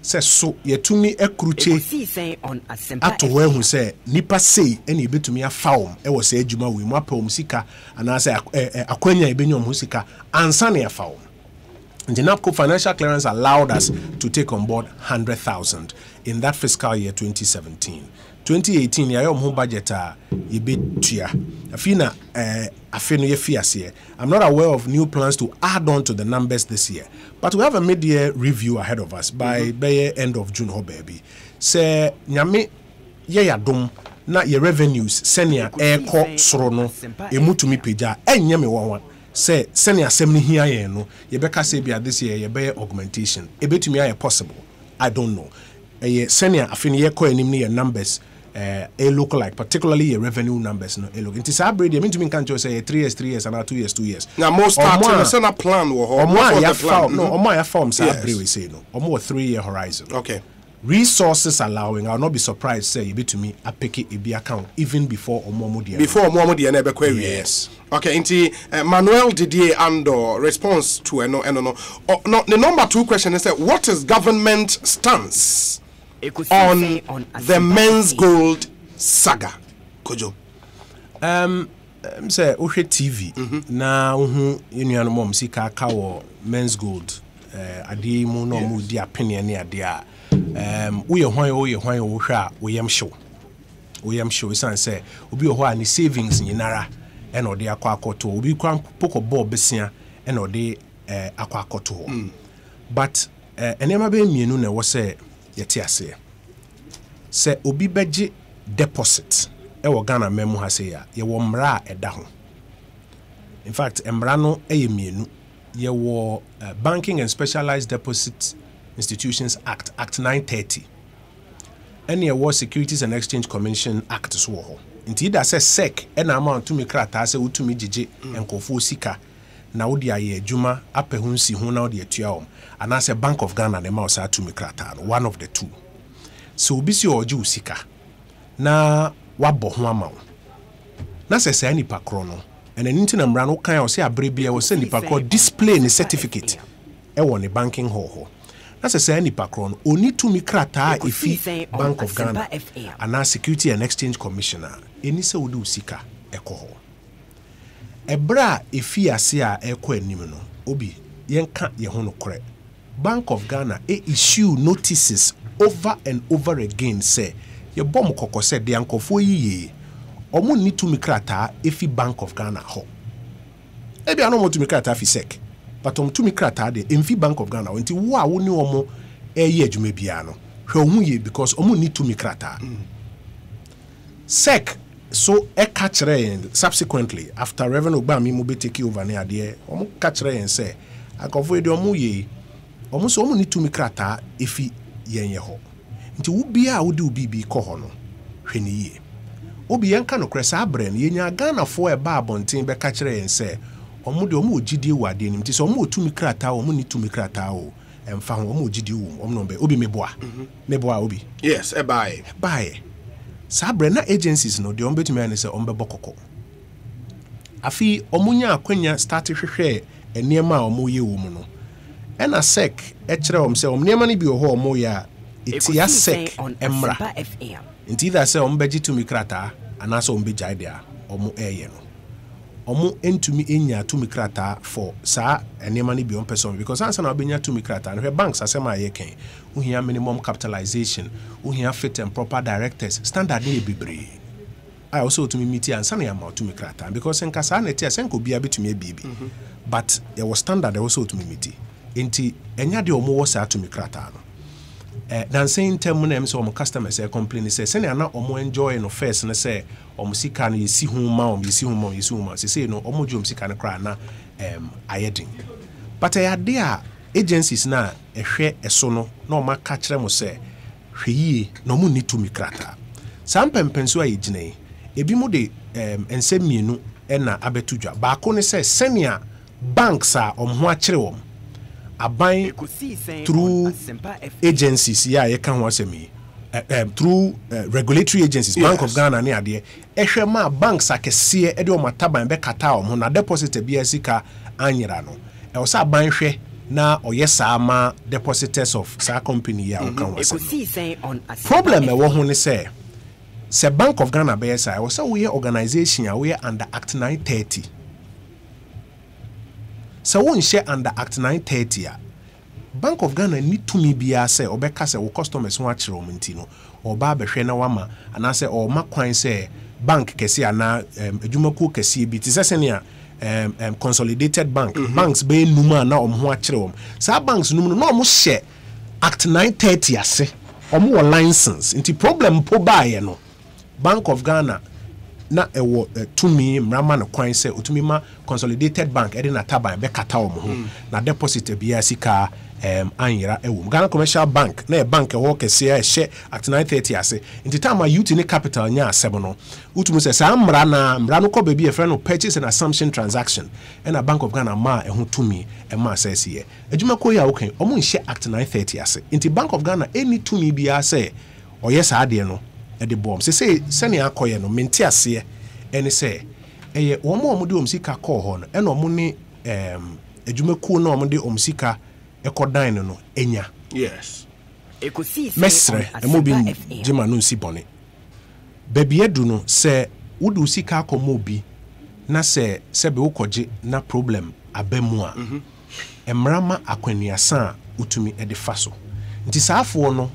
Speaker 10: Say so yetumi ekruche
Speaker 3: on Asempa
Speaker 10: ato where who say nipa say eni betumi afawm e wo say adwuma we mu apom sika ana say akwanya ebenyom ho sika ansa na afawm. The NABCO financial clearance allowed us to take on board 100,000 in that fiscal year 2017. 2018, your home budget a bit tia. I'm not aware of new plans to add on to the numbers this year, but we have a mid-year review ahead of us by end of June. Baby, say nyame ya dom na your revenues senia airco sorono emutumi peja enyame wanwan. Say senior assembly here no yebeka say bia this year ye augmentation ebetumi aye possible. I don't know senior afini ye ko enim ne numbers look like particularly your revenue numbers no look it is abrade mean to me can't just say 3 years and 2 years now
Speaker 1: most starting a senior plan wo
Speaker 10: my forms abrade we say no or 3 year horizon.
Speaker 1: Okay,
Speaker 10: resources allowing, I'll not be surprised say you be to me a pick it be account even before Omomodia.
Speaker 1: Before Omomodia never query.
Speaker 10: Yes.
Speaker 1: Okay, into Manuel Didier Ando response to no. The number 2 question is that what is government stance on the men's gold saga? Kojo.
Speaker 10: Say Uhe TV na uhu yenu mom sika kawo men's gold adi mu no mu di opinion ni adi a we hwan wo hwa we yam show isan say obi ho ani savings nyinara e no de akwakoto obi kwan poko bob besia e no de akwakoto but enema be mienu na wo say yete ase say obi beje deposit e wo Ghana memu ha say ya ye wo mra eda ho. In fact emra no e mienu ye wo Banking and Specialized Deposit Institutions Act 930 and ye wo Securities and Exchange Commission Act so ho. Inti da say sec and amount to me krata say utumi gige enkofo sika na wo dia ye adwuma apehunsi ho na wo dia tuaom and as a Bank of Ghana na ma sa to me krata one of the two. So obi si oji usika na wabɔ ho ama wo na sɛ sɛ nipa kro no and an internet mra no kan o sɛ abrebia wo sɛ nipa kro display ne certificate e wɔ ne banking hall ho na sɛ sɛ nipa kro no oni to mi krata ifi Bank of Ghana and Security and Exchange Commissioner eni sɛ wo de usika ekɔ ho ebra ifi ase a ekɔ anim no obi yenka ye ho no korɛ Bank of Ghana issue notices over and over again say your bomb koko said the uncle for ye omu need to mikrata ifi Bank of Ghana ho ebi ano mo to mikrata fi sec but to mikrata de ifi Bank of Ghana nti wo a wo ni omo eye adwuma bia no hwe ohu ye because omu need to mikrata sec so e catch subsequently after Reverend Obama mo be take over na ade omu catch and say akofo de omu ye omu so omu need to mikrata ifi yenye ho nti wo bia wo de obibi ko ho no hwe ni ye obi yanka no kresa abren yenya Ghana fo e ba abonten be ka kire yen se omu de omu ogidie wade nim nti so omu otumi krata omu ni tumi krata o emfa ho omu ogidie wo omu no be obi meboa meboa obi
Speaker 1: yes e bae sabre na
Speaker 10: agencies no de omu betumi ane se omu be bokoko afi omu nya akwanya start hwehwe eniema omu ye wo mu no ena sec e kire omu se omu niema ni bi ho omu ya itia sec emra nti da se omu beji tumi krata anaso omu bejai dia omu eye no omu entumi enya tumi krata for sa eniema ni bi on person because ansa na obenya tumi krata no banks asema ayeken uhia minimum capitalization uhia fit and proper directors standard ni bibre I also to me meet ansa na ya tumi krata because enka sa na tia senko bia betumi bibi but there was standard also to me meet enti enya de omu wo sa tumi krata no dan saying term na em so omo customers e complain say se na omo enjoy no first na say omo sika no yesi hu ma say no omo jom sika no kra na ayedin but ade a agencies na ehwe eso no na omo ka kire mo say hweyie na omo ni to mikrata sam pempenso a yegine ebi mo de ensem mienu na abetudwa ba ko ne say senior banks a omo ho akire wo aban through agencies you can watch me through regulatory agencies Bank of Ghana ne ade ehwe ma banks akese e de o mataban be kata o ho na deposit bia sika anyira no e o sa ban hwe na oyesa ma depositors of sa company ya o kan watch problem e wo ho ne say Bank of Ghana be say o say we organization ya we under Act 930 so won share under Act 930 Bank of Ghana need to me bia say obeka say wo customers won akire om ntino oba behwe na wama ana say o makwan say bank kesi ana adwumako kesi bi ti sesenia consolidated bank banks be numa na om ho akire om sa banks num no om share Act 930 ase om wo license nti problem po baaye no Bank of Ghana na ewo tumi mrama no kwan se otumi ma consolidated bank ede na taban be kata wo ho na deposit bia sika anyira ewo Ghana commercial bank na bank e wo kese a she Act 930 ase nti time youth ni capital nya asem no utumu se sa mra no ko be friend no purchase and assumption transaction and a Bank of Ghana ma e ho tumi e ma asese ye adwuma ko ya wo kan omo nhye Act 930 ase nti Bank of Ghana any tumi bia se oyesa ade no e de bom se sene akoye no menti ase ene se eye omo de omsika call ho no ene omo ni adwumaku na omo de omsika ekodan no enya
Speaker 1: yes
Speaker 10: mesre emobi jima no nsi bone baby edu no se wudu usika akomo bi na se be ukoje na problem abemu a emrama akwanuasa utumi e de faso nti saafo no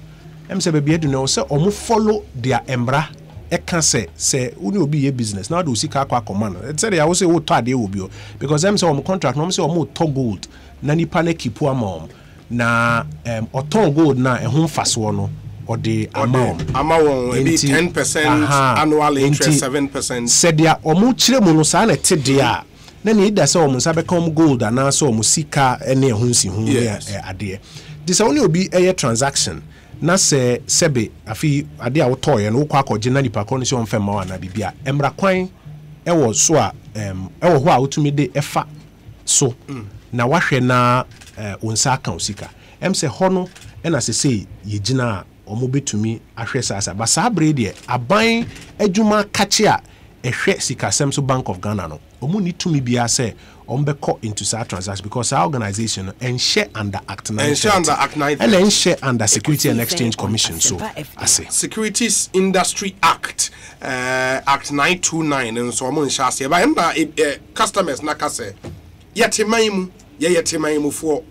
Speaker 10: se baby edu no se omo follow their embra e kan se uni obi ye business na do usika akoma no e say ya wo say wo to ade obi o because them say omo contract no say omo to gold na nipa na kipu amom na oton gold na ehun faso no ode
Speaker 1: amawon maybe 10% annual interest 7%
Speaker 10: said ya omo kire mu no sa na tede a na ni da se omo sa be come gold na so omo sika ene ehun si hu ade this only obi a transaction na se sebe afi ade a wo toye no kwa akọje na nipa ko no se on fema wa na bibia emra kwan ewo so a ewo ho a wotumi de efa so na wahwe na onsa aka osika se hono ena sese yegina omo betumi ahwe sasa ba sa brede aban adwuma kache a ehwe sika semso Bank of Ghana no omo ni tumi bia se ombeko into sa transaction because our organization share under Act 930 and share under Security and Exchange Commission so I say
Speaker 1: Securities Industry Act Act 929 and so omo nshase ba emba customers na kase yetemaimu fo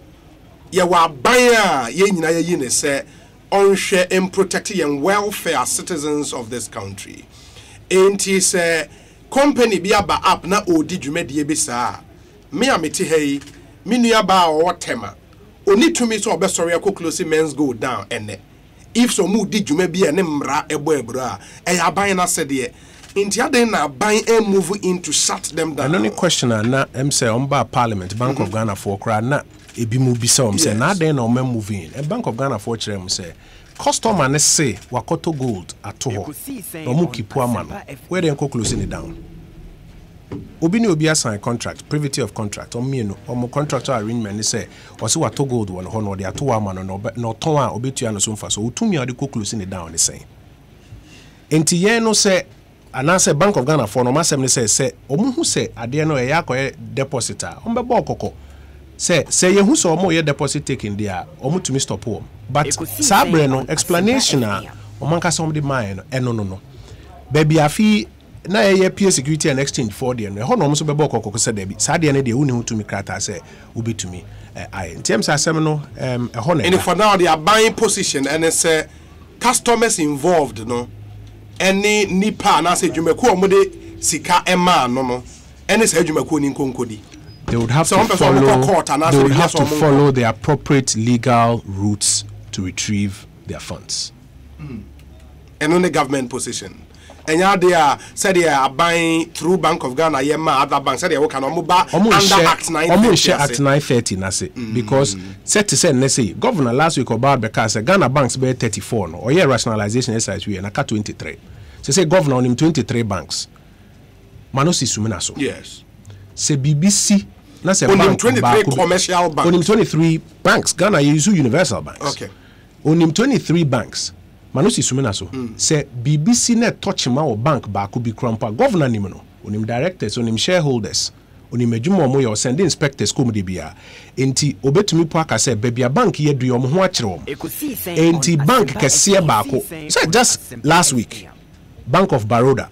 Speaker 1: ye wa ban a ye nyina ye ne se on share in protecting and welfare citizens of this country. And he say company be aba up na odi dwumadi bi saa. Me ameti hey, me nua ba o tema. Oni to me so obesori akọ close men's go down ene. If so mu di dwuma bi ene mra ebo ebro a aban na se de inti aden na aban move into shut them down.
Speaker 10: And only question na say omba parliament Bank of Ghana for kra na ebi mu bi say say na aden na omem move in. And Bank of Ghana for kire mu say customer ne say wakoto gold ato ho. Omu kipu amano. Where dem closing it down. Obi ni obi assign contract, privity of contract. Omo contractual arrangement ni say wasi wato gold won ho no de ato amano no ton a obetua no so mfa so utumi ade closing it down ni say. Enti yen no say anase Bank of Ghana for no masem ni say omu hu say ade no e yakoye depositor. Ombe bo okoko. Say ye hu so omo ye deposit taking there omu tumi stop wo. But sabre no explanation a omanka some the mine no. Baby afi na ye peer security and exchange for there no ho no so bebo kokoko se there bi sa there ne de uni hu tumi krata say obi tumi in terms asem no ho na
Speaker 1: and for now they are buying position and it's customers involved no any nipa na say dwumaku omode sika ema no any say dwumaku ni nkonkodi.
Speaker 10: They would have to follow the appropriate legal routes to retrieve their funds.
Speaker 1: And on the government position. And yeah, they are said they are buying through Bank of Ghana, other banks said they can under Act 930.
Speaker 10: Act 930 because said to say say governor last week about because Ghana banks be 34 no or rationalization exercise we na 23. So say governor on him 23 banks. Manosi Suminaso.
Speaker 1: Yes.
Speaker 10: Say BBC na say
Speaker 1: bank 23 commercial banks.
Speaker 10: On him 23 banks. Ghana use universal banks.
Speaker 1: Okay.
Speaker 10: On him 23 banks. Manosi Suminaso. Say BBC net touch ma o bank ba ko bi krampa governor nim no. On him directors, on him shareholders. On him adwuma mo yo send inspectors kom de bia. Enti obetumi po aka say baby bank ye du yom ho akere wom. Enti bank kese ba ko. Say just last week Bank of Baroda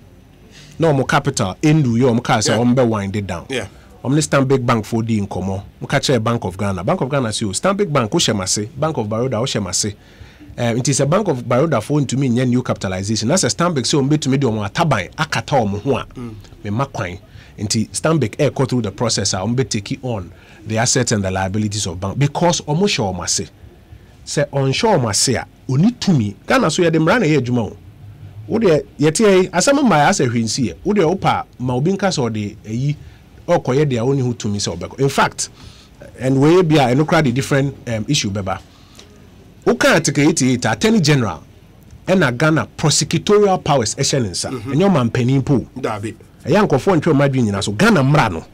Speaker 10: no more capital Indu yo mka say ombe wind it down.
Speaker 1: Yeah.
Speaker 10: Omni Stanbic Bank for di nkomo. Mka che Bank of Ghana. Bank of Ghana say Stanbic Bank o shemase, Bank of Baroda o shemase. It is a Bank of Baroda for to me new capitalization. That's a Stanbic say ombe to me do omo ataban akata omo ho a. Me makwan. Nti Stanbic e go through the process a ombe take on the assets and the liabilities of bank because omo show omase. Say on show omase a oni tumi. Ghana so ye dem ran e adwuma o. Wode yete asama my as a hwinsi e wode opa ma obi nka so de eyi okoye de oni hu tumi se obeko. In fact and we be a no crowd different issue beba uka article 88 attorney general and a Ghana prosecutorial powers excellence and your man penny po
Speaker 1: David
Speaker 10: a young of one madwin nyina so Ghana mrano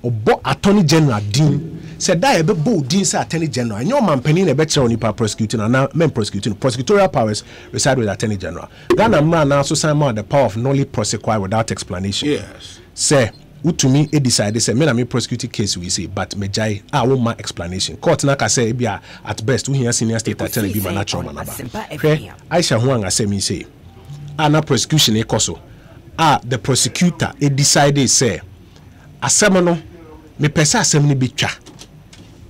Speaker 10: obo attorney general din said that ebe bo din say attorney general and your man penny na be chere onipa prosecuting and now men prosecuting prosecutorial powers reside with attorney general. Ghana mrano so say the power of nolly prosecute without explanation.
Speaker 1: Yes.
Speaker 10: Say utumi e decide say me na me prosecute case we say but me jai wo ma explanation court na ka say bia at best we hear senior state attorney be natural manaba okay Aisha ho anga say me say na prosecution e koso the prosecutor e decide say asem no me pesa asem ni bi twa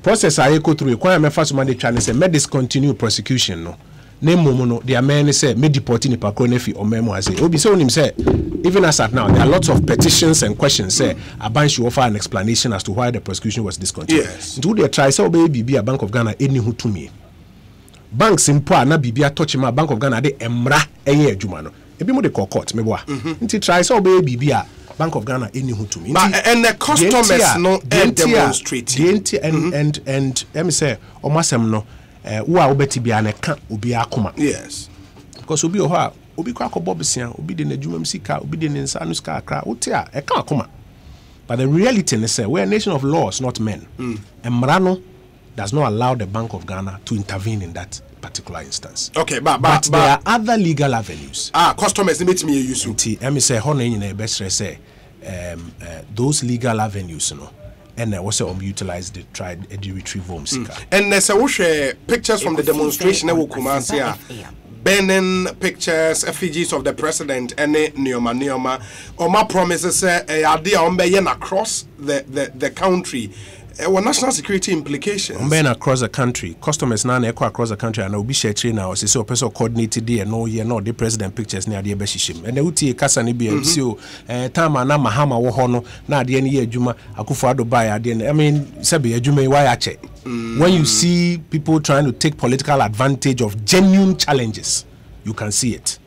Speaker 10: process aye go through kwa me fa so man dey twa ne say me discontinue prosecution no na momo no the man say me deport ni pakro na fi omemo say obi say onim say even as at now there are lots of petitions and questions say Aban should offer an explanation as to why the prosecution was discontinued.
Speaker 1: Yes.
Speaker 10: Into they try say obi a Bank of Ghana any hu to me banks impo na bibia touch ma Bank of Ghana de emra eye adwuma no ebi mo de court me boa into try say obi a Bank of Ghana any hu to me
Speaker 1: and the customers no demonstrate
Speaker 10: and let me say omasem no wo a obeti bia na ka obi akoma.
Speaker 1: Yes.
Speaker 10: Because obi o ha obi kwa kobo besia obi de nadwuma msika obi de nsa no ska akra wote a e ka akoma. But the reality is we're a nation of laws, not men. Emrano does not allow the Bank of Ghana to intervene in that particular instance.
Speaker 1: Okay, but
Speaker 10: there are other legal avenues.
Speaker 1: Customers meet me use.
Speaker 10: Let me say hono in best say those legal avenues, you know. And also utilize the tried the retrieval
Speaker 1: and there's a pictures from the demonstration that will come burning pictures, effigies of the president, and Neoma. Oma promises idea on across the country. national security implications.
Speaker 10: When across the country, customers now echo across the country and will be sharing now. So person coordinated there, no the president pictures near the beshishim. And the uti kasani be so tama na mahama wohono na the any juma akufado buy at the end. I mean, sabi juma why ache. When you see people trying to take political advantage of genuine challenges, you can see it.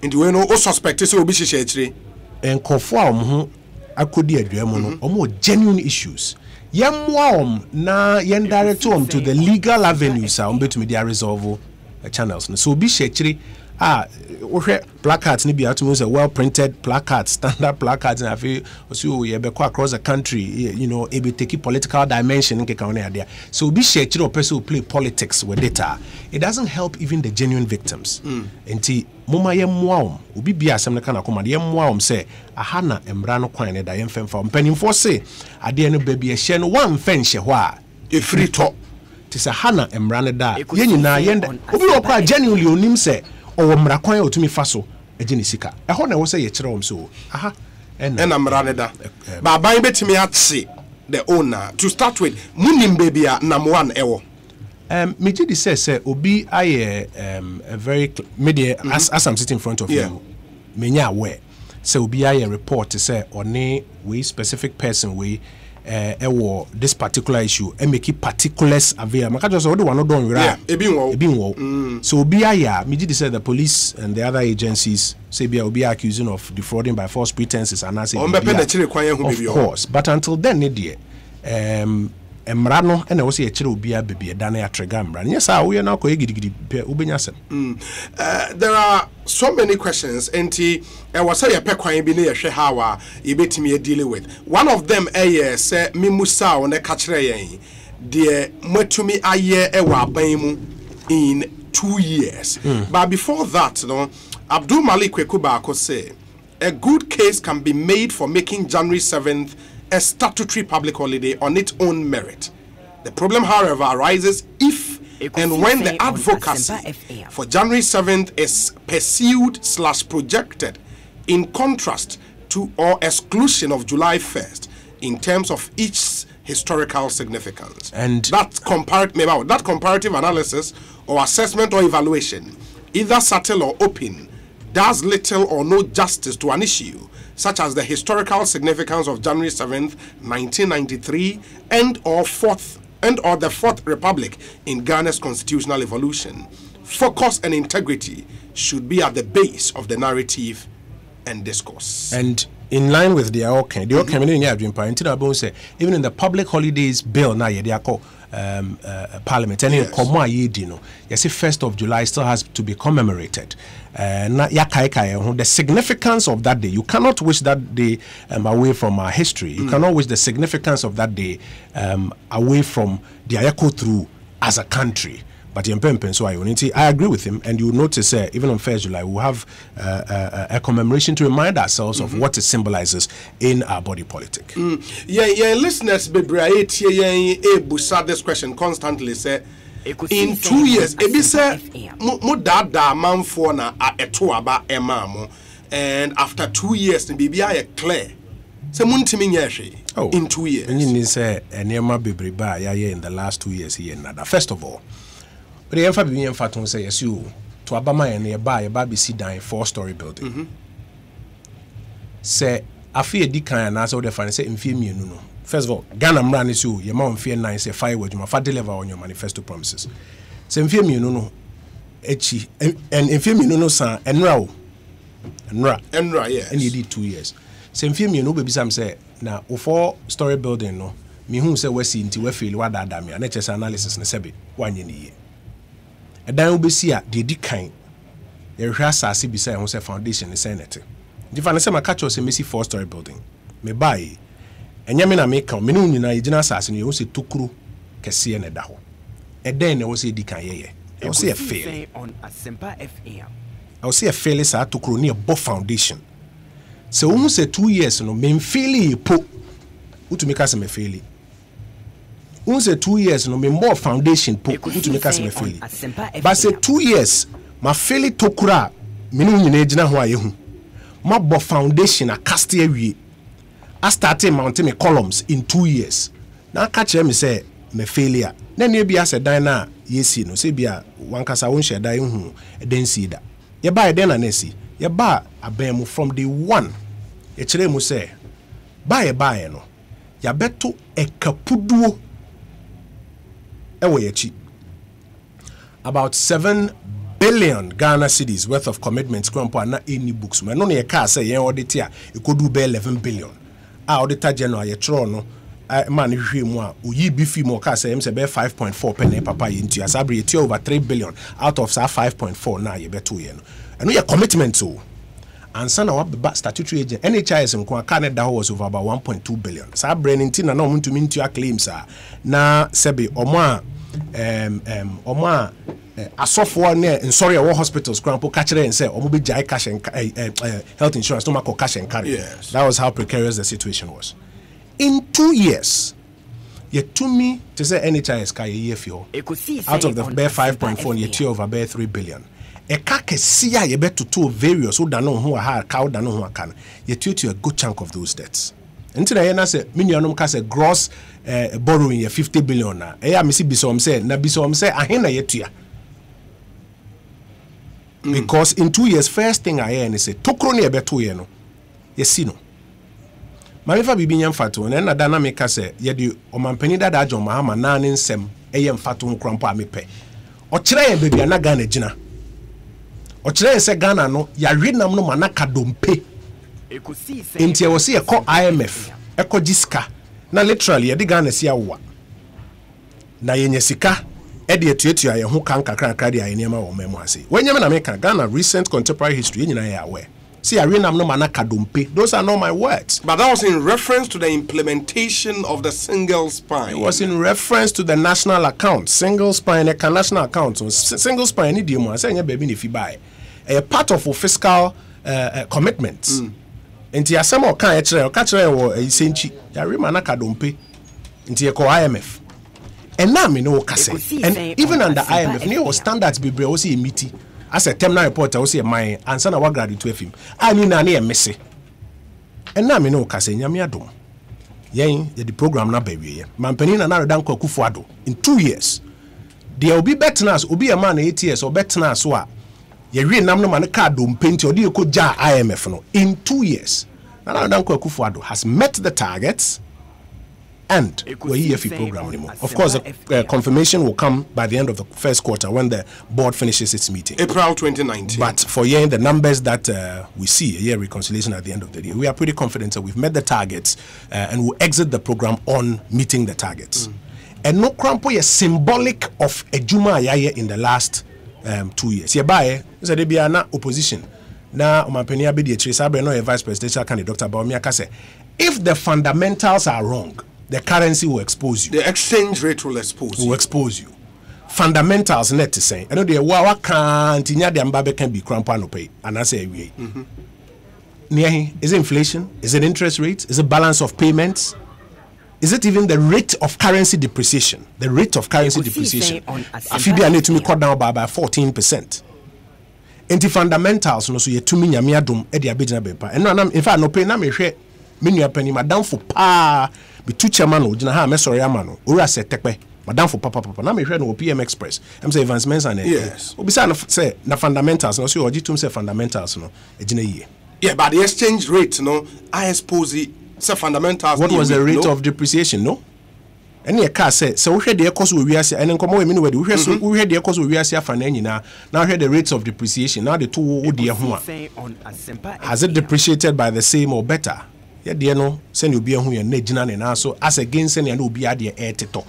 Speaker 1: And we know all suspects will be sharing.
Speaker 10: And conform akodi adwemo no genuine issues. Yamwam na yen direct to the legal avenues betumi dia resolve channels. So be shechiri placards ni be atumu say well printed placards, standard placards na fe so ye be across the country, e be take political dimension nke kan na there. So be shechiri or person who play politics with data. It doesn't help even the genuine victims. Enti moma yemwam obi bia asem ne kana koma yemwam say aha na emra no kwan ne da yemfemfa mpanimfo say ade no baby ehye no wan fenhye ho a
Speaker 1: e free to
Speaker 10: ti say aha na emra ne da yenyina yenda obi okwa genuinely onim say o mra kwan otumi fa so agene sika eho na wo say ye kire wom so aha
Speaker 1: ena mra ne da ba ban betimi atse the owner to start with munim baby a number 1 ewo
Speaker 10: Mijidi says obi aye a very media as I'm sitting in front of you menya aware say obi aye report to say oni we specific person we this particular issue and make it particulars available. Maka just all the one not done right. So obi aye Mijidi said the police and the other agencies say be obi accusing of defrauding by false pretenses and I say of course, but until then emrano ene wo se ye kire obi a bebie da na ya trigger emrano yes a wo ye na ko egidgidi pe ubenyasem.
Speaker 1: There are so many questions enti was say ye pe kwan bi na ye hwe hawa ye betimi deal with. One of them say mimusa o ne ka kire yen de matumi aye e wa aban mu in 2 years. But before that, Abdul Malik Kwekuba say a good case can be made for making January 7th a statutory public holiday on its own merit. The problem, however, arises if and when the advocacy for January 7th is pursued/projected in contrast to or exclusion of July 1st in terms of each historical significance.
Speaker 10: And
Speaker 1: that comparative analysis or assessment or evaluation, either subtle or open, does little or no justice to an issue such as the historical significance of January 7th, 1993, and or the Fourth Republic in Ghana's constitutional evolution. Focus and integrity should be at the base of the narrative and discourse.
Speaker 10: And in line with the even in the public holidays bill now parliament and yes. 1st of July still has to be commemorated. The significance of that day, you cannot wish that day away from our history. You cannot wish the significance of that day away from the echo through as a country. But I agree with him, and you notice even on 1st July we'll have a commemoration to remind ourselves of what it symbolizes in our body politic.
Speaker 1: Listeners, this question constantly say in 2 years, ebi say mo dada man for na etoaba emamo, and after 2 years, the baby are clear. Say muntimi nyehwe in 2 years.
Speaker 10: And you say enema bebreba ya in the last 2 years here nada. First of all, but the emfa say yes you to abama and nearby be sit down 4-story building. Say afi edi kan na so the fan say mfie mienu no. First of all, Ghana mran is you ma mfie 9 say firewood you ma deliver on your manifesto promises. Say mfie mienu no echi and mfie mienu no san enra
Speaker 1: yes.
Speaker 10: And you did 2 years. Say mfie mienu be bisam say na 4-story building no me hu say we see nti we feel wa dada me na chese analysis na sebe wanye ni ye. Edan obesi a de di kan e hwe asase bi say ho say foundation is senate. Di fa na say maka cho say Messi 4-story building. Me buy enyame na me kan me no nyina yigina asase no ye ho say tokuro kese na da ho. Edan na wo say di kan ye. E wo say fail
Speaker 3: on Asempa FM.
Speaker 10: I will say a fail is a tokuro ni a bo foundation. So who say 2 years no me fail po to make us me fail. Who say 2 years no me more foundation po to make us me fail. But say 2 years ma fail tokura me no nyina gina ho ayehu. Ma bo foundation a cast awie. I started mounting me columns in 2 years. na catch me say me failure na ne bia se dan na yesi no se bia wankasa won hye dan hu den si da ye ba den na nesi ye ba abem from the one ye kire mu say ba ye no ya beto ekapuduo ewo ye chi about 7 billion Ghana cedis worth of commitments grandpa na any books man no ne ka say yen audit a e kodu be 11 billion auditor general ye tro no man hwe mu a oyi bi fi mu ka say em say be 5.4 penny papa ye ntia sabre ye over 3 billion out of 5.4 na ye beto ye no eno ye commitment so ansa na wabba statutory agent NHIS nko Canada was over about 1.2 billion sabre nti na no muntu mintua claims na sebe omo a asofo ne sorry our hospitals grandpa catch and say omo be jai cash and health insurance no mako cash and carry. Yes. That was how precarious the situation was. In 2 years ye to me to say NHIS ka ye fio out of the bare 5.4 ye tier over bare 3 billion e ka kesia ye be to various who da no ho ha ka da no ho aka ye to a good chunk of those debts. Until I say minimum ka say gross borrowing ye 50 billion na e ya me si bisom say na bisom say ahena ye tua. Because in 2 years, first thing I hear and say, Tokroni ebe 2 years no, yes, no. Marifa bibi nyam fatu, na dynamic say, yedi omampeni da John Mahama na nsem eyem fatu nkrampo amepe. Ochire ye baby na Ghana gina. Ochire se Ghana no, ya rednam no manaka dompe. Enti e wosi e call IMF, e call jiska. Na literally yedi Ghana si awa. Na yenye sika. Edi etuetu aye ho kan kakra de aye niam wo memu ase wenyame na meka Ghana recent contemporary history nyina ya aware see arena no manaka dompe those are not my words,
Speaker 1: but that was in reference to the implementation of the single spine.
Speaker 10: It was in reference to the national account single spine a national account single spine ni demo ase nya baby ni fi buy a part of fiscal commitments enti asem o kan e kire wo isenchi ya re manaka dompe enti e ko IMF. And now me know kase. And even under IMF, ne standards be bre see emiti. As a terminal reporter, see my answer na wa graduate to film. I mean na e messe. And now me know kase nyame adom. Yen the program na baby ye. Mampani na redan kwa Kufuado in 2 years. There will be betness obi a man 8 years or betness so a ye re nam no man ka dom penti odi e ko ja IMF no in 2 years. Na redan kwa Kufuado has met the targets. And we EFE program anymore. Of course, the confirmation will come by the end of the first quarter when the board finishes its meeting.
Speaker 1: April 2019.
Speaker 10: But for the numbers that we see, a year reconciliation at the end of the day, we are pretty confident that we've met the targets and we'll exit the program on meeting the targets. And no crampo is symbolic of a Juma Yaye in the last 2 years. Yabaye, is a na opposition. Now, my penny be the trace, I no a vice presidential candidate, Dr. Baumia say, if the fundamentals are wrong, the currency will expose you.
Speaker 1: The exchange rate will expose you.
Speaker 10: Will expose you. Fundamentals net to say. I know the wa can't inya the ambabe can be crampa no pay. And I say we. Is it inflation? Is it interest rates? Is it balance of payments? Is it even the rate of currency depreciation? The rate of currency depreciation. Afibia need to me cut down by 14%. Enti fundamentals no so ye tumi nyame adom e de abegina bepa. And no in fact no pay na me hwe menu apani madam for pa be two chairman o gina ha me sorry amano ora se tekpe madam for papa na me hwe no PM Express em say advancements and
Speaker 1: yes
Speaker 10: obi say na fundamentals no so ogitum say fundamentals no e gina yie.
Speaker 1: Yeah, but the exchange rate no I suppose say fundamentals.
Speaker 10: What was the rate of depreciation no? Any a car say so we hear the cost we wiase and nkomo we mean we hear so we hear the cost we wiase afa na nyina now hear the rates of depreciation now the two wo de ho a has it depreciated by the same or better? Yeah, dear no, send you be a who na gina na so as against any and obi ade e teto.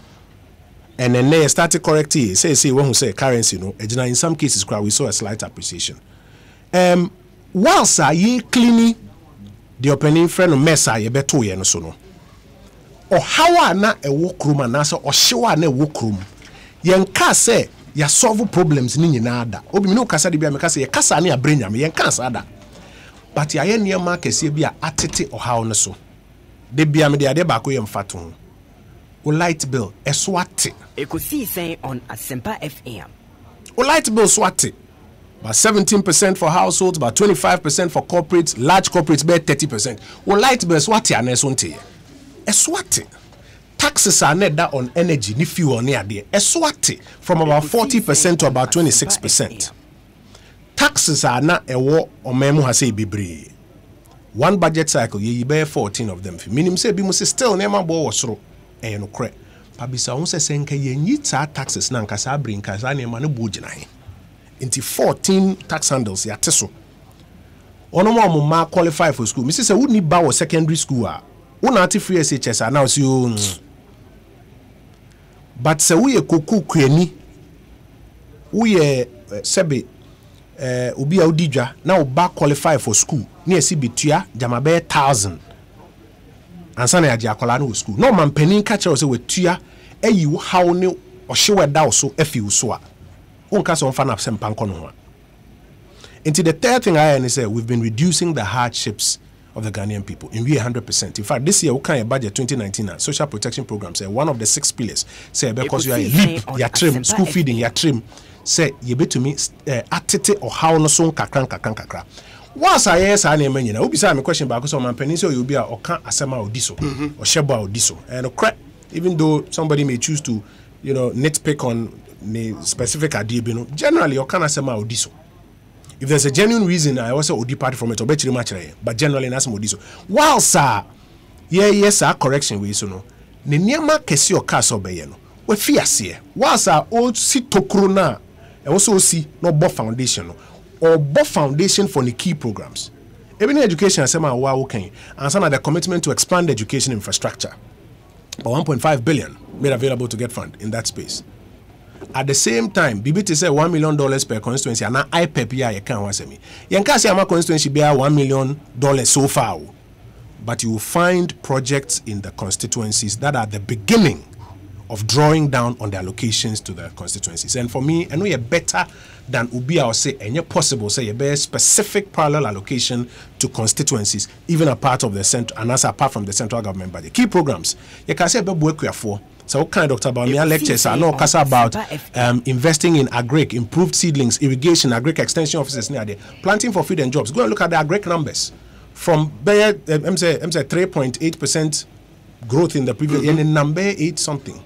Speaker 10: And then they started correcting say when who say currency no in some cases we saw a slight appreciation. Whilst ye cleaning the opening friend messa ye beto ye no so no. Or how na a work room and answer or show na work room. Yen ka say ya solve problems ni nyina ada. Obi no kasa de bia me kasa ye kasa na abrenya me yen kasa ada. But ya yen niam akese bia atete or how no so. De bia me de ade ba ko ye mfato. O light bill eswate.
Speaker 3: Ekosi say on Asempa FM.
Speaker 10: O light bill swate. About 17% for households, about 25% for corporates, large corporates, about 30%. O light bill swate anesonte. Eswate. taxes are net that on energy, ni fuel near there. Eswati from about 40% to about 26%. Taxes are not a war or memo has a bibre. One budget cycle, ye bear 14 of them. Minimum say bimus still never bore was so no cre. Pabisa unse senke ye nita taxes nan kasa bring kasa ne manu bujina. Into 14 tax handles ya teso. Ono mo ma qualify for school. Mrs. Would need bow secondary school. Una ati free SHS announce you. But se we kuku kweni. We sebe obi audija now back qualify for school. Ni esi bitua jamabe 1,000. Ansa na ya akola no school. No man penin catch us we tua eyi how ne ohwe da so afi so a. Unka so mfa na sempa nko no ho. Into the third thing I say, we've been reducing the hardships of the Ghanaian people. In 100%. In fact, this year we can budget 2019 social protection program say one of the 6 pillars say because you are leap, you trim, school feeding, you trim. Say you be to me atete or how no so kakra. Once I yes I name you know, be say me question back so man peninsula you be a oka asema odiso or sheba odiso. And even though somebody may choose to, nitpick on the specific idea, generally oka asema odiso. If there's a genuine reason, I also would depart from it, but generally, that's Modiso. While, sir, yes, sir, correction, we so no. Niama Kessi or Castle Bayeno. We fear see. While, sir, old Sitokrona, and also see no Bo Foundation or Bo Foundation for the key programs. Even education, as I'm working, and some of the commitment to expand education infrastructure. About 1.5 billion made available to get fund in that space. At the same time, BBT said $1 million per constituency, and now IPEP you can't answer me. You can't say my constituency bear $1 million so far, but you will find projects in the constituencies that are the beginning of drawing down on the allocations to the constituencies. And for me, I know you're better than Ubi or say, and you're possible say you bear specific parallel allocation to constituencies, even a part of the central, and also apart from the central government. But the key programs, you can say work we are for. So what kind of Dr. Bamia lectures I know about investing in agric, improved seedlings, irrigation, agric extension offices near there, planting for food and jobs. Go and look at the agric numbers from 3.8% growth in the previous year, and number 8 something.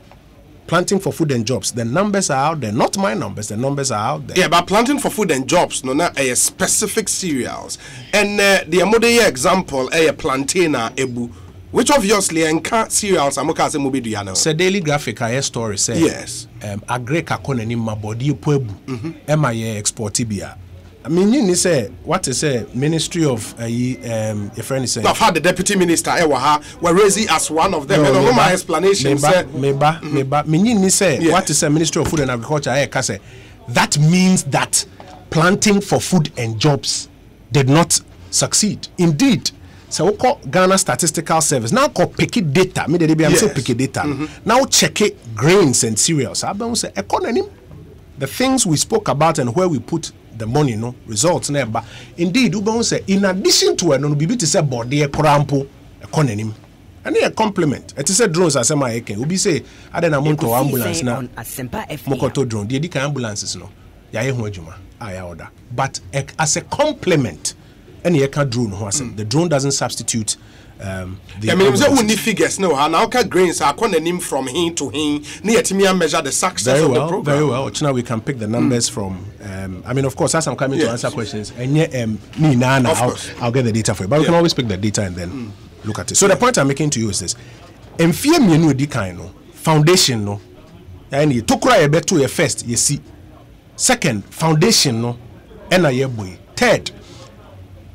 Speaker 10: Planting for food and jobs. The numbers are out there, not my numbers. The numbers are out there.
Speaker 1: Yeah, but planting for food and jobs, no, not a specific cereals. And the model example, a plantain ebu. Which obviously enka cereals amoka se mobi duana.
Speaker 10: Say daily graphic I story say
Speaker 1: yes.
Speaker 10: Agreka kone ni mabodi poebu. Ema ye export bia. I mean you say what is say Ministry of your friend is saying.
Speaker 1: I've had the deputy minister were raising as one of them. No, my explanation
Speaker 10: meba you say what is say Ministry of Food and Agriculture say that means that planting for food and jobs did not succeed. Indeed. So we call Ghana Statistical Service now call picky data. Me the say picky data. Now check it grains and cereals. I say economy. The things we spoke about and where we put the money, results never. Indeed, we say in addition to no be to say body korampo economy. And a compliment. It is a drones as my eken. We say I don't amount to ambulance now. Mokoto drone. The ambulances no. Ya ehojuma. I order. But as a complement. And you can't drone. The drone doesn't substitute. I mean, there only figures. No, and how can grains are name from hin to hin? Near to me, measure the success of the program. Very well. Now we can pick the numbers from. I mean, of course, as I'm coming to answer questions, and me now, I'll get the data for you. But we can always pick the data and then look at it. So the point I'm making to you is this: Enfie mienu di kind foundation no. And you took right beto your first. You see, second foundation no, and a year boy. Third.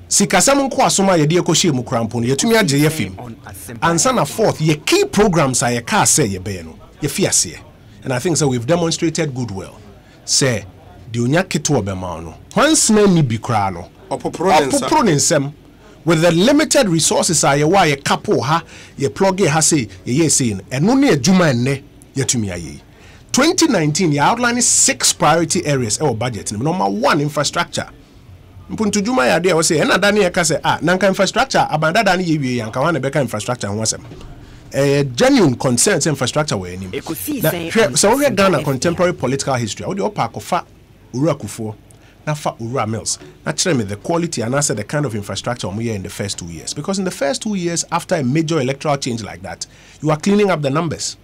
Speaker 10: Sikasam kwa soma ye die kohye mu krampo no yetumi agye ye fim ansa na fourth ye key programs are ye ka say ye be no ye fiase. And I think so we've demonstrated goodwill say the onya keto obema no once na ni bi kra no opopro nsem with the limited resources are ye wa ye capo ha ye plug ha say ye say eno na adwuma enne yetumi aye. 2019 ye outlining 6 priority areas our budget. Number 1, infrastructure. Mpuntu juma ya dia wase ena dani ya kase nanka infrastructure abanda dani yewie yanka wana beka infrastructure nwasem genuine concerns infrastructure we anim so we Ghana contemporary political history how the opa kofa uru akufo na fa ura mills. Naturally, the quality and also the kind of infrastructure we in the first 2 years. Because in the first 2 years, after a major electoral change like that, you are cleaning up the numbers.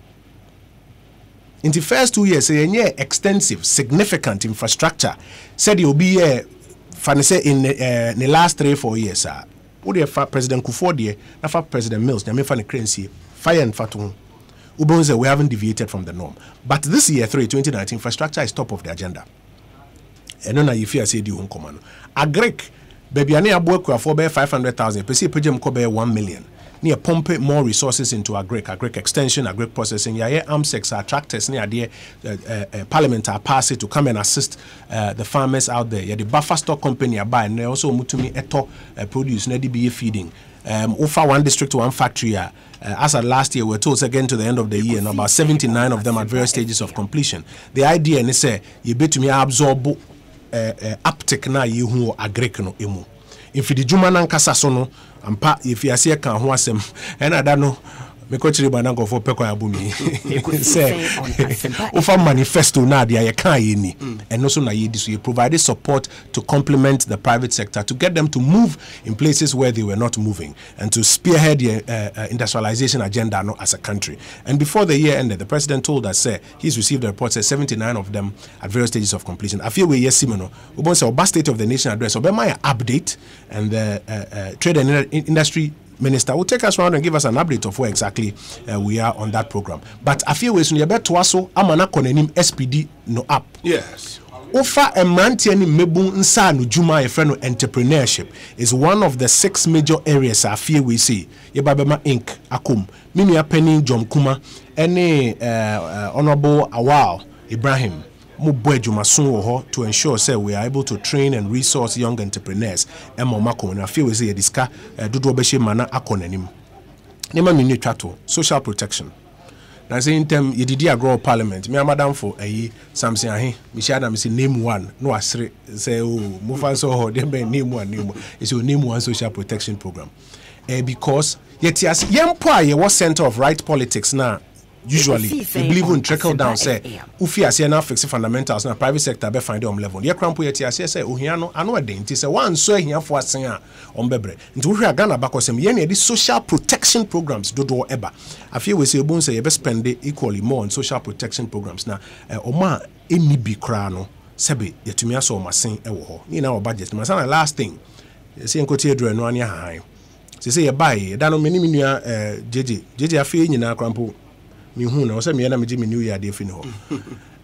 Speaker 10: In the first 2 years, extensive, significant infrastructure said you'll be in the last 3-4 years. What do President Kufuor na fa President Mills, na me fa ne currency, fire and fatung. Ubonze, we haven't deviated from the norm. But this year, 2019, infrastructure is top of the agenda. And then you fear say the uncommon. A Greek, baby, I need a work for 500,000. Pesi pejem ko be 1 million. Near pump more resources into agric extension, agric processing. Yeah, AMSEX are tractors near the parliament are passed to come and assist the farmers out there. Yeah, the buffer stock company are buying. They also mutumi eto produce ne DBA feeding. Over one district to one factory. As at last year, we're told again to the end of the year, and about 79 of them at various stages of completion. The idea is say you bet me absorb uptake na you who agric no emu. If the juma nankasa sono, ampa if you see kan ho asem, and I don't know. Me kochiri banango for peko abumi say ofa manifesto na dia ye kan ye ni and also na ye this we provided support to complement the private sector to get them to move in places where they were not moving and to spearhead the industrialization agenda no, as a country. And before the year ended, the president told us he's received a report says 79 of them at various stages of completion. I feel we yes simino ubon say oba state of the nation address obema update and the trade and industry Minister will take us around and give us an update of where exactly we are on that program. But I feel we should be to also amana konenim SPD no up.
Speaker 1: Yes.
Speaker 10: Ofa emranti ni mebu nsa no juma e friend entrepreneurship is one of the 6 major areas I feel we see. Yebabema Inc. Akum. Mimi Penny Jom Kuma any Honorable Awal Ibrahim to ensure say we are able to train and resource young entrepreneurs. I feel we say a disca do mana akonenim. Nema mini trato social protection. Now say in term you did grow parliament. Me madam for a something ahe. Me shada me say name one. No asre say oh move so ho dem name one. It's your name one social protection program. Because yet yes yempo ye was center of right politics now. Usually, they believe in trickle down. Say, Ufi as now fix fundamentals na private sector be find on level. Ye crampo yeti as say, Uhiano, ano identity say one so here for singer on bebre. Into we are Ghana back some ye these social protection programs do eba. I feel we say bon say you be spend equally more on social protection programs na oma eni bi kra no sebe yetumi aso masen e wo ho. Ni na budget. Masana last thing. Say nkoti edro no anya han. Say ye buy, da no meni minua JJ afi nyina crampo. Me who na me na me ji me new year dey fin ho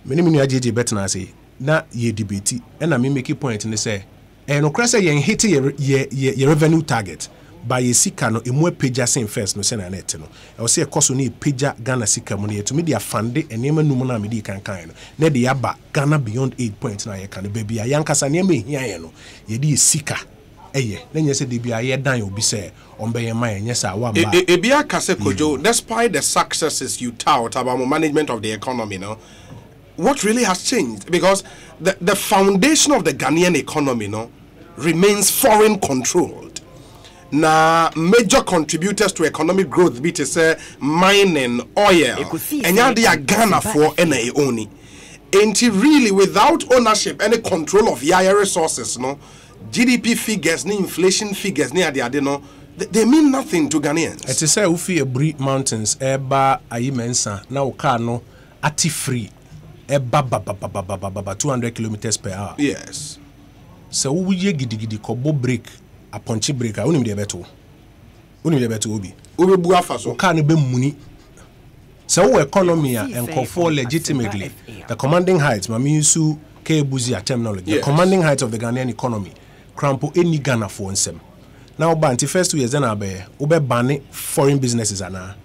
Speaker 10: me ni me new jeje bet na say na ye debate and na me make point ni say no krasa ye hit ye revenue target by ye sika no emu pagya sen first no say na net no e say cost no pagya Ghana sika mo ne to me dia fande enema num na me di kan no na de yaba Ghana beyond 8 points na ye kan baby ayankasa ne me hia ye no ye di sika then you say the be dan obi say on be my yes wa ma
Speaker 1: ebia kase kojo despite the successes you tout about management of the economy no what really has changed because the foundation of the Ghanaian economy no remains foreign controlled na major contributors to economic growth be to say mining oil and ya dey Ghana for NA only ain't really without ownership any control of your resources no GDP figures, ni inflation figures, ni ade no, they mean nothing to Ghanaians.
Speaker 10: It is say ufi ebri mountains, eba ayimensa, na uka no ati free, eba 200 kilometers per hour.
Speaker 1: Yes.
Speaker 10: So uye gidi kobo break, a punchy breaker, unim de beto obi.
Speaker 1: Ube buafa so.
Speaker 10: Uka ni be muni. So economy and control legitimately the commanding heights, mami yusu ke buzia terminology. The commanding heights of the Ghanaian economy. Crampo any Ghana for nsem. Now banti first 2 years then ube ban foreign businesses ana.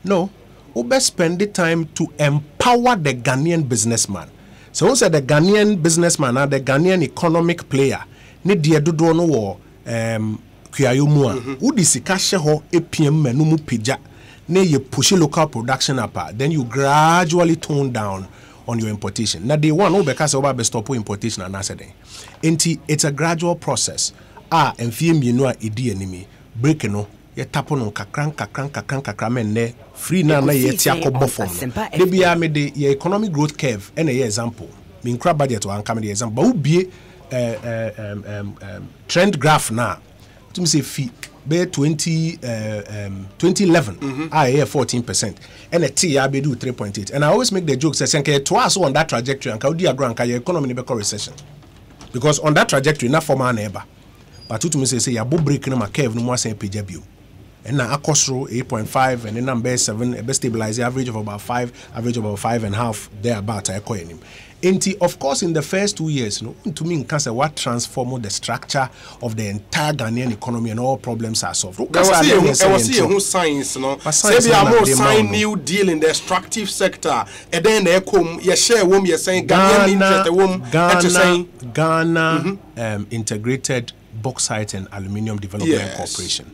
Speaker 10: No, ube spend the time to empower the Ghanaian businessman. So who said the Ghanaian businessman and the Ghanaian economic player need the dodo no wo kuayomua. Udi sikashe ho APM menumu pija ne ye push local production up. Then you gradually tone down on your importation. Now day one, because over stop importation and answer day. It's a gradual process. And film you know idi enemy break no ye tap on kakran men ne free na ye tiako bofom. They be me the economic growth curve and a example. mean crab budget one come the example but be trend graph now to me say fee be 2011 I hear 14% and a T I be do 3.8 and I always make the joke say senke twice on that trajectory and kaudi agro and economy be recession because on that trajectory na former neighbor but to me say ya bo break na ma curve no mo asen page bio and now akosro 8.5 and then number 7 a best stabilize average of about 5 average of about 5.5 there about I call him. Of course, in the first 2 years, to me, cancer what transformed the structure of the entire Ghanaian economy and all problems are solved.
Speaker 1: I was seeing who science, say we are more sign new deal in the extractive sector, and then they come, you share whom you're saying
Speaker 10: Ghana Integrated Bauxite and Aluminium Development Corporation.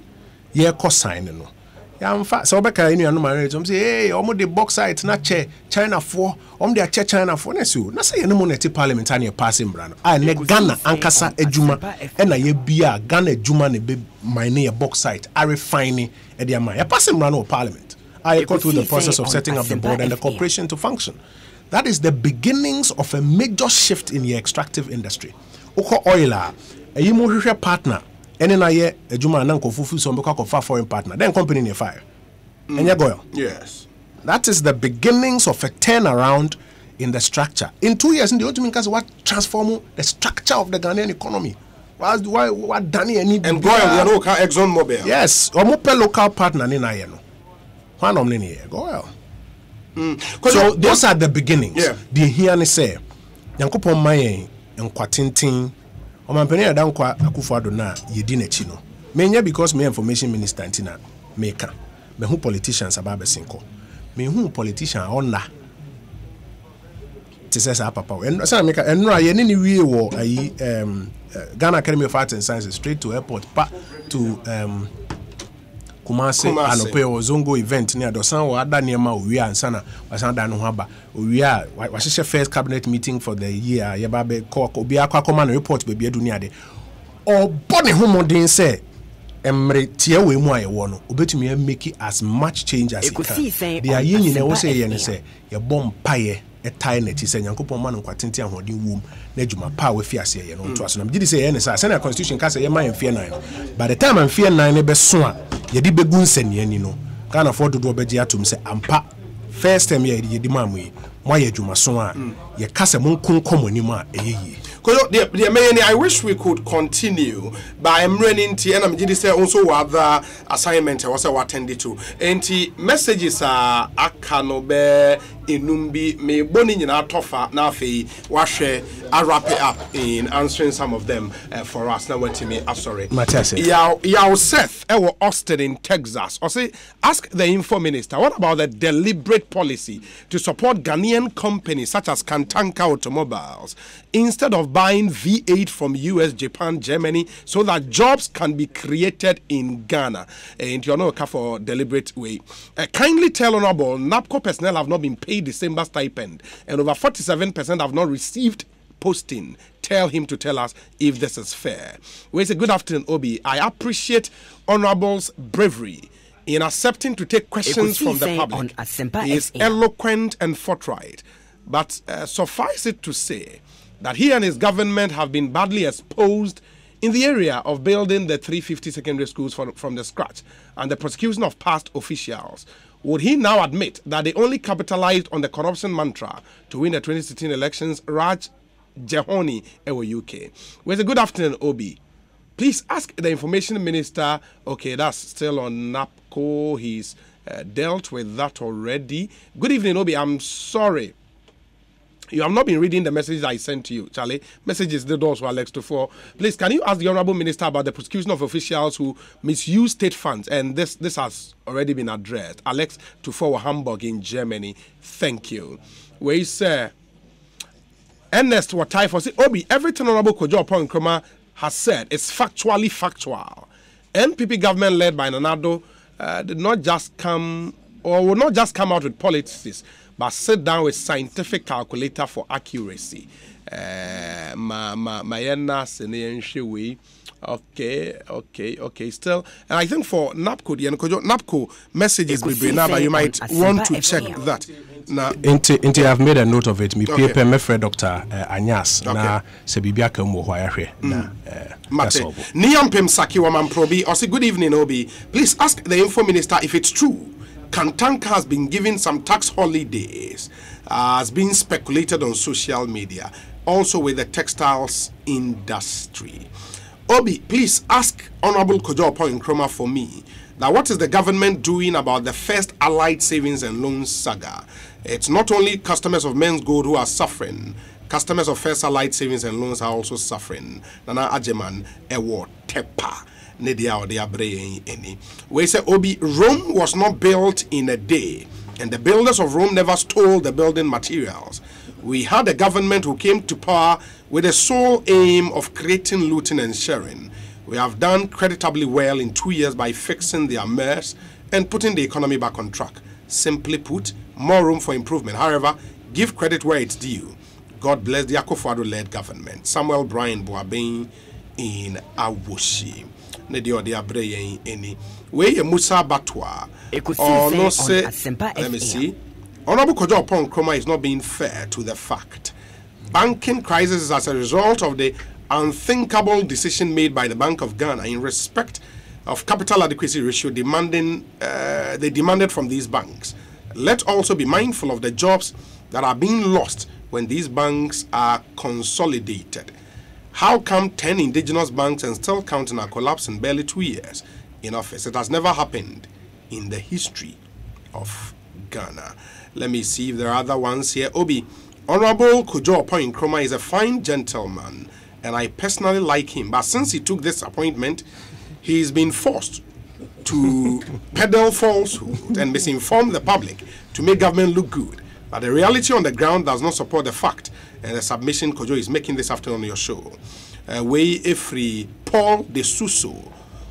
Speaker 10: Yeah, co-sign no. So beka any anu marriage say hey omo the bauxite na che China for de che China for na so na say no money parliament and passing brand ne Ghana ankasa adwuma e na ye bia Ghana adwuma ne be mine bauxite are refining e dey man passing brand of parliament I go through the process of setting up the board and the corporation to function. That is the beginnings of a major shift in the extractive industry. Oko oil a yimo hwehwe partner any na ye adwuma na nkofufu so mbeka for foreign partner then company near fire and you go.
Speaker 1: Yes,
Speaker 10: that is the beginnings of a turnaround in the structure. In 2 years in the ultimate case what transform the structure of the Ghanaian economy. What Danny and
Speaker 1: go on the Exxon Mobil.
Speaker 10: Yes, or local partner in Ayano. One of many go so those are the beginnings.
Speaker 1: Yeah.
Speaker 10: The here say Yankopon Maye and Quatintin or my penny down qua Akufado na yedi nechi no. Menya because me information minister antina maker. Me who politicians about Besinko. Me who politician on na. Says papa. And so make and no any way wo Ghana Academy of Arts and Sciences straight to airport pa to Kumasi anope Zongo event near Dosan or Ada Niema we are ansana wasanda no haba we are was first cabinet meeting for the year yababe ko obi akwa command report be adunia de or body homodin say emre tie we mu ayewo no obetumi make as much change as it can they are yin na wo say ye ne say ye bom paye a tiny net is a Yankopon man quantity and holding womb, Nejuma power fias here, no trust. And did say any Senate Constitution cast a mind fear 9. By the time I'm fear 9, a best soon, ye did begun send ye, no. Can't afford to do a begiatum say, Ampa. First time ye did mammy, why ye Juma Swan, ye cast a moon common anymore a ye.
Speaker 1: I wish we could continue, but I'm running to and I'm say also other assignment I was attended to. And messages are akanobe inumbi me boni in our tofa nafi washe I wrap it up in answering some of them for us. Now what to me sorry. Yao Seth ewo Austin in Texas. Or say ask the info minister what about the deliberate policy to support Ghanaian companies such as Kantanka Automobiles instead of buying V8 from US, Japan, Germany, so that jobs can be created in Ghana. And you're not for deliberate way. Kindly tell Honorable, NABCO personnel have not been paid December stipend, and over 47% have not received posting. Tell him to tell us if this is fair. We say good afternoon, Obi. I appreciate Honorable's bravery in accepting to take questions from the public. He is eloquent and forthright. But suffice it to say that he and his government have been badly exposed in the area of building the 350 secondary schools from the scratch and the prosecution of past officials. Would he now admit that they only capitalized on the corruption mantra to win the 2016 elections? Raj Jehoni, UK. Well, a good afternoon, Obi. Please ask the information minister. Okay, that's still on NABCO. He's dealt with that already. Good evening, Obi. I'm sorry. You have not been reading the messages I sent to you, Charlie. Messages the doors were Alex to 4. Please, can you ask the Honorable Minister about the prosecution of officials who misuse state funds? And this has already been addressed. Alex to 4 Hamburg in Germany. Thank you. Where you say, Ernest Watai say, Obi, everything Honorable Kojo Nkrumah has said is factually factual. NPP government led by Nanado did not just come, or will not just come out with policies, but sit down with scientific calculator for accuracy. Okay. Still, and I think for NABCO, NABCO messages will be now, but you might want to check that. Na
Speaker 10: Inti I've made a note of it. Me paper me friend Dr. Anyas na se bibia ka mo hwa yahwe na
Speaker 1: Mate. Niampem Saki Wamamprobi or say good evening Obi. Please ask the info minister if it's true. Kantanka has been given some tax holidays. Has been speculated on social media. Also with the textiles industry. Obi, please ask Honorable Kojo Nkrumah for me. Now, what is the government doing about the First Allied Savings and Loans saga? It's not only customers of Men's Gold who are suffering. Customers of First Allied Savings and Loans are also suffering. Nana Ajeman, Ewo Tepa. We say, Obi, Rome was not built in a day. And the builders of Rome never stole the building materials. We had a government who came to power with the sole aim of creating, looting, and sharing. We have done creditably well in 2 years by fixing their mess and putting the economy back on track. Simply put, more room for improvement. However, give credit where it's due. God bless the Akufo-Addo-led government. Samuel Brian Boabeng in Awoshi. We Musa Batwa. No say, let me see. Honorable Kojo Nkrumah is not being fair to the fact. Banking crisis is as a result of the unthinkable decision made by the Bank of Ghana in respect of capital adequacy ratio they demanded from these banks. Let's also be mindful of the jobs that are being lost when these banks are consolidated. How come 10 indigenous banks and still counting are collapsing barely 2 years in office? It has never happened in the history of Ghana. Let me see if there are other ones here. Obi, Honorable Kojo Nkrumah is a fine gentleman, and I personally like him. But since he took this appointment, he's been forced to peddle falsehood and misinform the public to make government look good. But the reality on the ground does not support the fact and the submission Kojo is making this afternoon on your show. Way Efri Paul De Suso,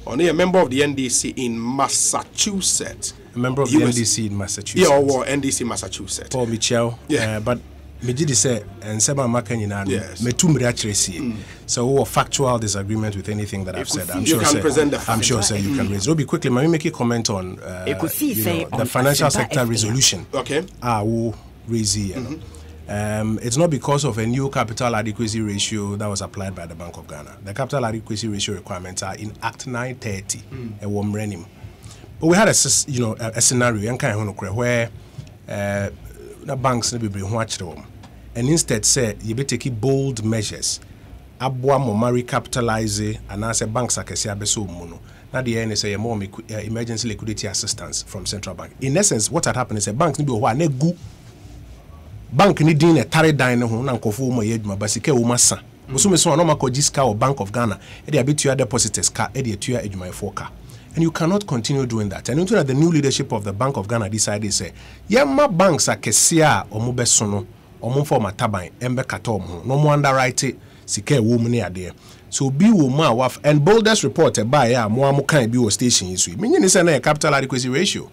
Speaker 1: only a member of the NDC in Massachusetts.
Speaker 10: A member of the NDC in Massachusetts.
Speaker 1: Yeah, or NDC Massachusetts.
Speaker 10: Paul Mitchell. Yeah. But me did say and Seba Makanina me too miraculously. So we factual disagreement with anything that I've said. I'm sure you can raise. Robbie, quickly, let me make a comment on the financial sector resolution.
Speaker 1: Okay.
Speaker 10: We'll raise it. It's not because of a new capital adequacy ratio that was applied by the Bank of Ghana. The capital adequacy ratio requirements are in Act 930, a Referendum. But we had a scenario where the banks need to be watched on, and instead say you be taking bold measures. Abwa momari capitalize and as a banks are kesi abeso muno. Now the NSA more emergency liquidity assistance from central bank. In essence, what had happened is a bank need be wa ne gu. Bank need din a tare dine ho na nkofo mo yeduma basike wo masa. Musume so no mako jiska or Bank of Ghana e dey abitu your depositors ka e dey tua eduma foka. And you cannot continue doing that. And until the new leadership of the Bank of Ghana decided, say, yeah, banks are kesia or mubesono or mumforma tabai, embe katom, no more underwrite, sike woman there. So be woman waf and boldest reported by ya Moamukan Bio station is meaning is a capital adequacy ratio.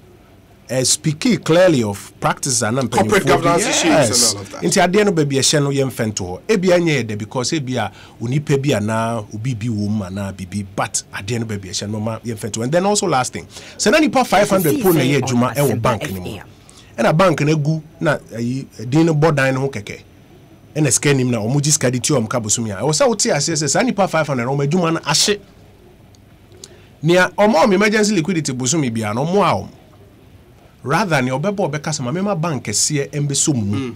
Speaker 10: Speaking clearly of practices and
Speaker 1: corporate governance issues and all of that.
Speaker 10: Into adeno baby a sheno yem fento. Ebia nye because ebia unipebia na ubibi woman na bibi but adeno baby a sheno yem fento. And then also last thing. So nani pa 500 po na ye juma e bank anymore. And a bank na gu na dino board ho keke. And a scan him na omuji skaditi o mkabusumia. I was out here says nani pa 500 o juma na ashe. Nia omo emergency liquidity busumi bia no mo rather than your bebo bekasa mama bank esie embeso mu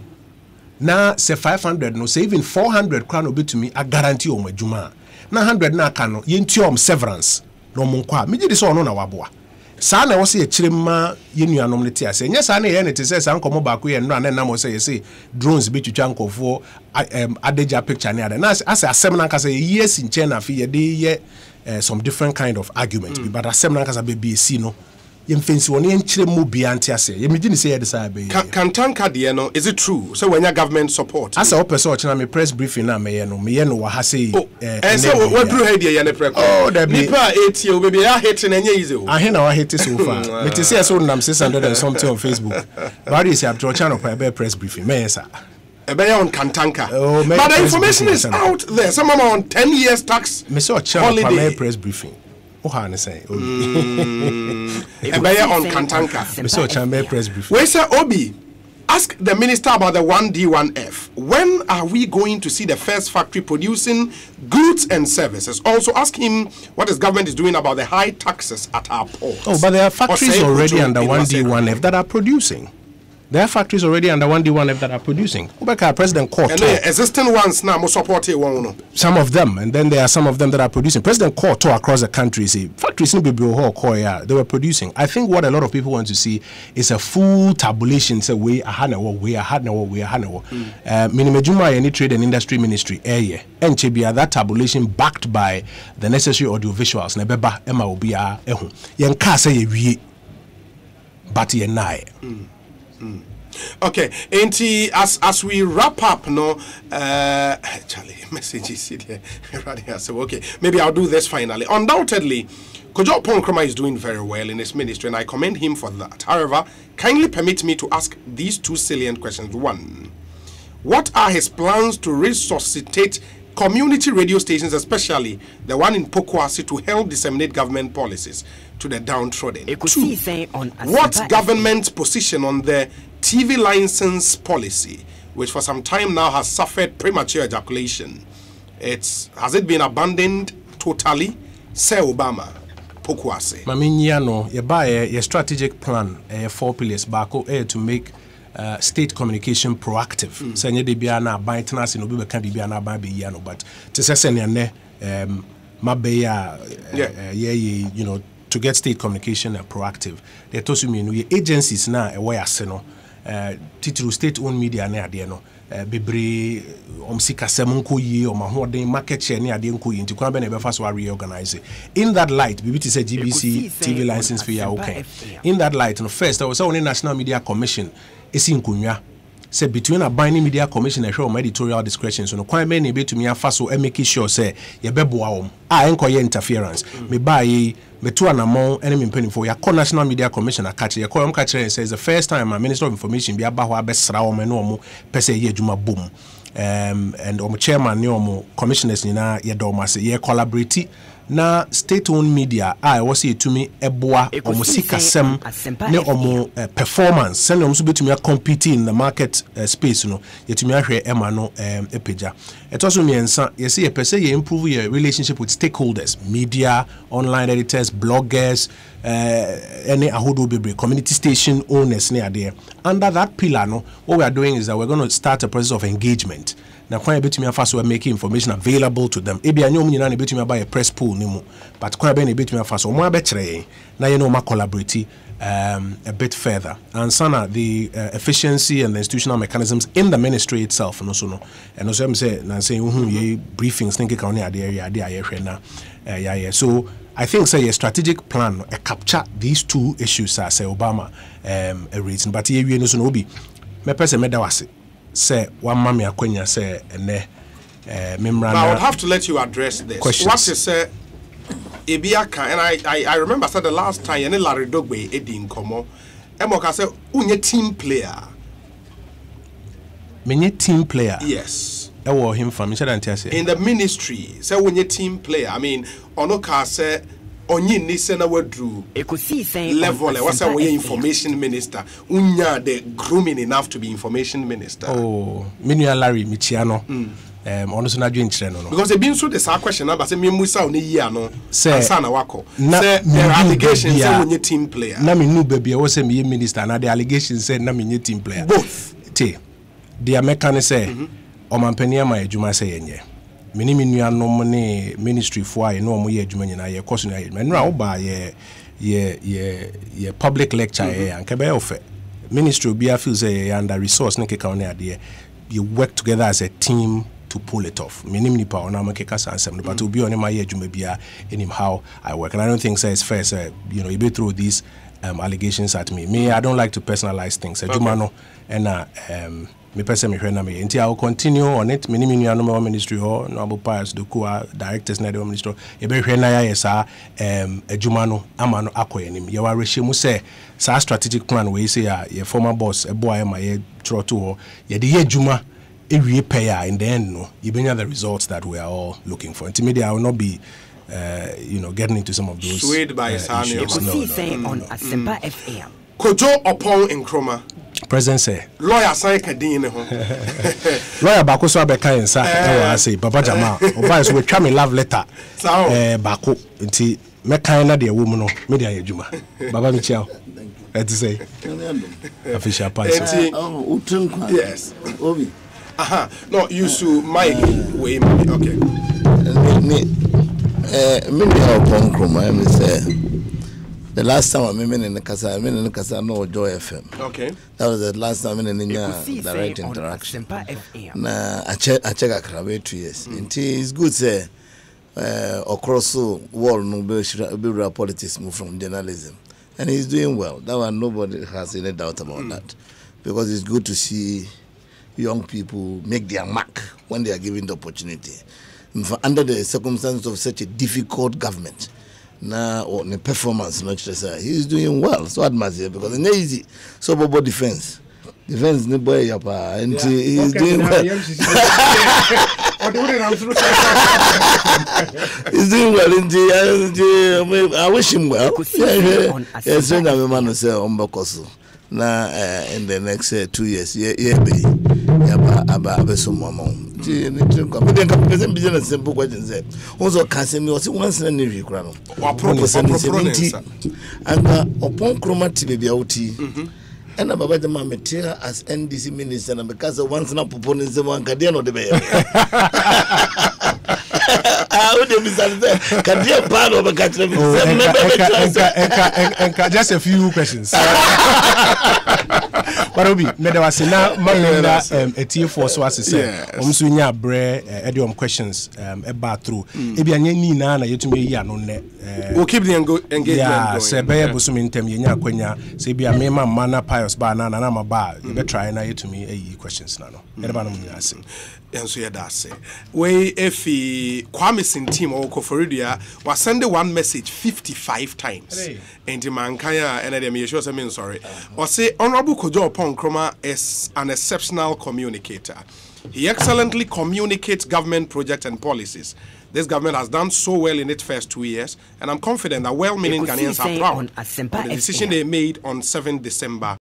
Speaker 10: na say 500 no say even 400 crown obi to me a guarantee o madwuma na 100 na aka no yentiom severance no monkwa me gidi so ono na waboa sa na wo se yekirema yenuanom ne tia se nya sa na ye ne te se sa nkomo ba ko ye no na na mo se ye se drones bi twitwa nkofo adeja picture ne ade na asa asem na nkasa yes in China fi ye de ye some different kind of argument but asem na nkasa be see no yemfensi woni enchire mu bia ntiase yemidini say yedisa be
Speaker 1: Kantanka de no is it true so when your government support
Speaker 10: as a person ochina me press briefing na me no wa ha say
Speaker 1: so what do head ye ne preko nipa 8 year baby ya hit na enye easy o
Speaker 10: ahe na wa hit so far me te say so nam 600 and something on Facebook but is abtro channel by press briefing me yes
Speaker 1: on Kantanka but the information is out there some on 10 years tax
Speaker 10: me so channel press briefing Ohane say
Speaker 1: on Kantanka
Speaker 10: so chamber press briefing
Speaker 1: we say Obi Ask the minister about the 1D1F. When are we going to see the first factory producing goods and services? Also ask him what his government is doing about the high taxes at our ports.
Speaker 10: Oh, but there are factories already under 1D1F that are producing. There are factories already under 1D1F that are producing. President Court.
Speaker 1: And the existing ones now most supported one.
Speaker 10: Some of them, and then there are some of them that are producing. President Court across the country say factories in Bibiho they were producing. I think what a lot of people want to see is a full tabulation. Say we had Minimejuma any trade and industry ministry and Chebia that tabulation backed by the necessary audiovisuals. Nebeba Emma Obia Ehu. Yanka say we but ye
Speaker 1: Okay, and as we wrap up, no, Charlie, messages here. So, okay, maybe I'll do this finally. Undoubtedly, Kojo Ponkroma is doing very well in his ministry, and I commend him for that. However, kindly permit me to ask these two salient questions. One, what are his plans to resuscitate community radio stations, especially the one in Pokuasi, to help disseminate government policies to the downtrodden? Two, what's government's position on the TV license policy, which for some time now has suffered premature ejaculation? Has it been abandoned totally? Say Obama, Pokuasi.
Speaker 10: Maminyano, your strategic plan, 4 pillars, Bako, to make state communication proactive. Senye de biana baitnas in Obi can be biana baby yano, but to say mabeya you know, to get state communication proactive. They told me agencies now away aseno titulu state owned media na ade no bebre omsika semunko yi o mahoden market share ni ade nko yi nti kwa be na be fa so reorganize. In that light BBT say GBC TV license fee okay. In that light no first there was only National Media Commission esi nkonwa say between a binding media commission and show editorial discretion so no kwan be na be to me afa so make sure say ye beboa wom enkoye interference me buy me to anamon enemy penny for your National Media Commission catch your come catch says the first time a Minister of Information be aba ho abesra wo me no mo pese ye adwuma boom and chairman ne omo commissioners ni na ye do ma say ye collaborate na state-owned media was here to me eboa omo sikasem ne omo performance send omo so betumi compete in the market space no yetumi ahwe ema no epeja etoso miensa yesi ye pese ye improve your relationship with stakeholders, media, online editors, bloggers, any ahodo bebre community station owners ne ade. Under that pillar no what we are doing is that we're going to start a process of engagement. Now, quite a bit me first, we're making information available to them. Ebi anyo mnyina ne bit me buy a press pool nimu, but quite a bit me first. Omo abetre na you know ma collaborate a bit further. And sana the efficiency and the institutional mechanisms in the ministry itself, and also no, and also I'm saying ye briefings think ka oni ade na So I think say a strategic plan capture these two issues say Obama a reason, but ye no so no bi me pese me da wase. Say one mommy akwenya say ene membrana.
Speaker 1: I would have to let you address this.
Speaker 10: Questions.
Speaker 1: What you say Ebiaka, and I remember said the last time any Larry Dogbe Edin Komo Emoka say unye team player.
Speaker 10: Menye team player.
Speaker 1: Yes.
Speaker 10: Ewo him from in
Speaker 1: the ministry say unye team player. I mean onoka say onye ni se na wadru level was a way information minister unya the grooming enough to be information minister.
Speaker 10: Oh Minua Larry Michiano ono so na dwen kire no
Speaker 1: because e bin so the same question number say me musa oni year no
Speaker 10: say
Speaker 1: na wako say there are allegations say onye team player
Speaker 10: na me nu baby wo say me minister na the allegations say na me nye team player
Speaker 1: both
Speaker 10: te the American say o mampania ma adwuma say yenye mini nuanom ne ministry for aye no omo ye adwuma nyina ye course no aye menura wo ba ye public lecture anka be ofe ministry obi a feel say under resource ne keka one ade you work together as a team to pull it off. Minim nipa ona makeka sansem but obi one ma ye adwuma bia enim how I work, and I don't think say it's fair say you know you be throw these allegations at me. I don't like to personalize things. Adwuma no and me person me hwena me nti I will continue on it. Many no ministry or no past the core directors na the ministry e be hwena ya yesa adwuma no ama no akoyenim ye wa rehye mu say sa strategic plan we say your former boss e boy ma ye troto ho ye de ye adwuma ewie pay in the end no you bring the results that we are all looking for. Intimidate I will not be you know getting into some of those
Speaker 1: swayed by
Speaker 3: on Asempa FM.
Speaker 1: Kojo upon Nkrumah.
Speaker 10: President say
Speaker 1: lawyer sign kadin ne ho.
Speaker 10: Lawyer bako so abeka yensa I say Baba Jama oba so we twa me love letter bako nti mekan na de wo mu no me de ayadwuma Baba mi chiao et say official pass
Speaker 1: yes Obi no you to Mike way okay
Speaker 13: me I say the last time I'm in the Casa, no Joy FM.
Speaker 1: Okay.
Speaker 13: That was the last time in the direct interaction. Nah, I check a crowd 2 years. It's good, say, across the world, no be politics move from journalism. And he's doing well. That one, nobody has any doubt about that. Because it's good to see young people make their mark when they are given the opportunity. Under the circumstances of such a difficult government. Now, on the performance, not just he's doing well. So admire because it's easy. So, Bobo defense, the boy, and he's doing well. He's doing well. I wish him well. Yes, I'm a man who say Ombakosu. Now, in the next 2 years, business simple question say also can say me was once in a week and upon chromati baby outi and about the material as NDC minister and because once na proponents one can the bay. I would be can part of a
Speaker 10: just a few questions. But Obi, me was na mamenda TF4 so as say omso nya bre ediom questions eba through e bia nya ni na yetumi yi ano ne
Speaker 1: we'll keep the engagement going.
Speaker 10: Se be bosom intem ye nya kwanya se bia me ma na pious ba na ma ba you be try na yetumi yi questions na no e ba no nya ase
Speaker 1: enso ye da ase we efi Kwame team or Koforidua was sending one message 55 times and mankaya and I sure say sorry or say Honorable Kojo Nkrumah is an exceptional communicator. He excellently communicates government projects and policies. This government has done so well in its first 2 years, and I'm confident that well-meaning Ghanaians are proud of the decision they made on 7 December